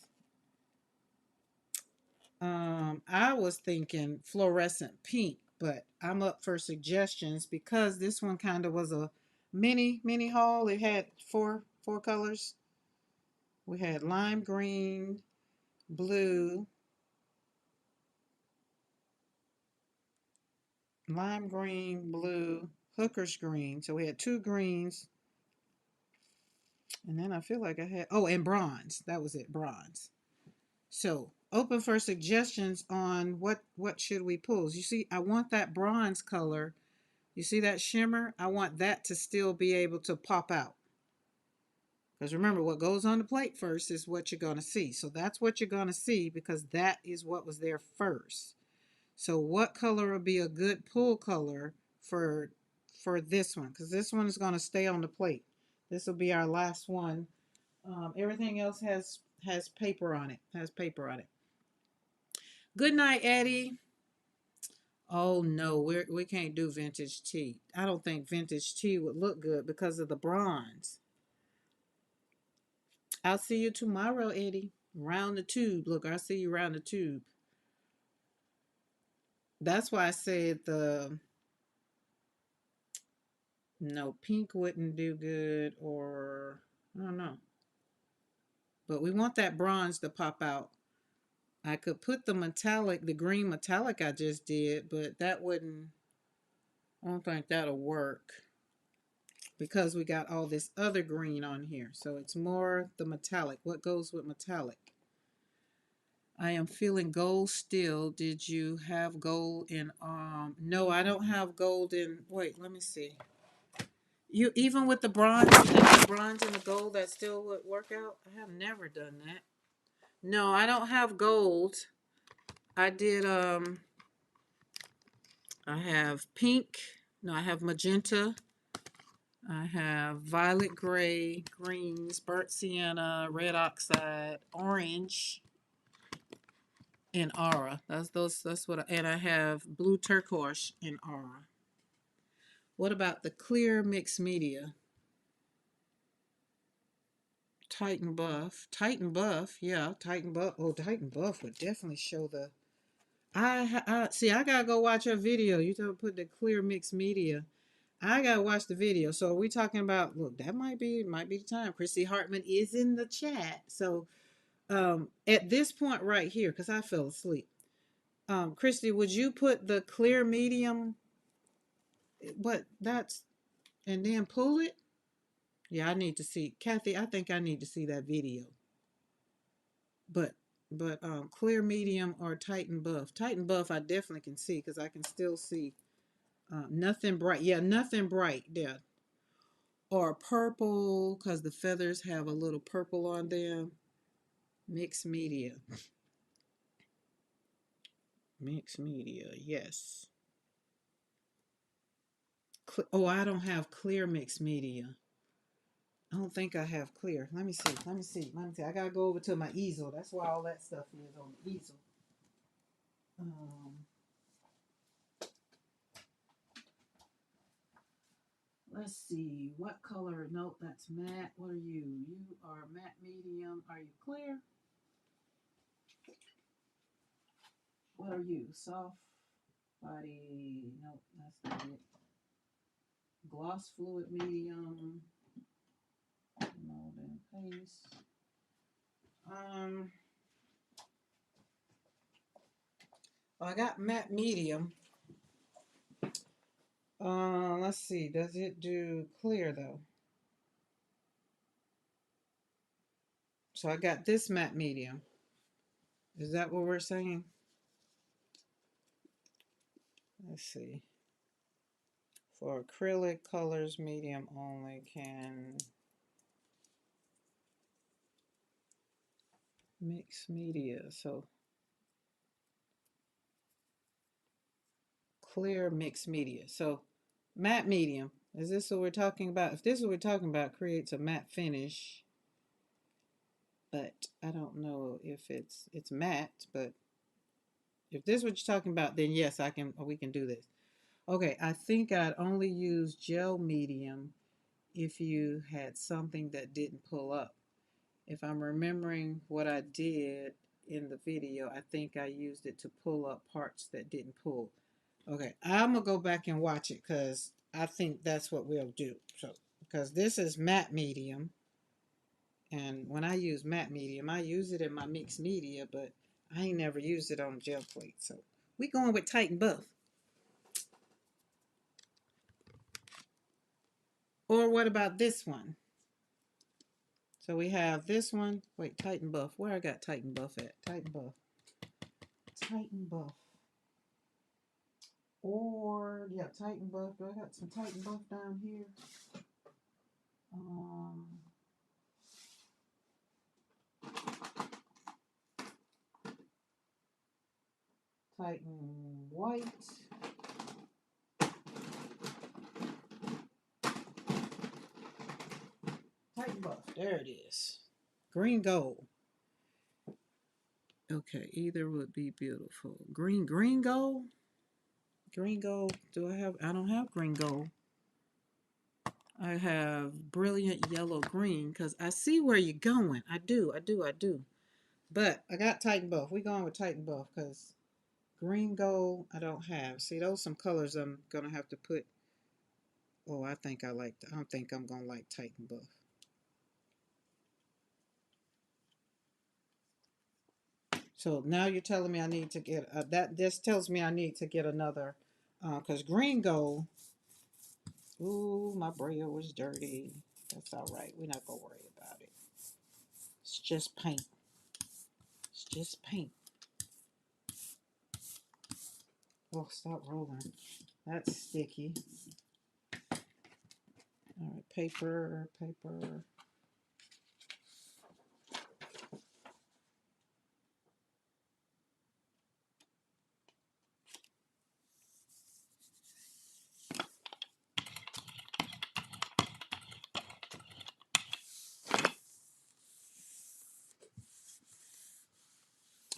I was thinking fluorescent pink, but I'm up for suggestions because this one kind of was a mini haul. It had four colors. We had lime green, blue, lime green, blue, hooker's green. So we had two greens. And then I feel like I had, oh, and bronze. That was it, bronze. So open for suggestions on what should we pull. You see, I want that bronze color. You see that shimmer? I want that to still be able to pop out. Because remember, what goes on the plate first is what you're going to see. So that's what you're going to see because that is what was there first. So what color would be a good pull color for this one? Because this one is going to stay on the plate. This will be our last one. Everything else has paper on it. Has paper on it. Good night, Eddie. Oh no, we can't do vintage tea. I don't think vintage tea would look good because of the bronze. I'll see you tomorrow, Eddie. Round the tube. Look, I'll see you round the tube. That's why I said no, pink wouldn't do good, or I don't know. But we want that bronze to pop out. I could put the green metallic I just did, but that wouldn't, I don't think that'll work because we got all this other green on here. So it's more the metallic. What goes with metallic? I am feeling gold still. Did you have gold in no, I don't have gold in, wait, let me see. You even with the bronze, you think the bronze and the gold that still would work out? I have never done that. No, I don't have gold. I did I have pink. No, I have magenta. I have violet gray, greens, burnt sienna, red oxide, orange, and aura. That's what and I have blue turquoise in aura. What about the clear mixed media? Titan buff. Titan buff, yeah, Titan buff. Oh, Titan buff would definitely show the I see I gotta go watch a video. You told me put the clear mixed media. I gotta watch the video. So are we talking about look, that might be the time. Christy Hartman is in the chat. So at this point right here, because I fell asleep. Christy, would you put the clear medium but that's and then pull it? Yeah, I need to see Kathy, I think I need to see that video. But clear medium or Titan buff. Titan buff I definitely can see because I can still see nothing bright. Yeah, nothing bright there. Or purple because the feathers have a little purple on them. Mixed media. Mixed media, yes. Oh, I don't have clear mixed media. I don't think I have clear. Let me see. I gotta go over to my easel. That's why all that stuff is on the easel. Let's see. What color? Nope, that's matte. What are you? You are matte medium. Are you clear? What are you? Soft body. Nope, that's not it. Gloss fluid medium. Mold and paste. I got matte medium. Let's see. Does it do clear though? So I got this matte medium. Is that what we're saying? Let's see. For acrylic colors, medium only can mix media. So clear mixed media. So matte medium. Is this what we're talking about? If this is what we're talking about, creates a matte finish. But I don't know if it's matte, but if this is what you're talking about, then yes, we can do this. Okay, I think I'd only use gel medium if you had something that didn't pull up. If I'm remembering what I did in the video, I think I used it to pull up parts that didn't pull. Okay, I'm gonna go back and watch it because I think that's what we'll do. So, because this is matte medium, and when I use matte medium, I use it in my mixed media, but I ain't never used it on gel plate. So we going with Titan Buff. Or what about this one? So we have this one. Wait, Titan Buff. Where I got Titan Buff at? Titan Buff. Titan Buff. Or, yeah, Titan Buff. Do I got some Titan Buff down here? Titan White. Titan Buff. There it is. Green gold. Okay, either would be beautiful. Green gold? Green gold. I don't have green gold. I have brilliant yellow green because I see where you're going. I do. But I got Titan Buff. We're going with Titan Buff because green gold I don't have. See, those some colors I'm going to have to put. Oh, I think I'm going to like Titan Buff. So now you're telling me I need to get, this tells me I need to get another, because green gold, ooh, my braille was dirty. That's all right. We're not going to worry about it. It's just paint. It's just paint. Oh, stop rolling. That's sticky. All right, paper.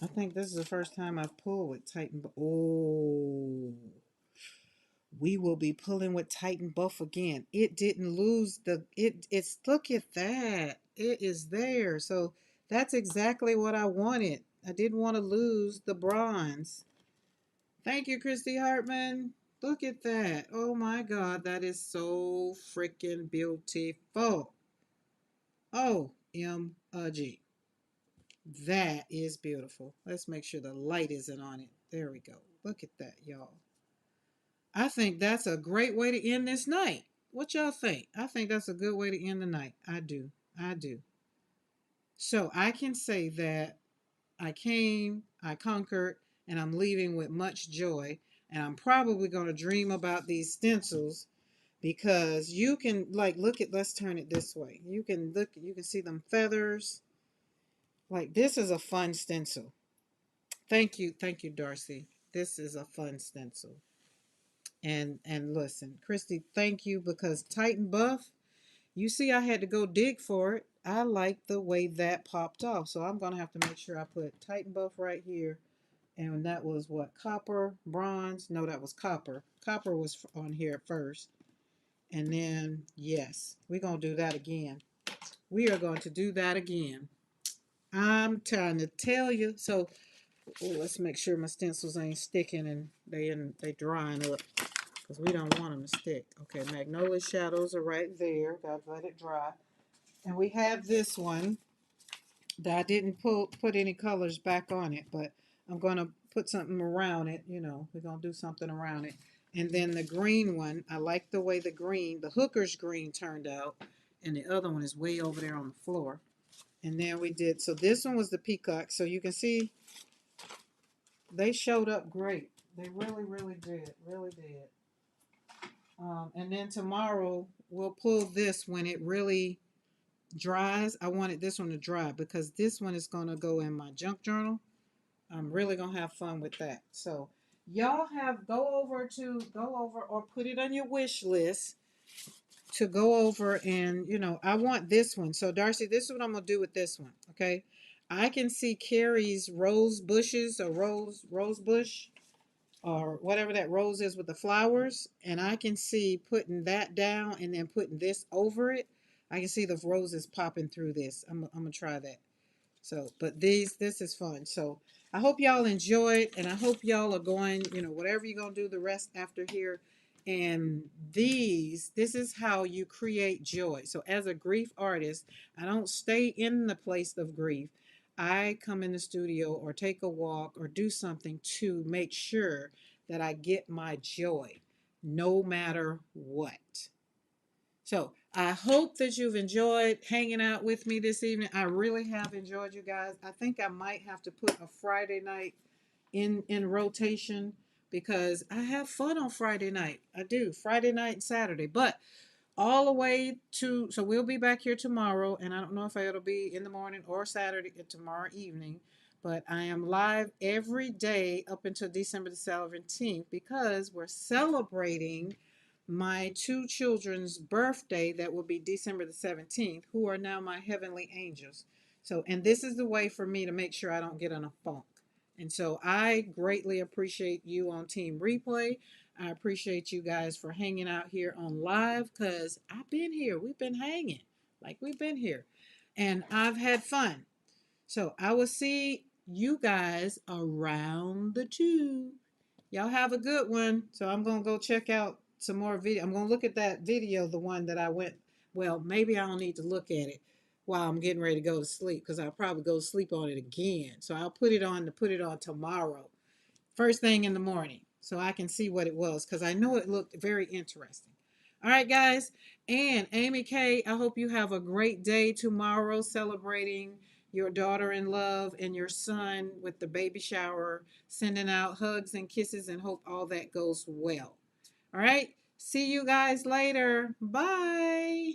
I think this is the first time I've pulled with Titan Buff. Oh, we will be pulling with Titan Buff again. It didn't lose it's, look at that. It is there. So that's exactly what I wanted. I didn't want to lose the bronze. Thank you, Christy Hartman. Look at that. Oh my God, that is so freaking beautiful. OMG. That is beautiful. Let's make sure the light isn't on it. There we go. Look at that, y'all. I think that's a great way to end this night. What y'all think? I think that's a good way to end the night. I do. So I can say that I came, I conquered, and I'm leaving with much joy. And I'm probably going to dream about these stencils because you can, like, look at, let's turn it this way. You can see them feathers. Like, this is a fun stencil. Thank you, Darcy. This is a fun stencil. And listen, Christy, thank you, because Titan Buff, you see I had to go dig for it. I like the way that popped off. So I'm going to have to make sure I put Titan Buff right here. And that was what? Copper, bronze? No, that was copper. Copper was on here first. And then, yes, we're going to do that again. We are going to do that again. I'm trying to tell you. So, let's make sure my stencils ain't sticking and they drying up, because we don't want them to stick. Okay, Magnolia Shadows are right there. Gotta let it dry. And we have this one, I didn't put any colors back on it, but I'm gonna put something around it. You know, we're gonna do something around it. And then the green one, I like the way the hooker's green turned out, and the other one is way over there on the floor. And then we did, so this one was the peacock. So you can see they showed up great. They really, really did, really did. And then tomorrow we'll pull this when it really dries. I wanted this one to dry because this one is gonna go in my junk journal. I'm really gonna have fun with that. So y'all have go over or put it on your wish list to go over, and I want this one. So Darcy, this is what I'm gonna do with this one. Okay. I can see Carrie's rose bushes or rose bush or whatever that rose is with the flowers, and I can see putting that down and then putting this over it. I can see the roses popping through this. I'm gonna try that. So, but this is fun. So I hope y'all enjoyed, and I hope y'all are going, whatever you're gonna do the rest after here. And this is how you create joy. So as a grief artist, I don't stay in the place of grief. I come in the studio or take a walk or do something to make sure that I get my joy, no matter what. So I hope that you've enjoyed hanging out with me this evening. I really have enjoyed you guys. I think I might have to put a Friday night in rotation because I have fun on Friday night. I do Friday night and Saturday, but all the way to, so we'll be back here tomorrow, and I don't know if it'll be in the morning or Saturday or tomorrow evening, but I am live every day up until December the 17th because we're celebrating my two children's birthday that will be December the 17th, who are now my heavenly angels. So, and this is the way for me to make sure I don't get in a funk. And so I greatly appreciate you on Team Replay. I appreciate you guys for hanging out here on live because I've been here. We've been hanging like we've been here. And I've had fun. So I will see you guys around the tube. Y'all have a good one. So I'm going to go check out some more video. I'm going to look at that video, the one that I went. Well, maybe I don't need to look at it while I'm getting ready to go to sleep because I'll probably go to sleep on it again. So I'll put it on tomorrow, first thing in the morning, so I can see what it was because I know it looked very interesting. All right, guys. And Amy K, I hope you have a great day tomorrow celebrating your daughter in love and your son with the baby shower, sending out hugs and kisses, and hope all that goes well. All right. See you guys later. Bye.